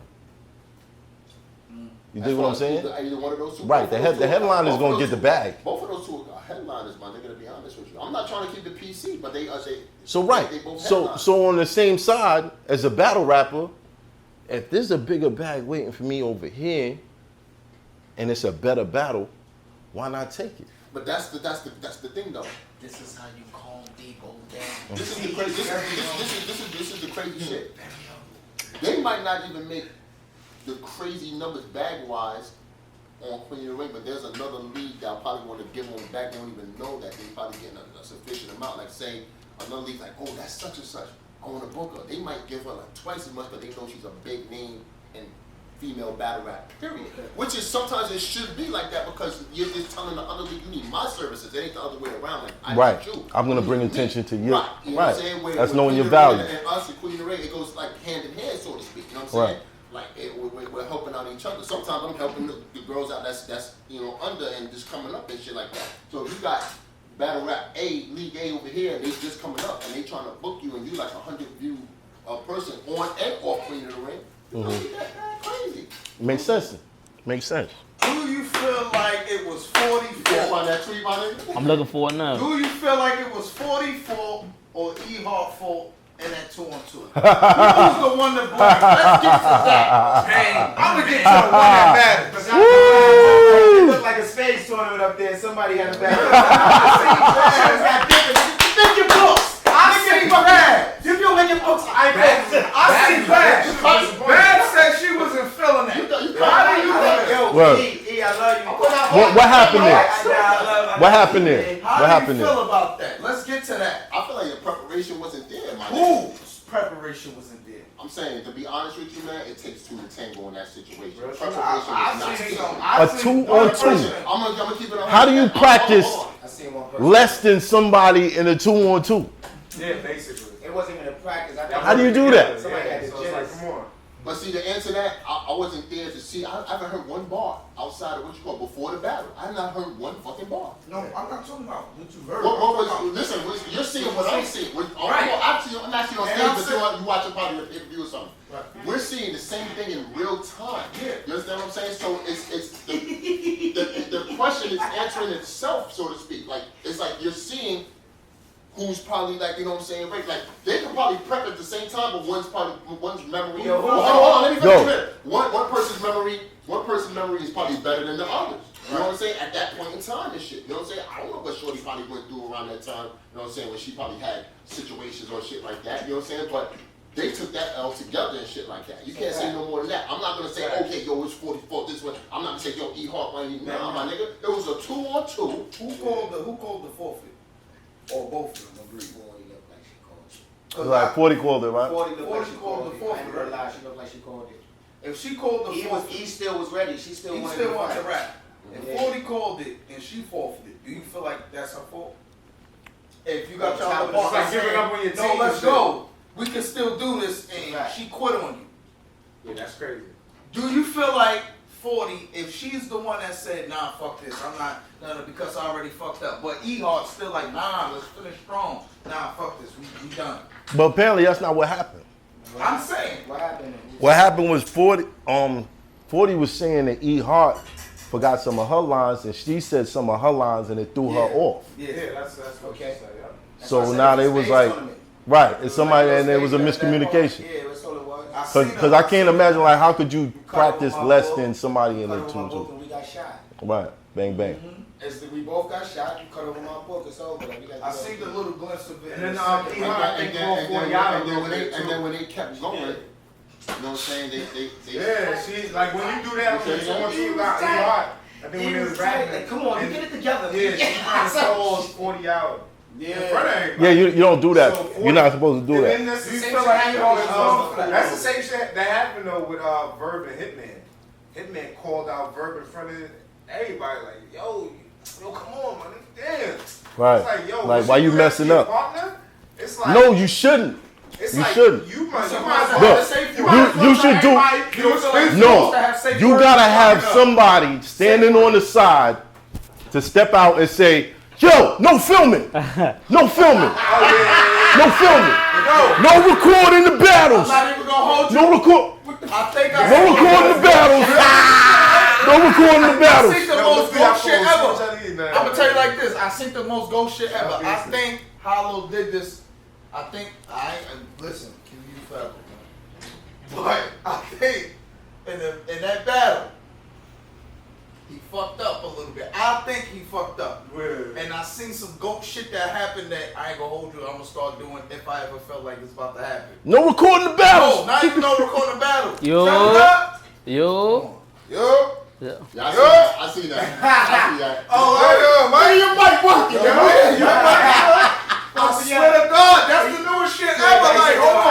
You dig what I'm saying? Either one of those two. Right, the headline is going to get the bag. Both of those two are headliners, man. They're going to be honest with you. I'm not trying to keep the PC, but they both So on the same side, as a battle rapper, if there's a bigger bag waiting for me over here, and it's a better battle, why not take it? But that's the thing, though. This is how you calm people down. This is the crazy. This is the crazy shit. They might not even make the crazy numbers bag-wise on Queen of the Ring, but there's another league that probably want to give them back. They don't even know that they probably getting a sufficient amount. Like say another league, like, oh, that's such and such. I want to book her. They might give her like twice as much, but they know she's a big name in female battle rap. Period. Which is sometimes it should be like that, because you're just telling the other league you need my services. It ain't the other way around. Like I need you. I'm gonna bring attention to you. Right. You know what I'm saying? That's knowing your value. And us and Queen of the Ring, it goes like hand in hand, so to speak. You know what I'm saying? Like we're helping out each other. Sometimes I'm helping the girls out that's under and just coming up and shit like that. So if you got battle rap A, League A over here, and they just coming up and they trying to book you, and you like 100 view person on and off Queen of the Ring, you know, that's crazy. Makes sense. Makes sense. Do you feel like it was 44? I'm looking for it now. Do you feel like it was 44 or E Hart fault in that 2-on-2? Who's the one that blamed? Let's get to that. Hey, I'm gonna get to the one that matters. It looked like a space tournament up there. Somebody had a bag. Think your books. I see bad. If you're making books, I see bad. Bad said she wasn't feeling that. How do you know? Yo, E, I love you. What happened there? What happened there? How do you feel about that? Let's get to that. I feel like the preparation wasn't there, my nigga. Whose preparation wasn't there? I'm saying, to be honest with you, man, it takes 2 to tango in that situation. Preparation A 2-on-2. I'm gonna keep it on. How do you practice less than somebody in a 2-on-2? Yeah, basically. It wasn't even a practice. How do you do that? Somebody had to come on. But see, to answer that, I wasn't there to see. I haven't heard one bar outside of what you call before the battle. I have not heard one fucking bar. No, I'm not talking about what you heard. Listen, you're seeing what I'm seeing. I'm actually on stage, but you watching probably an interview or something. Right. We're seeing the same thing in real time. Yeah. You understand what I'm saying? So it's the question is answering itself, so to speak. Like it's like you're seeing who's probably like, you know what I'm saying, right? Like they could probably prepped at the same time, but one's memory. Yo, hold on, let me finish a minute. One person's memory is probably better than the others. You know what I'm saying? At that point in time and shit. You know what I'm saying? I don't know what Shorty probably went through around that time. You know what I'm saying? When she probably had situations or shit like that. You know what I'm saying? But they took that L together and shit like that. You can't say no more than that. I'm not gonna say, okay, yo, it's 44 this way. I'm not gonna say, yo, E-Hawk, nah, my nigga. It was a 2-on-2. Who called the forfeit? Or both of them agreed? Like 40 called it, right? 40 looked like she called called the it. forfeit, I ain't gonna lie, she looked like she called it. If she called the forfeit, E still was ready. She still he wanted still to wants to fight. rap. If 40 called it and she forfeited, do you feel like that's her fault? If you got your other It's partner like giving up on your no, team. let's go. We can still do this, and Right. she quit on you. Yeah, that's crazy. Do you feel like 40, if she's the one that said, nah, fuck this, I'm not gonna because I already fucked up, but E-Hart's still like, nah, let's finish strong. Nah, fuck this, we done. But apparently that's not what happened. I'm saying. What happened? What happened was 40 was saying that E Hart forgot some of her lines and she said some of her lines and it threw her off. Yeah, that's what Okay. she said, yeah. That's why I So said now it's they a was space like, tournament. right, it's somebody and there was a miscommunication. Yeah, that's all it was. Because I can't imagine like how could you practice less than somebody in the Cut over my book 2-2. and we got shot. Right, bang bang. As we both got shot, you cut over my book, it's over. We got I seen the little glimpse of it. And then, And then when they kept going, you know what I'm saying? They Yeah, she like when you do that when someone you got hard. I think when they was rapping. Like, come on, you get it together. Yeah, she trying to sell 40 out. Yeah. In front of everybody. Yeah, you don't do that. So 40 You're not supposed to do And that. then that's the You same feel shit like happened you with, always that's the same shit that happened though with Verb and Hitman. Hitman called out Verb in front of everybody like, yo, come on, man, damn. Right. It's like, yo, Like, when why she you do that messing to your up? partner, it's like, No, you shouldn't. it's you like, shouldn't. You might as Look, well you should do. No, you gotta have somebody standing on the side to step out and say, yo, no filming. No filming. No filming. No recording the battles. I'm not even gonna hold you. No record. I think I No recording the battles. No recording the I battles. think the most ghost shit ever. I'm gonna tell you like this. I think the most ghost shit ever. I think Hollow did this. I think listen. Can you forever? But I think in that battle, he fucked up a little bit. I think he fucked up. And I seen some ghost shit that happened that I ain't gonna hold you. I'm gonna start doing if I ever felt like it's about to happen. No recording the No, battles. not even no recording the battle. Yo. Turn it up. Yo. Yo. Yeah. Yeah, I see that. I see that. Oh, Where your mic working? I swear to God, that's the newest shit ever. Like, hold on.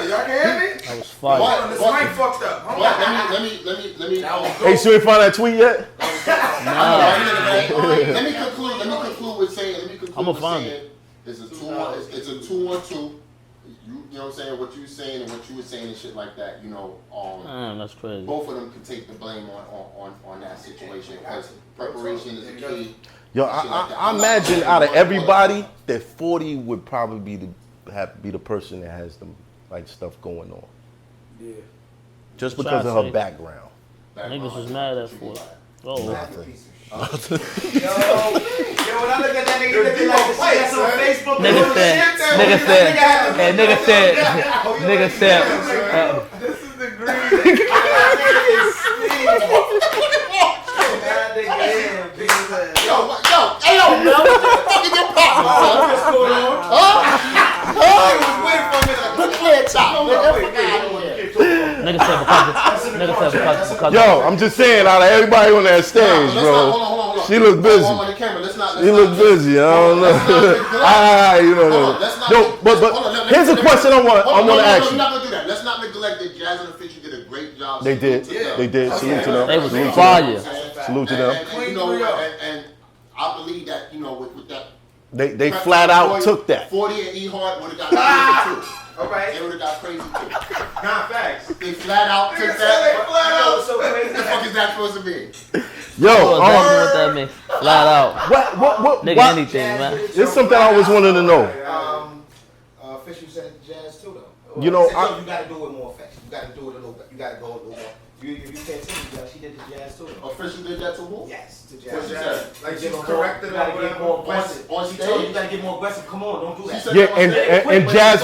Y'all can hear me? That was fire. This mic fucked up. Hold on. Let me. Hey, so you find that tweet yet? Let me conclude with saying. I'ma find it. It's a 2-1. It's a 2-on-2. You know what I'm saying? What you saying and what you were saying and shit like that. You know, That's crazy. both of them can take the blame on that situation because preparation is the key. Yo, I imagine out of everybody that 40 would probably be the person that has the like stuff going on. Yeah. Just because of her background. Niggas was mad at 40. Oh. Yo, when I look at that nigga looking like the shit that's on Facebook. Nigga said, This is the green. What the fuck is your problem? What's going on? nigga said because Yo, I'm just saying, out of everybody on that stage, bro, Hold on. she look busy. She look busy. I don't know. You know. No, but here's a question I want to ask you. We're not gonna do that. Let's not neglect that Jazz and the Fisher did a great job. They did. Salute to them. They was Salute to fire. them. Salute to them. And I believe that with that. They flat out took that. 40 and E-Hart would have got crazy too. Alright. They would have got crazy too. Not facts. They flat out took that. What the fuck is that supposed to be? Yo, what that mean? Flat out. what? Nigga, What? anything, man. It's something I always wanted to know. Fisher said Jazz too though. You know, you gotta do it more effective. You gotta do it a little bit. You gotta go a little more If you pay attention, she did the jazz too. Official did that to who? Yes, to What jazz. she said? Like You she's gotta corrected get more aggressive. On She told you stage? gotta get more aggressive. Come on, don't do that. said- Yeah, and Jazz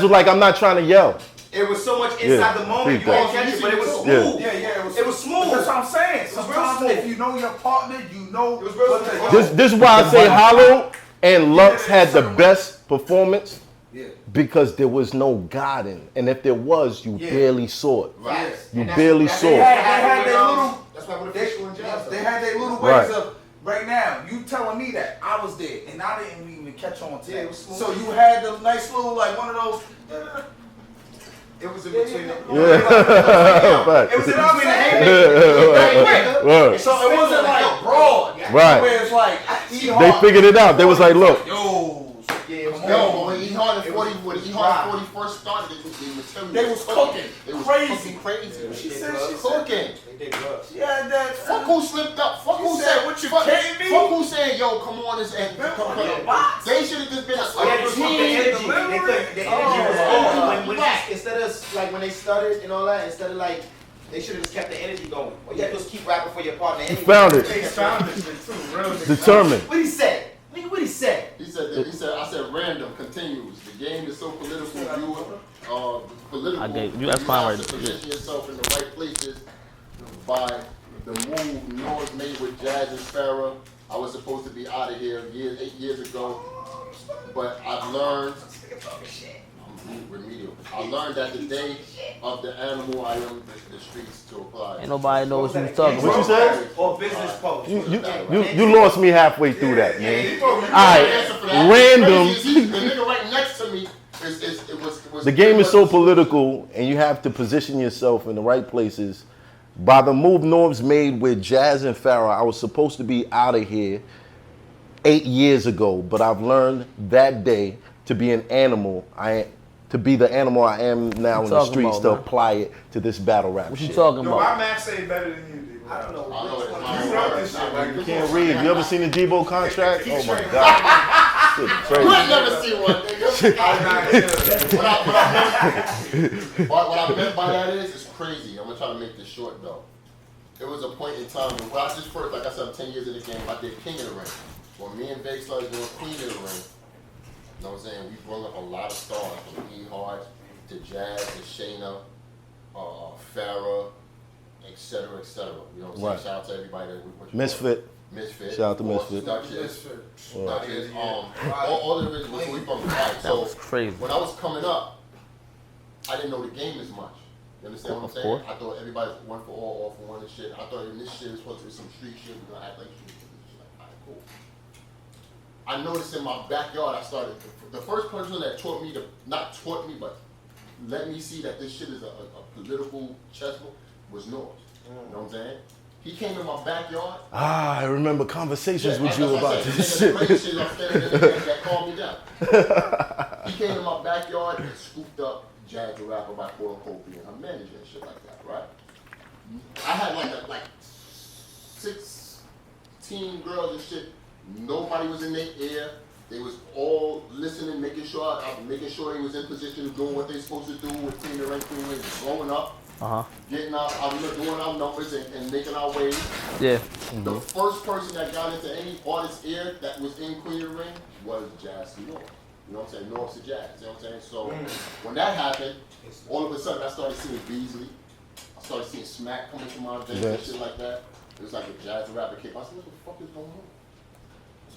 was like, I'm not trying to yell. It was so much inside the moment, you ain't catch it, but it was smooth. Yeah. It was smooth. That's what I'm saying. It was real Sometimes smooth. if you know your partner, you know It was real what smooth. This is why I say Hollow and Lux had the best performance Yeah. because there was no guiding, and if there was, you barely saw it. Right. You barely saw They it. had their little. That's why with They, official and jazz. they had their little Right. ways of. Right now, you telling me that I was there and I didn't even catch on to Yeah, it that. was smooth. So you had the nice little like one of those. It was in between the It was in between the haymakers. Right. So it wasn't like broad. Right. Where it's like They figured it out. They was like, look, Yo, Yeah, it was Yo, but when E-Hard and 40, when E-Hard and 40 first started, the material They was cooking. They was Crazy. crazy. She They said did she Cooking. They did drugs. Yeah, that. Fuck who slipped up. Fuck You who said, said, "What, you fuck, kidding me?" fuck who said, yo, come on and box. they should have just been a Yeah, it was the team. energy. The energy was over. When Right. instead of like when they started and all that, instead of like they should have just kept the energy going. All you had to do was keep rapping for your partner. Anyway. found it. They found this shit too, real nigga. Determined. What he said? Nigga, what he said? He said, I said random, continues. The game is so political, political. I gave you- that's fine have right to there. position yourself in the right places by the move North made with Jazz and Farrah. I was supposed to be out of here 8 years ago, but I've learned, I'm remedial. I learned that the day of the animal, I am the streets to apply. Ain't nobody know what you was talking What you about. said? Or business post. You lost me halfway through that, man. All right, random. The nigga right next to me was The game is so political, and you have to position yourself in the right places. By the move Norm's made with Jazz and Farrah, I was supposed to be out of here 8 years ago, but I've learned that day to be an animal. To be the animal I am now in the talking streets about, to man? apply it to this battle rap What you shit. talking Yo, why about? Max say better than you, D? I don't know. I know it's You my wrote word. this shit, like, You can't read. You ever seen the Debo contract? Oh my God. Shit You crazy. ain't never seen one, nigga. What I meant by that is, it's crazy. I'm gonna try to make this short though. There was a point in time when I just first, like I said, I'm 10 years in the game. I did King of the Ring. When me and Vake started doing Queen of the Ring, you know what I'm saying? We brought up a lot of stars from E-Hard to Jazz to Shayna, Farrah, etc., etc. You know what I'm saying? Right. Shout out to everybody that we put Misfit. Misfit. Shout out to of course, Misfit. Duchess, all the originals we from the right. That was crazy. When I was coming up, I didn't know the game as much. You understand what I'm Of saying? course. I thought everybody was one for all for one and shit. I thought in this shit was supposed to be some street shit. We're gonna act like street shit. Like, all right, cool. I noticed in my backyard, I started, the first person that taught me not taught me, but let me see that this shit is a political chessboard was North. You know what I'm saying? He came in my backyard. I remember conversations with that's you what I about said. this The shit. crazy shit I'm standing there that calmed me down. He came in my backyard and scooped up Jazz the rapper by quote unquote being her manager and shit like that, right? I had like 16 girls and shit. Nobody was in their ear. They was all listening, making sure they was in position of doing what they supposed to do with Queen of the Ring, growing up, getting out, doing our numbers and making our ways. Yeah. The first person that got into any artist's ear that was in Queen of the Ring was Jazz to North. You know what I'm saying? North to Jazz. You know what I'm saying? So when that happened, all of a sudden I started seeing Beasley. I started seeing Smack coming to my events and shit like that. It was like a jazz rapper came. I said, what the fuck is going on?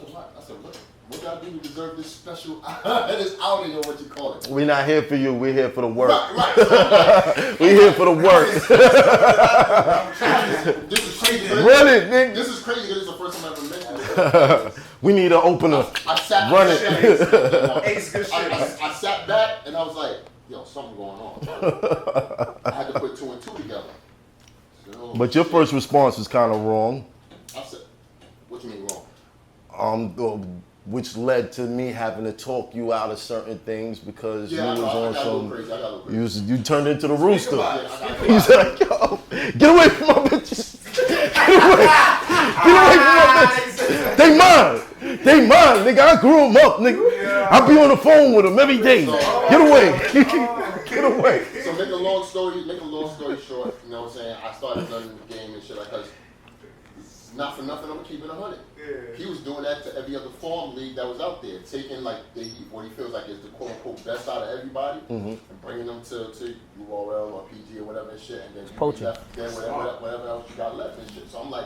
I said, what did I do to deserve this special, this outing or what you call it? We're not here for you. We're here for the work. Right. So We're here for the work. this is crazy. Run it, nigga. This is crazy because it's the first time I ever mentioned it. We need an opener. I sat Run back. Ace good shit. I sat back and I was like, yo, something going on. I had to put 2 and 2 together. So, But your first response was kind of wrong. I said, what you mean wrong? Which led to me having to talk you out of certain things because Yeah, you I was got a on little some. crazy. I got a little crazy. You turned into the rooster. about it. You said, like, yo, get away from my bitches. Get away from my bitches. They mine, nigga. I grew them up, nigga. I be on the phone with them every day. Get away. it away. So make a long story short, you know what I'm saying? I started learning the game and shit like that. Not for nothing, I'm gonna keep it 100. Yeah. He was doing that to every other farm league that was out there, taking like what he feels like is the quote unquote best out of everybody, and bringing them to URL or PG or whatever and shit, and then Poaching. then whatever else you got left and shit. So I'm like,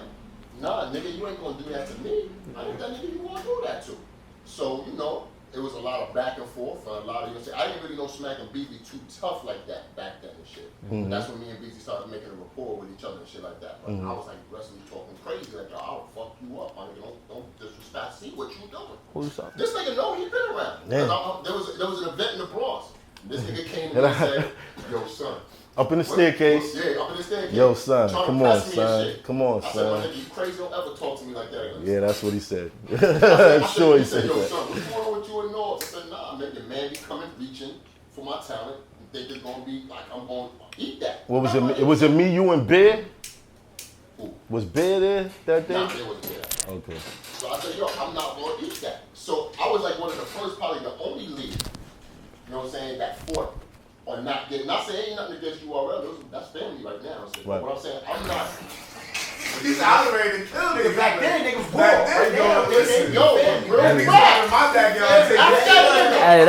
nah, nigga, you ain't gonna do that to me. I ain't that nigga you wanna do that to. So you know, it was a lot of back and forth, a lot of I didn't really know Smack and Beezy too tough like that back then and shit. That's when me and Beezy started making a rapport with each other and shit like that. But I was like wrestling talking crazy, like, yo, I'll fuck you up, my nigga. Don't disrespect. See what you doing. Who you saw? This nigga know he been around. Yeah. There was an event in the Bronx. This nigga came to me and said, yo, son. Up in the staircase. Yeah, up in the staircase. Yo, son, Trying to come on, pass me and son. shit. Come on, I said, son. my nigga, you crazy, don't ever talk to me like that. Yeah, that's what he said. I Sure, he said, said yo, that. son, what's going on with you and North? I said, nah, man, your man be coming, reaching for my talent. And think it's gonna be like I'm gonna eat that. What was it? Was it me, you, and Bear? Who? Was Bear there that day? Nah, there wasn't there. Okay. So I said, yo, I'm not gonna eat that. So I was like one of the first, probably the only league, you know what I'm saying, that fought on not getting, not saying ain't nothing against URL, that's family right now. So Right. what I'm saying, I'm not. He's ready to kill niggas. Back then, niggas war. Back then, that niggas out in my backyard. Hey,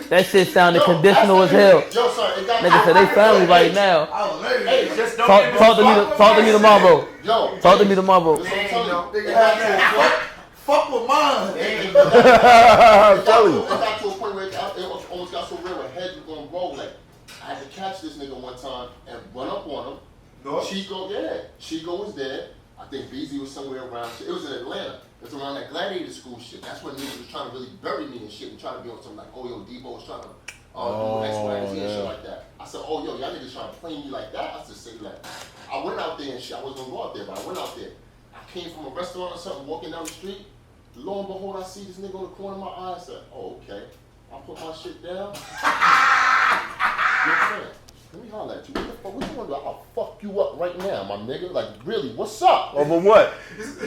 that shit sounded conditional as hell. Yo, sorry, it got Nigga said they family right now. Hey, just don't Talk to me tomorrow. Yo, Talk to me tomorrow. Fuck with mine. It I'm telling you. got to a point where it almost got so real where heads were going to roll. Like, I had to catch this nigga one time and run up on him. No. Chico was there. I think Beezy was somewhere around. It was in Atlanta. It was around that Gladiator School shit. That's when niggas was trying to really bury me and shit and trying to be on some like, oh, yo, Debo was trying to do X, Y, and Z and shit like that. I said, oh, yo, y'all niggas trying to play me like that? I just say like, I went out there and shit. I wasn't gonna go out there, but I went out there. I came from a restaurant or something, walking down the street. Lo and behold, I see this nigga on the corner of my eye. I said, oh, okay. I put my shit down. Yo, friend, let me holler at you. What the fuck? What you want to do? I'll fuck you up right now, my nigga. Like, really, what's up? Over what? With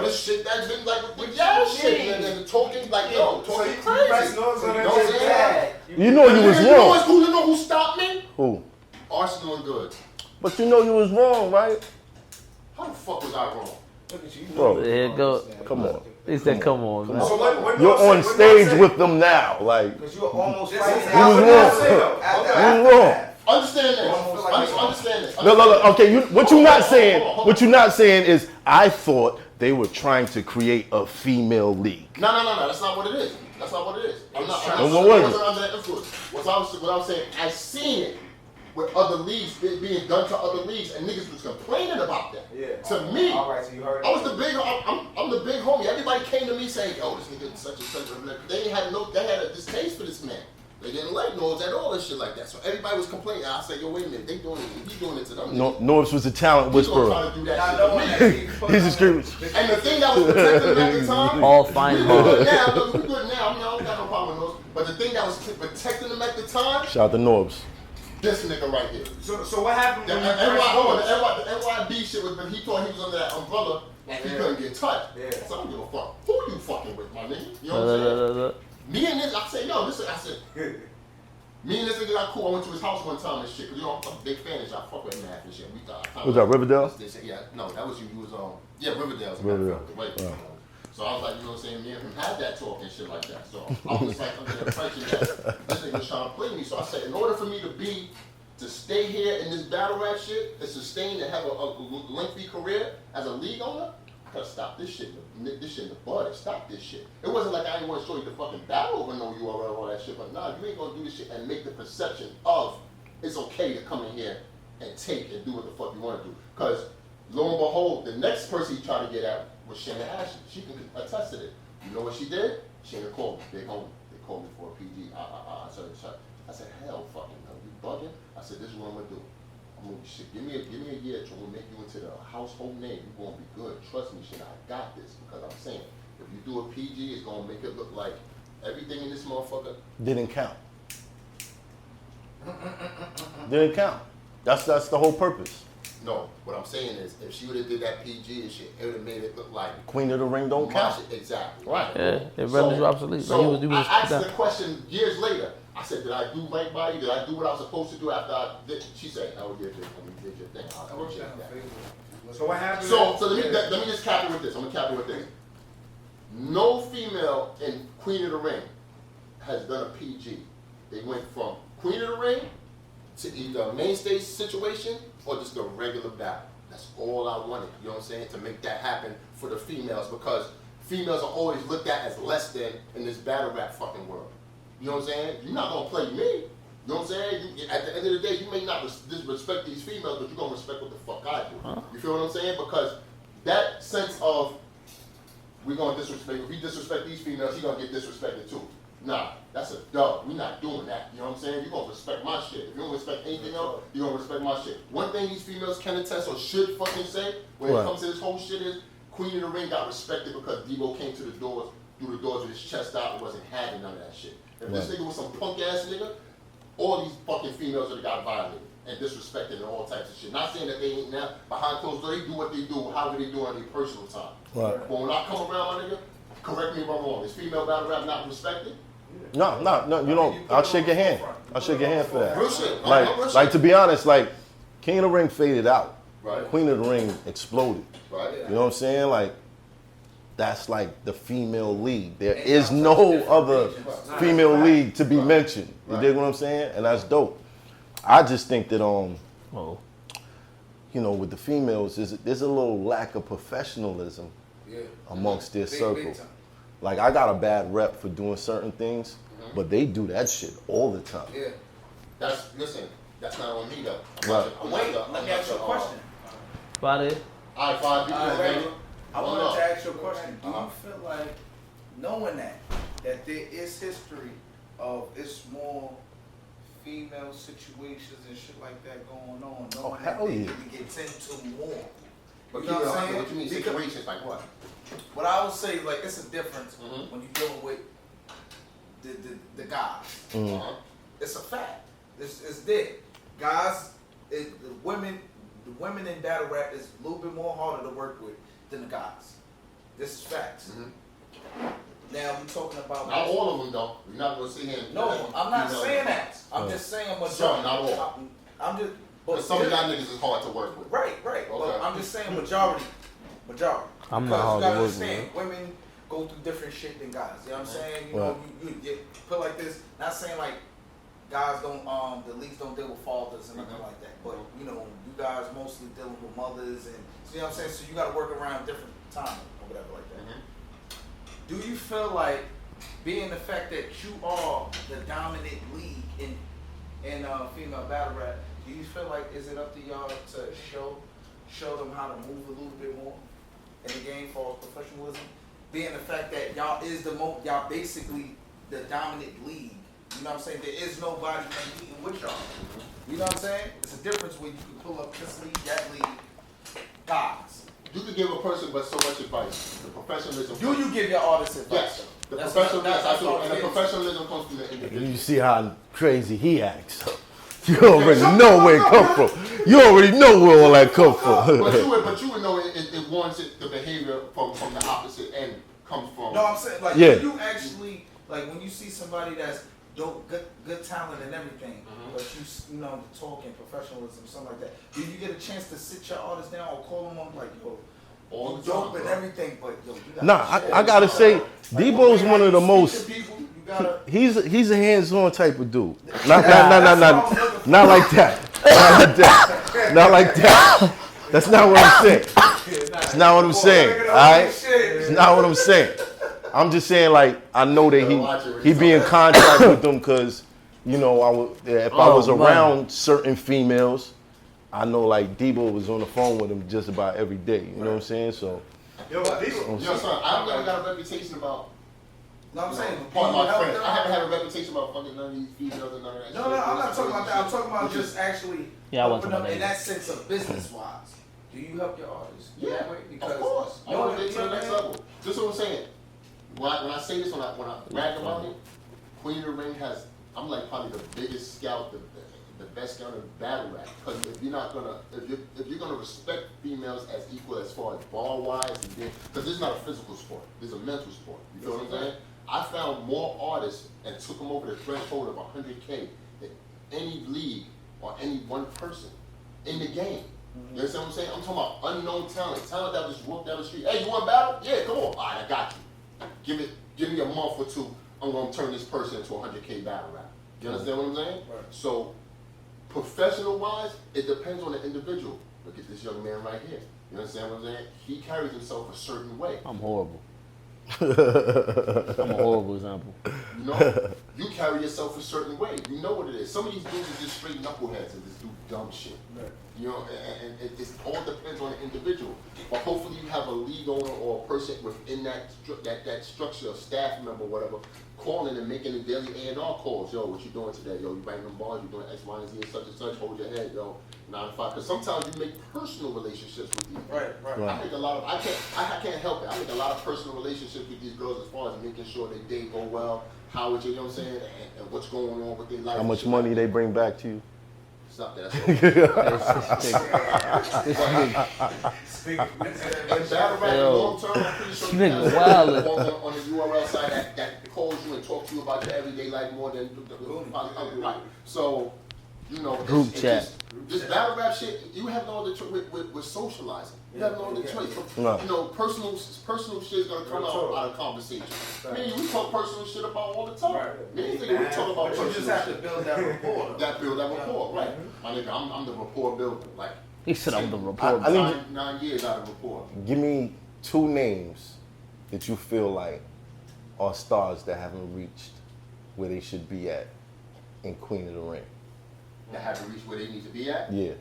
the shit that's been like with y'all shit and the talking like yo, talking crazy. You know you was wrong. You know who stopped me? Who? Arsenal and Good. But you know you was wrong, right? How the fuck was I wrong? Look at you. Bro, There you go. come on. He said, come on, man. So when You're on stage with them now. Like, Because you were almost This fighting. is you was wrong. You was wrong. Understand this. Understand this. No. Okay, what you not saying? What you not saying is I thought they were trying to create a female league. No. That's not what it is. That's not what it is. I'm not What was it? under that influence. What I was saying, I seen it with other leagues being done to other leagues, and niggas was complaining about that. Yeah. To me, All right, so you heard I was the big. I'm the big homie. Everybody came to me saying, "Yo, this nigga is such and such." They had a distaste for this man. They didn't like Norbs at all and shit like that. So everybody was complaining. I said, "Yo, wait a minute. They doing it. He doing it to them." Norbs was a talent He gonna whisperer. try to do that shit to me. He's a street. And the thing that was protecting him at the time, All fine we ball. good now. Look, we good now. I mean, I don't got no problem with those. But the thing that was protecting him at the time, Shout out to Norbs. this nigga right here. So what happened The when you first NYB shit was, but he thought he was under that umbrella, like he couldn't get touched. Yeah. So I don't give a fuck. Who you fucking with, my nigga? You know what I'm saying? Me and this, I said, yo, listen, I said, me and this nigga got cool. I went to his house one time and shit, cause you know I'm a big fan of y'all. Fuck with math and shit. We thought. Was that Riverdale? Yeah, no, that was you. You was yeah, Riverdale. Riverdale. Wait. So I was like, you know what I'm saying? Me and him had that talk and shit like that. So I was just like under the impression that this nigga was trying to play me. So I said, in order for me to stay here in this battle rap shit, to sustain and have a lengthy career as a league owner, I gotta stop this shit. This shit in the bud. Stop this shit. It wasn't like I didn't want to show you the fucking battle over no URL all that shit. But nah, you ain't gonna do this shit and make the perception of it's okay to come in here and take and do what the fuck you want to do. Cause lo and behold, the next person he tried to get at was Shayna Ashley. She can attest to it. You know what she did? Shayna called me. Big homie. They called me for a PG. I said, hell fucking no. You bugging? I said, this is what I'm gonna do. I'm gonna shit. Give me a year to make you into the household name. You're gonna be good. Trust me, shit. I got this. Because I'm saying, if you do a PG, it's gonna make it look like everything in this motherfucker Didn't count. Didn't count. That's the whole purpose. No, what I'm saying is, if she would have did that PG and shit, it would have made it look like Queen of the Ring don't my count. shit. Exactly. Right. Yeah, it renders you obsolete. So He was I asked done. the question years later. I said, did I do right by you? Did I do what I was supposed to do after I did? She said, oh, you did your thing. I appreciate that. So what happened? So let me just cap it with this. I'm gonna cap it with this. No female in Queen of the Ring has done a PG. They went from Queen of the Ring to either a main stage situation or just a regular battle. That's all I wanted, you know what I'm saying, to make that happen for the females, because females are always looked at as less than in this battle rap fucking world. You know what I'm saying? You're not gonna play me. You know what I'm saying? At the end of the day, you may not disrespect these females, but you're gonna respect what the fuck I do. Huh? You feel what I'm saying? Because that sense of we're gonna disrespect, if we disrespect these females, he's gonna get disrespected too. Nah, that's a dub. We're not doing that. You know what I'm saying? You're gonna respect my shit. If you don't respect anything else, you're gonna respect my shit. One thing these females can attest or should fucking say when it comes to this whole shit is Queen of the Ring got respected because Debo came to the doors, through the doors with his chest out and wasn't having none of that shit. If this nigga was some punk ass nigga, all these fucking females would have got violated and disrespected and all types of shit. Not saying that they ain't now behind closed doors, they do what they do, however they do on their personal time. Right. But when I come around, my nigga, correct me if I'm wrong. Is female battle rap not respected? No, you know, I'll shake your hand. I'll shake your hand for that. Real shit. Like to be honest, like King of the Ring faded out. Right. Queen of the Ring exploded. Right. You know what I'm saying? Like that's like the female league. There is no other female league to be mentioned. You dig what I'm saying? And that's dope. I just think that you know, with the females, there's a little lack of professionalism amongst their circle. Like I got a bad rep for doing certain things, but they do that shit all the time. Yeah. Listen, that's not on me though. Right. Wait, let me ask you a question. Friday. All right, fine. I wanted to ask you a question. Do you feel like, knowing that there is history of it's more female situations and shit like that going on, knowing that they need to get into more? But you know what I'm saying? What you mean situations like what? What I would say, like, it's a difference when you're dealing with the guys. It's a fact. It's there. Guys, the women in battle rap is a little bit more harder to work with than the guys. This is facts. Now we're talking about not all of them though. We're not gonna sit here. No, I'm not saying that. I'm just saying majority. Some, not all. I'm just. But some of y'all niggas is hard to work with. Right. Okay. But I'm just saying majority. I'm not hard to work with. Women go through different shit than guys. You know what I'm saying? You know, you put like this. Not saying like guys don't, the leagues don't deal with fathers and nothing like that. But you know, you guys mostly dealing with mothers and you know what I'm saying. So you got to work around different time or whatever like that. Do you feel like, being the fact that you are the dominant league in female battle rap, do you feel like is it up to y'all to show them how to move a little bit more in the game for professionalism? Being the fact that y'all basically the dominant league. You know what I'm saying? There is nobody competing with y'all. You know what I'm saying? It's a difference when you can pull up this league, that league, guys. You can give a person but so much advice. The professionalism. Do you give your artists advice? Yes. The professionalism, and the professionalism comes from the individual. You see how crazy he acts. You already know where it come from. You already know where all that come from. But you would know it warrants the behavior from the opposite end comes from. No, I'm saying, like, do you actually, like, when you see somebody that's dope, good talent and everything, but you know, the talking, professionalism, something like that, do you get a chance to sit your artist down or call them on, like, yo, all dope and everything, but yo, you gotta I gotta say, Debo's one of the most. He's a hands-on type of dude. Not like that. Not like that. That's not what I'm saying. That's not what I'm saying. All right. It's not what I'm saying. I'm just saying, like, I know that he be in contact with them because, you know, if I was around certain females, I know, like, Debo was on the phone with him just about every day. You know what I'm saying? So. Yo, son, I've never got a reputation about. No, I'm saying, part of my friends. I haven't had a reputation about fucking none of these females and none of that. No, I'm not talking about that. I'm talking about just actually helping them in that sense of business-wise. Do you help your artists? Yeah, because of course. I want to get to the next level. Just what I'm saying. When I say this, when I brag about it, Queen of the Ring has. I'm like probably the biggest scout, the best scout in battle rap. Because if you're gonna respect females as equal as far as ball wise, because this is not a physical sport. This is a mental sport. You feel what I'm saying? I found more artists and took them over the threshold of 100K than any league or any one person in the game. You understand what I'm saying? I'm talking about unknown talent that just walked down the street. Hey, you want to battle? Yeah, come on. All right, I got you. Give me a month or two. I'm gonna turn this person into a 100K battle rap. You understand what I'm saying? Right. So, professional wise, it depends on the individual. Look at this young man right here. You understand what I'm saying? He carries himself a certain way. I'm horrible. I'm a horrible example. You know, you carry yourself a certain way. You know what it is. Some of these dudes are just straight knuckleheads and just do dumb shit. Right. You know, and it all depends on the individual. But hopefully you have a league owner or a person within that structure, a staff member, whatever, calling and making the daily A&R calls. Yo, what you doing today? Yo, you writing them bars, you doing X, Y, and Z, and such. Hold your head, yo. 9 to 5. Because sometimes you make personal relationships with these. Right. I make a lot of. I can't help it. I make a lot of personal relationships with these girls as far as making sure they date go well, how it, you know what I'm saying, and what's going on with their life. How much money they bring back to you? Stop that. And battle rap long term, I'm pretty sure you guys on the URL side that calls you and talks to you about your everyday life more than the right. So, you know, group chat. This battle rap shit, you have no other choice with socializing. You have no other choice. No. You know, personal shit is gonna come out of conversation. Right. We talk personal shit about all the time. Right. We talk about personal shit. You just have to build that rapport. Build that rapport, right? My nigga, I'm the rapport builder. Like, he said I'm the rapport. I need 9 years out of rapport. Give me 2 names that you feel like are stars that haven't reached where they should be at in Queen of the Ring. That haven't reached where they need to be at? Yeah.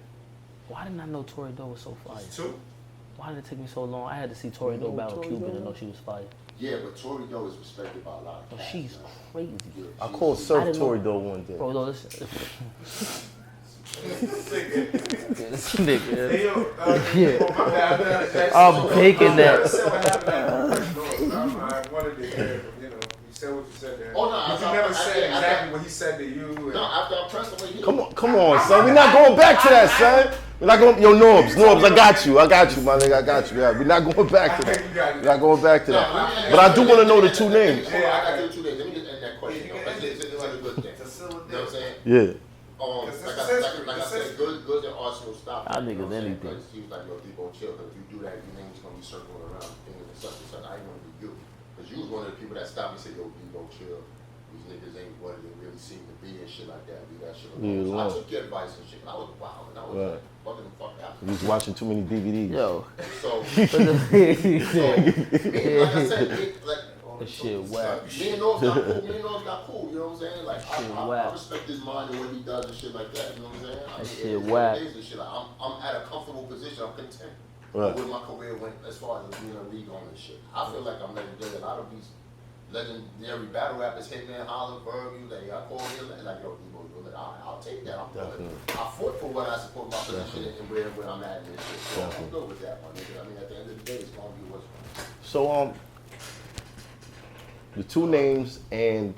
Why didn't I know Tori Doe was so fire? 2. Why did it take me so long? I had to see Tori Doe battle Cuban to know she was fire. Yeah, but Tori Doe is respected by a lot of cats. She's crazy. Yeah, I called Surf Tori Doe one day. Bro, no, listen. This nigga. Hey, yo, yeah. I'm taking that. I wanted to hear, you know, you said what you said there. Oh, no, you never said exactly what he said to you. No, after I pressed him, Come on, son. We're not going back to that, son. We're not going. Yo, Norbs, I got you, my nigga, I got you. Yeah, we're not going back to that. We're not going back to that. But I do want to know the 2 names. Yeah, I got the 2 names. Let me just end that question. It's like a good thing. You know what I'm saying? Yeah. Like I said, good and Arsenal stop. I niggas anything. He was like, yo, Debo, chill, because if you do that, your name's going to be circling around things and such and such. I ain't going to be you. Because you was one of the people that stopped me and said, yo, Debo, chill. These niggas ain't what they really seem to be and shit like that. Leave that shit alone. So I took your advice and shit. And I was wild. And I was like, fucking the fuck out. He was watching too many DVDs. Yo. So like I said, this shit whack. Me and North got cool, you know what I'm saying? Like, I respect his mind and what he does and shit like that, you know what I'm saying? That shit whack. I'm at a comfortable position, I'm content with my career went as far as being a league owner and shit. I feel like I'm legendary. A lot of these legendary battle rappers, Hitman, Holler, Verb, I call him, like, yo, I'll take that. I fought for what I support my position and where I'm at and shit. So I'm good with that, my nigga. I mean, at the end of the day, it's gonna be what's So, the 2 names and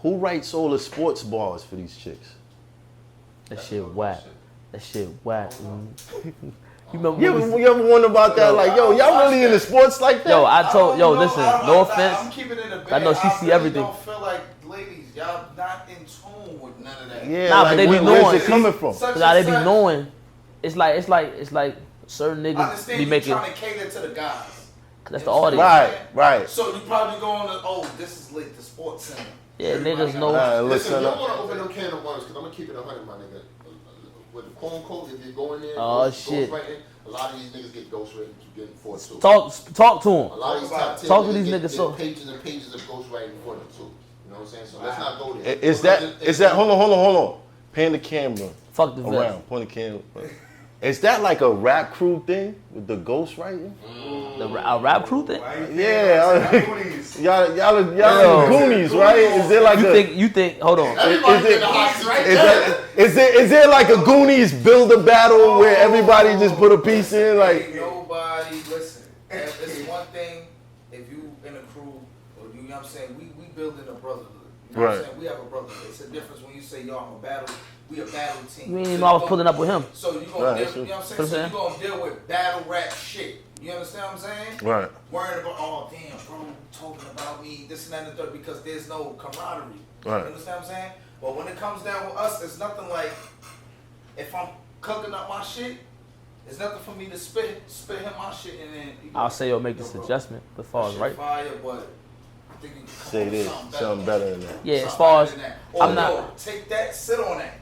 who writes all the sports bars for these chicks? That shit whack. That shit whack. You ever wonder about that? Like, yo, y'all really into sports like that? Listen, no offense. I'm keeping it in the bag. I know she see everything. I don't feel like, ladies, y'all not in tune with none of that. Yeah, nah, but they be knowing. Where's it coming from? Nah, they be knowing. It's like certain niggas be making. Trying to cater to the guys. That's the audience. Right. So you probably going to, this is like the sports center. Yeah, niggas know. Listen, you don't want to open them can of worms, because I'm going to keep it 100, my nigga. With the quote unquote, if you go in there, shit. A lot of these niggas get ghostwriting to get for it too. Talk to them. A lot of these top 10 talk to these niggas. So pages and pages of ghostwriting for them too. You know what I'm saying? So let's not go there. Is that? Hold on. Pan the camera. Fuck the vest. Around. Point the camera. Is that like a rap crew thing with the ghostwriting? A rap crew thing? Yeah. Y'all are Goonies, right? Is there like you think? Hold on. Is there like a Goonies build a battle where everybody just put a piece in? Like nobody listen. It's one thing if you in a crew, or you know what I'm saying. We building a brotherhood. You know what I'm saying? We have a brotherhood. It's a difference when you say y'all I'm a battle. We a battle team. You ain't even know I was pulling up with him. So you gonna deal, you know what I'm saying? So you gonna deal with battle rap shit. You understand what I'm saying? Right. Worrying about, oh damn, bro, talking about me, this and that and the third, because there's no camaraderie. Right. You understand what I'm saying? But when it comes down with us, it's nothing like, if I'm cooking up my shit, it's nothing for me to spit him my shit and then. I'll say you'll make this adjustment as far as right. Fire, but I think you can Say this, something better than that. Yeah, as far as I'm not. Take that, sit on that.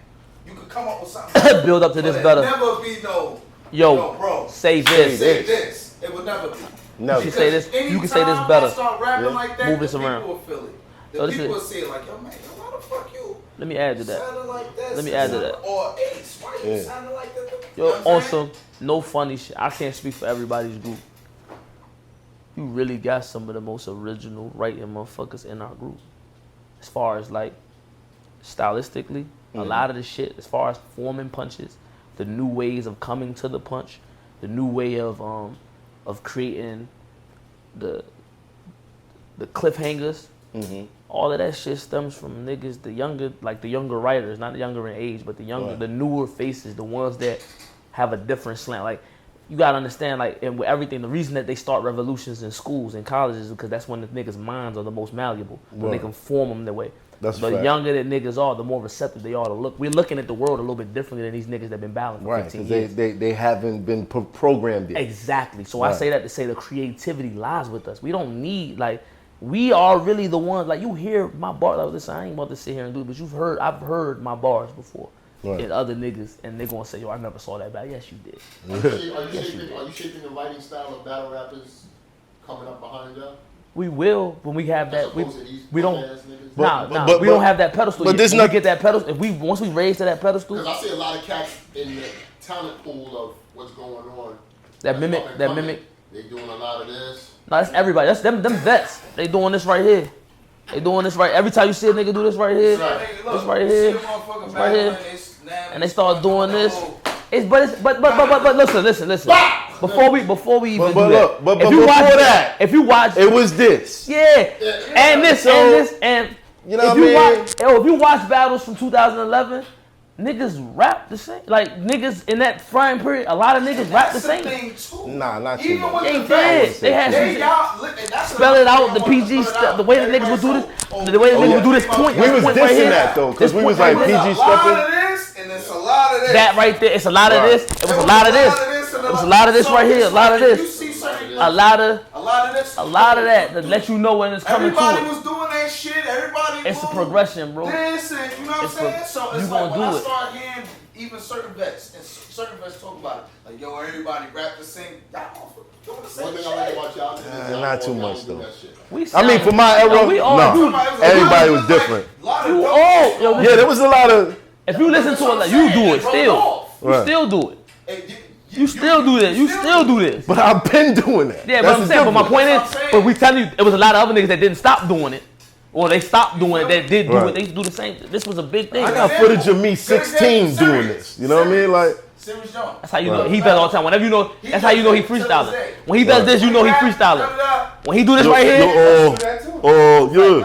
You could come up with something. Build up to this better. Never be no. Yo, bro. Say this. Say this. It would never be. No. You can say this. You can say this better. Start rapping like that, move this around. People will feel it. So people will see it like, yo, man, why the fuck you? Let me add to that. Like that. Let me add to that. Or Ace, why you sounding like that? Yo, awesome. No funny shit. I can't speak for everybody's group. You really got some of the most original writing motherfuckers in our group. As far as like stylistically, a lot of the shit, as far as forming punches, the new ways of coming to the punch, the new way of creating the cliffhangers. All of that shit stems from niggas, the younger writers, not the younger in age, but the newer faces, the ones that have a different slant. Like, you gotta understand, like, and with everything, the reason that they start revolutions in schools and colleges is because that's when the niggas' minds are the most malleable, when they can form them their way. That's the fact. younger that niggas are, the more receptive they are to look. We're looking at the world a little bit differently than these niggas that been battling for 15 years. Because they haven't been programmed yet. Exactly. So I say that to say the creativity lies with us. We don't need, like, we are really the ones, like, you hear my bars, like, listen, I ain't about to sit here and do it, but I've heard my bars before. And other niggas, and they're gonna say, yo, I never saw that bad. Yes, you did. Are you shaping the writing style of battle rappers coming up behind y'all? We will when we have that. We don't. We but don't have that pedestal. But yet. this Get that pedestal. Once we raise to that pedestal. Because I see a lot of cats in the talent pool of what's going on. That mimic. They doing a lot of this. No, that's everybody. That's them vets. They doing this right here. They doing this right. Every time you see a nigga do this right here, this right here, this right here, and they start doing this. But listen. Before we even do that, but before that, if you watch, it was this. And this, and you know what I mean? If you watch battles from 2011, niggas rap the same. Like, niggas in that frying period, a lot of niggas rap the same. Nah, not too much. They did. They had spell it out, the PG stuff, the way the niggas would do this, the way the niggas would do this point. We was dissing that though, because we was like PG stepping. And it's a lot of this. That right there, it's a lot of this. It was a lot of this. It was a lot of this right here. A lot of this. A lot of that to let you know when it's coming to it. Everybody was doing that shit. Everybody. It's a progression, bro. This and you know what I'm saying. So it's you like gonna when do I it. start hearing even certain vets talk about it. Like, yo, everybody rap the same. Y'all doing the same shit. One thing I like about y'all is not too much though. I mean, for my era, everybody was different. Yeah, there was a lot of. If you listen to it, like, you do it still. You still do it. You still do that. You still do this. But I've been doing that. Yeah, but I'm saying, but my point is, but we tell you, it was a lot of other niggas that didn't stop doing it. Or they stopped doing it, that did do it. They used to do the same. This was a big thing. I got footage of me 16 doing this. You know what I mean? Like, that's how you know. He does all the time. Whenever you know, that's how you know he freestyling. When he does this, you know he freestyling. When he do this right here, yeah.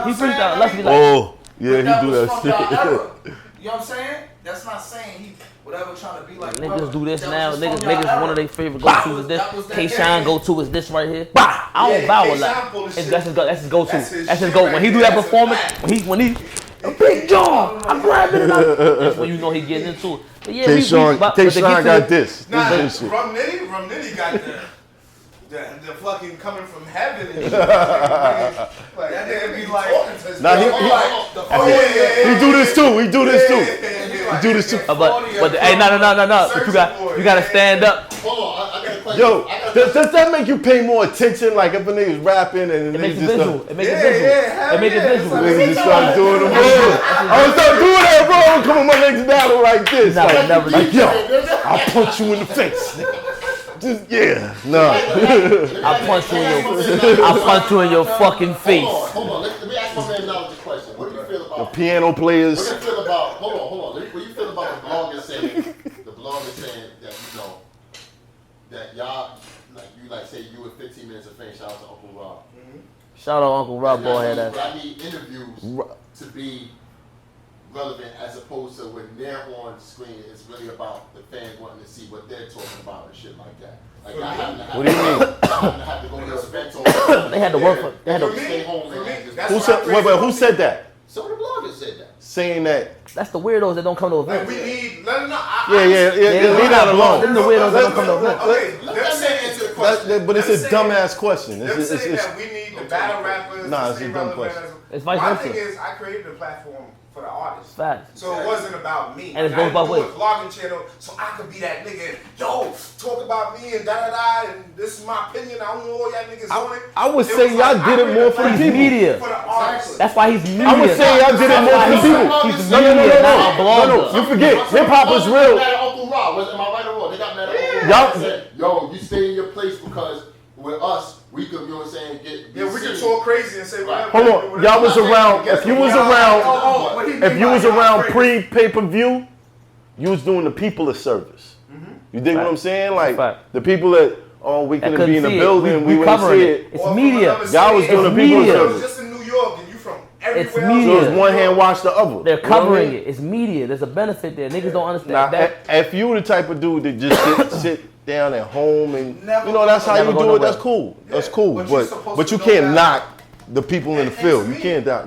He freestyling. Let's be like, yeah, he do that shit. You know what I'm saying? That's not saying he whatever trying to be like. Niggas do this now. Niggas one of their favorite go-tos is this. K-Shine go-to is this right here. I don't bow a lot. That's his go-to. That's his go. When he do that performance, when he a big John, I'm grabbing it up. That's when you know he getting into it. But yeah, K-Shine got this. Nah, Rum Nitty got the fucking coming from heaven and shit. Like, that nigga be like, he do this too. He do this too. But hey, no. You gotta stand up. Hold on, I got a question. Yo, does that make you pay more attention? Like if a nigga's rapping and It makes it just visual. It makes it visual. It makes it visual. niggas just start doing the move. I was start doing that, bro. I'm coming my next battle like this. Like, yo, I'll punch you in the face, nigga. Just I punch you in your fucking face. Hold on. Let me ask my man now this question. What do you feel about the piano players? What do you feel about? Hold on. What do you feel about the blogger saying that that y'all like say you with 15 minutes of fame? Shout out to Uncle Rob. Shout out Uncle Rob, boy, had that. I need interviews to be relevant as opposed to when they're on screen. It's really about the fans wanting to see what they're talking about and shit like that. Like I happen to have, What do you mean? I have to go to events all They had to work for. They had to. stay home and just Who said? Wait, who said that? some of the bloggers said that. Saying that. That's the weirdos that don't come to Like events. we need, let them know. Yeah. Leave that alone. Them the weirdos that don't come to events. Okay, they're saying answer the question. But it's a dumbass question. They're saying that we need the battle rappers. Nah, to it's a stay dumb relevant question. It's vice My versa. thing is, I created a platform for the artists. Facts. So it wasn't about me. And it's Like, both I about do a vlogging channel so I could be that nigga. Yo, talk about me and da-da-da, and this is my opinion. I don't know all y'all niggas on it. I would It say was y'all like, did I it more for the created a people. Media. for the artists. That's why he's media. I would say y'all did it more for the people. He's No, media, not a blogger. You forget, hip hop is real. Mad at Uncle Rob. Am I right or wrong? They got mad at Uncle Y'all- Rob. They said, yo, you stay in your place because with us, we could, you know what I'm saying, Yeah, we can talk crazy and say whatever. Hold on, y'all was around. If you was around, if you was around pre-pay-per-view, you was doing the people a service. You dig what I'm saying? Like Fact. the people that we couldn't be in the see it. building, we wouldn't covering see it. it. It's media. Y'all was doing the people a media. It was service. just in New York and you from everywhere It's else. media. So it's one hand wash the other. They're You know what I covering mean? it. It's media. There's a benefit there. Niggas don't understand Now, that. if you the type of dude that just sit down at home and Never you know that's how Never you go do it, nowhere. that's cool. That's Yeah, cool. but you're supposed But to you know can't that. knock the people in the And field. to You me, can't knock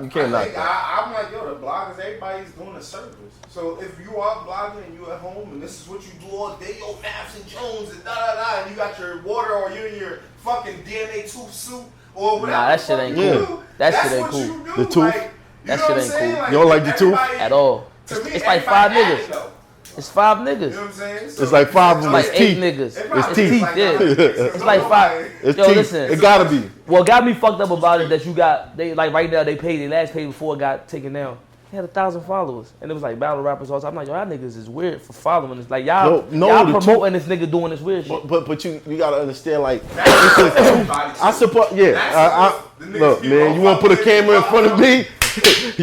that. I'm like, yo, the bloggers, everybody's doing a service. So if you are blogging and you at home and this is what you do all day, yo, Maps and Jones and da-da-da, and you got your water or you're in your fucking DNA tooth suit or whatever. Nah, that the shit fuck ain't you cool. do, That that's shit ain't what cool. you do. The tooth? Like, That you know shit what I'm ain't saying? cool. Like, You don't like the tooth? everybody- At all. To me, It's like 5 everybody niggas. added, though. It's 5 You know niggas. what I'm saying? So It's like 5 of them. Like It's 8 teeth. niggas. it probably It's is teeth. like Yeah. 100 niggas. It's like 5. It's Yo, teeth. listen. It gotta be. What got me fucked up about it that you got, they like right now they paid their last pay before it got taken down. They had 1,000 followers. And it was like battle rappers all the time. I'm like, yo, y'all niggas is weird for following this. Like y'all, No, y'all the promoting this nigga doing this weird shit. But you gotta understand, like, Everybody I too. support. Yeah, That's the niggas look, be man. all You want to put a fucking camera in front of me?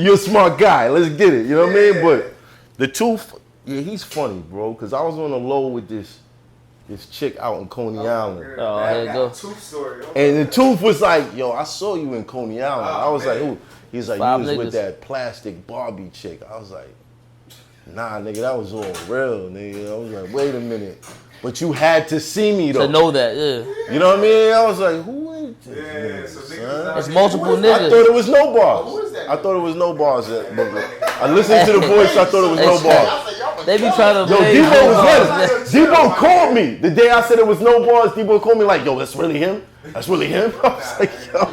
You're a smart guy. Let's get it. You know what I mean? Yeah. But the tooth, yeah, he's funny, bro. Cause I was on the low with this chick out in Coney Island, Oh, I here it got go. a tooth story. and the tooth was like, "Yo, I saw you in Coney Island." I was like, man. "Who?" He's like, 5 "You was niggas. with that plastic Barbie chick." I was like, "Nah, nigga, that was all real, nigga." I was like, "Wait a minute." But you had to see me though. To know that, yeah. You know what I mean? I was like, who is this? Yeah, nigga, so son? niggas out It's here- multiple I thought niggas. it was no bars. Who is that I thought it was no bars. I listened to the voice. I thought it was no Hey, bars. They be trying to Yo, blame Debo was niggas. ready. Debo called me the day I said it was no bars. Debo called me like, "Yo, that's really him. That's really him." I was like, "Yo,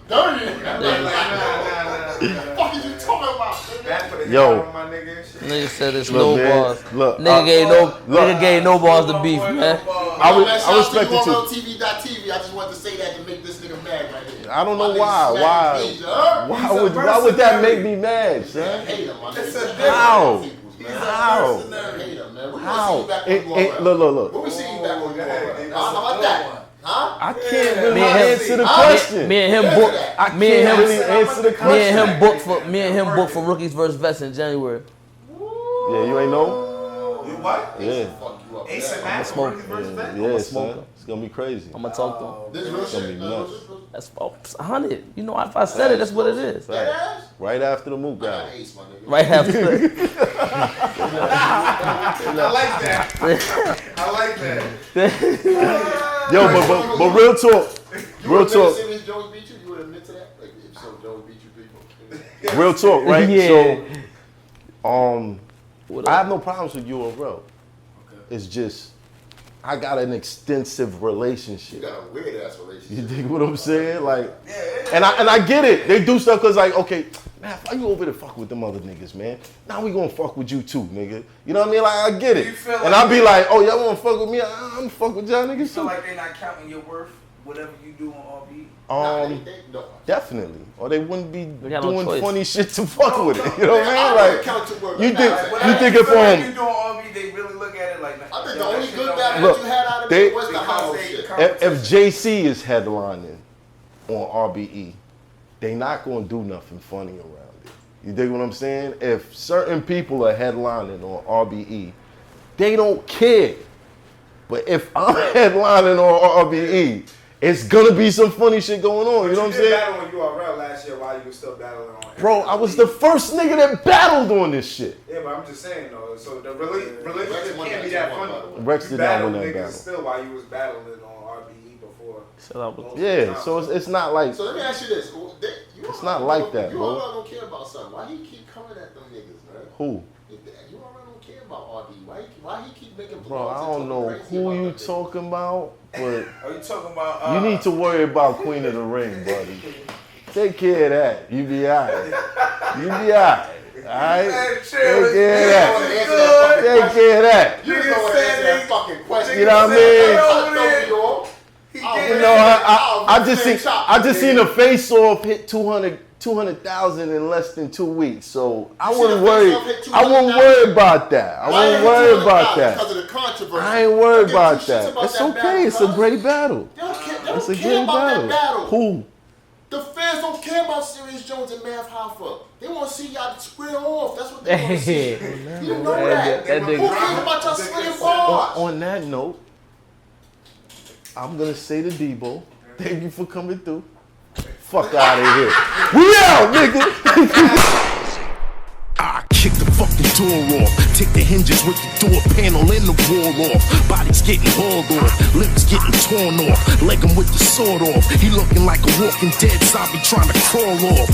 Dirty. Nah. What is you talking about? Back for the Yo. hell on my nigga and shit. Nigga said it's Look, no man, bars. look, Nigga gave no bars to beef, man. I respect it too. TV. I just wanted to say that to make this nigga mad right here. I don't know My nigga why. smacked me, huh? Why would that make me mad, son? I hate him, my nigga. How? How? I hate him, man. How? Look. Look. When we see you back on your around. How about that? Huh? I can't really Me and him- answer the Huh? question. Me and him Yeah. booked. I Me and can't him. really answer the question. Me and him booked for Rookies vs. Vets in January. Yeah, you ain't know? You what? Yeah. Fuck you up. Ace and Yeah. Max smoke. Rookies versus Vets? Yeah, smoker. son. It's gonna be crazy. I'm gonna talk to him. This real gonna shit. be nuts. That's 100. You know, if I said it, that's what it is. Right. Right after the Mook I guy. got Ace, my nigga. Right after. I like that. I like that. Yo, but real talk. Real talk. If Joey beat you, you would admit to that? Like, if so Joey beat you, people. Real talk, right? Yeah. So, What I up? have no problems with URL. It's just I got an extensive You relationship. got a weird ass You relationship. dig what I'm saying? Like, and I get it. They do stuff because like, okay, man, why you over there fuck with them other niggas, man? Now we gonna fuck with you too, nigga. You know what I mean? Like, I get it. You feel And like- I'll be like, oh, y'all wanna fuck with me? I'm fuck with y'all niggas You feel too. like they're not counting your worth, whatever you do on RB? No. Definitely. Or they wouldn't be got no doing choice. funny shit to fuck with it. You know what I I don't mean? Like, count your work. you Nah, think like, you think You if feel like you doing RB, they really look at it like. I think yo, the only that shit good don't battle matter. Look, that you had out of they- it was the Because Hollow they shit. come- if JC is headlining on RBE, they not gonna do nothing funny around it. You dig what I'm saying? If certain people are headlining on RBE, they don't care. But if I'm headlining on RBE it's gonna be some funny shit going on. You know what I'm You did saying? battle on URL last year while you were still battling on. Bro, I was the first nigga that battled on this shit. Yeah, but I'm just saying though. So the relationship can't be that funny. Rex did not win that niggas battle. Still, while you was battling on RBE before. Yeah, so it's not like. So let me ask you this: It's not like that, bro. You all don't care about something. Why he keep coming at them niggas, man? Who? You all don't care about RBE. Why he keep making? Bro, I don't know who you talking about, but Are you talking about? you need to worry about Queen of the Ring, buddy. Take care of that. You be alright. You be alright. Alright? Take care of that. Take care of that. You just don't want to answer that fucking question. You know what I mean? You know, I just seen a face off hit 200,000 in less than 2 weeks. So I wouldn't worry about that. I wouldn't worry about that. Because of the controversy. I ain't worried about that. It's okay. It's a great battle. It's a great battle. Who? The fans don't care about Serious Jones and Math HOFFA. They want to see y'all square off. That's what they want to see. You know that. Who cares about y'all square bars? On that note, I'm gonna say to Debo, thank you for coming through. Fuck out of here. We out, nigga. I kick the fucking door off. Take the hinges with the door panel and the wall off. Bodies getting hauled off. Lips getting torn off. Leg him with the sword off. He looking like a walking dead zombie trying to crawl off.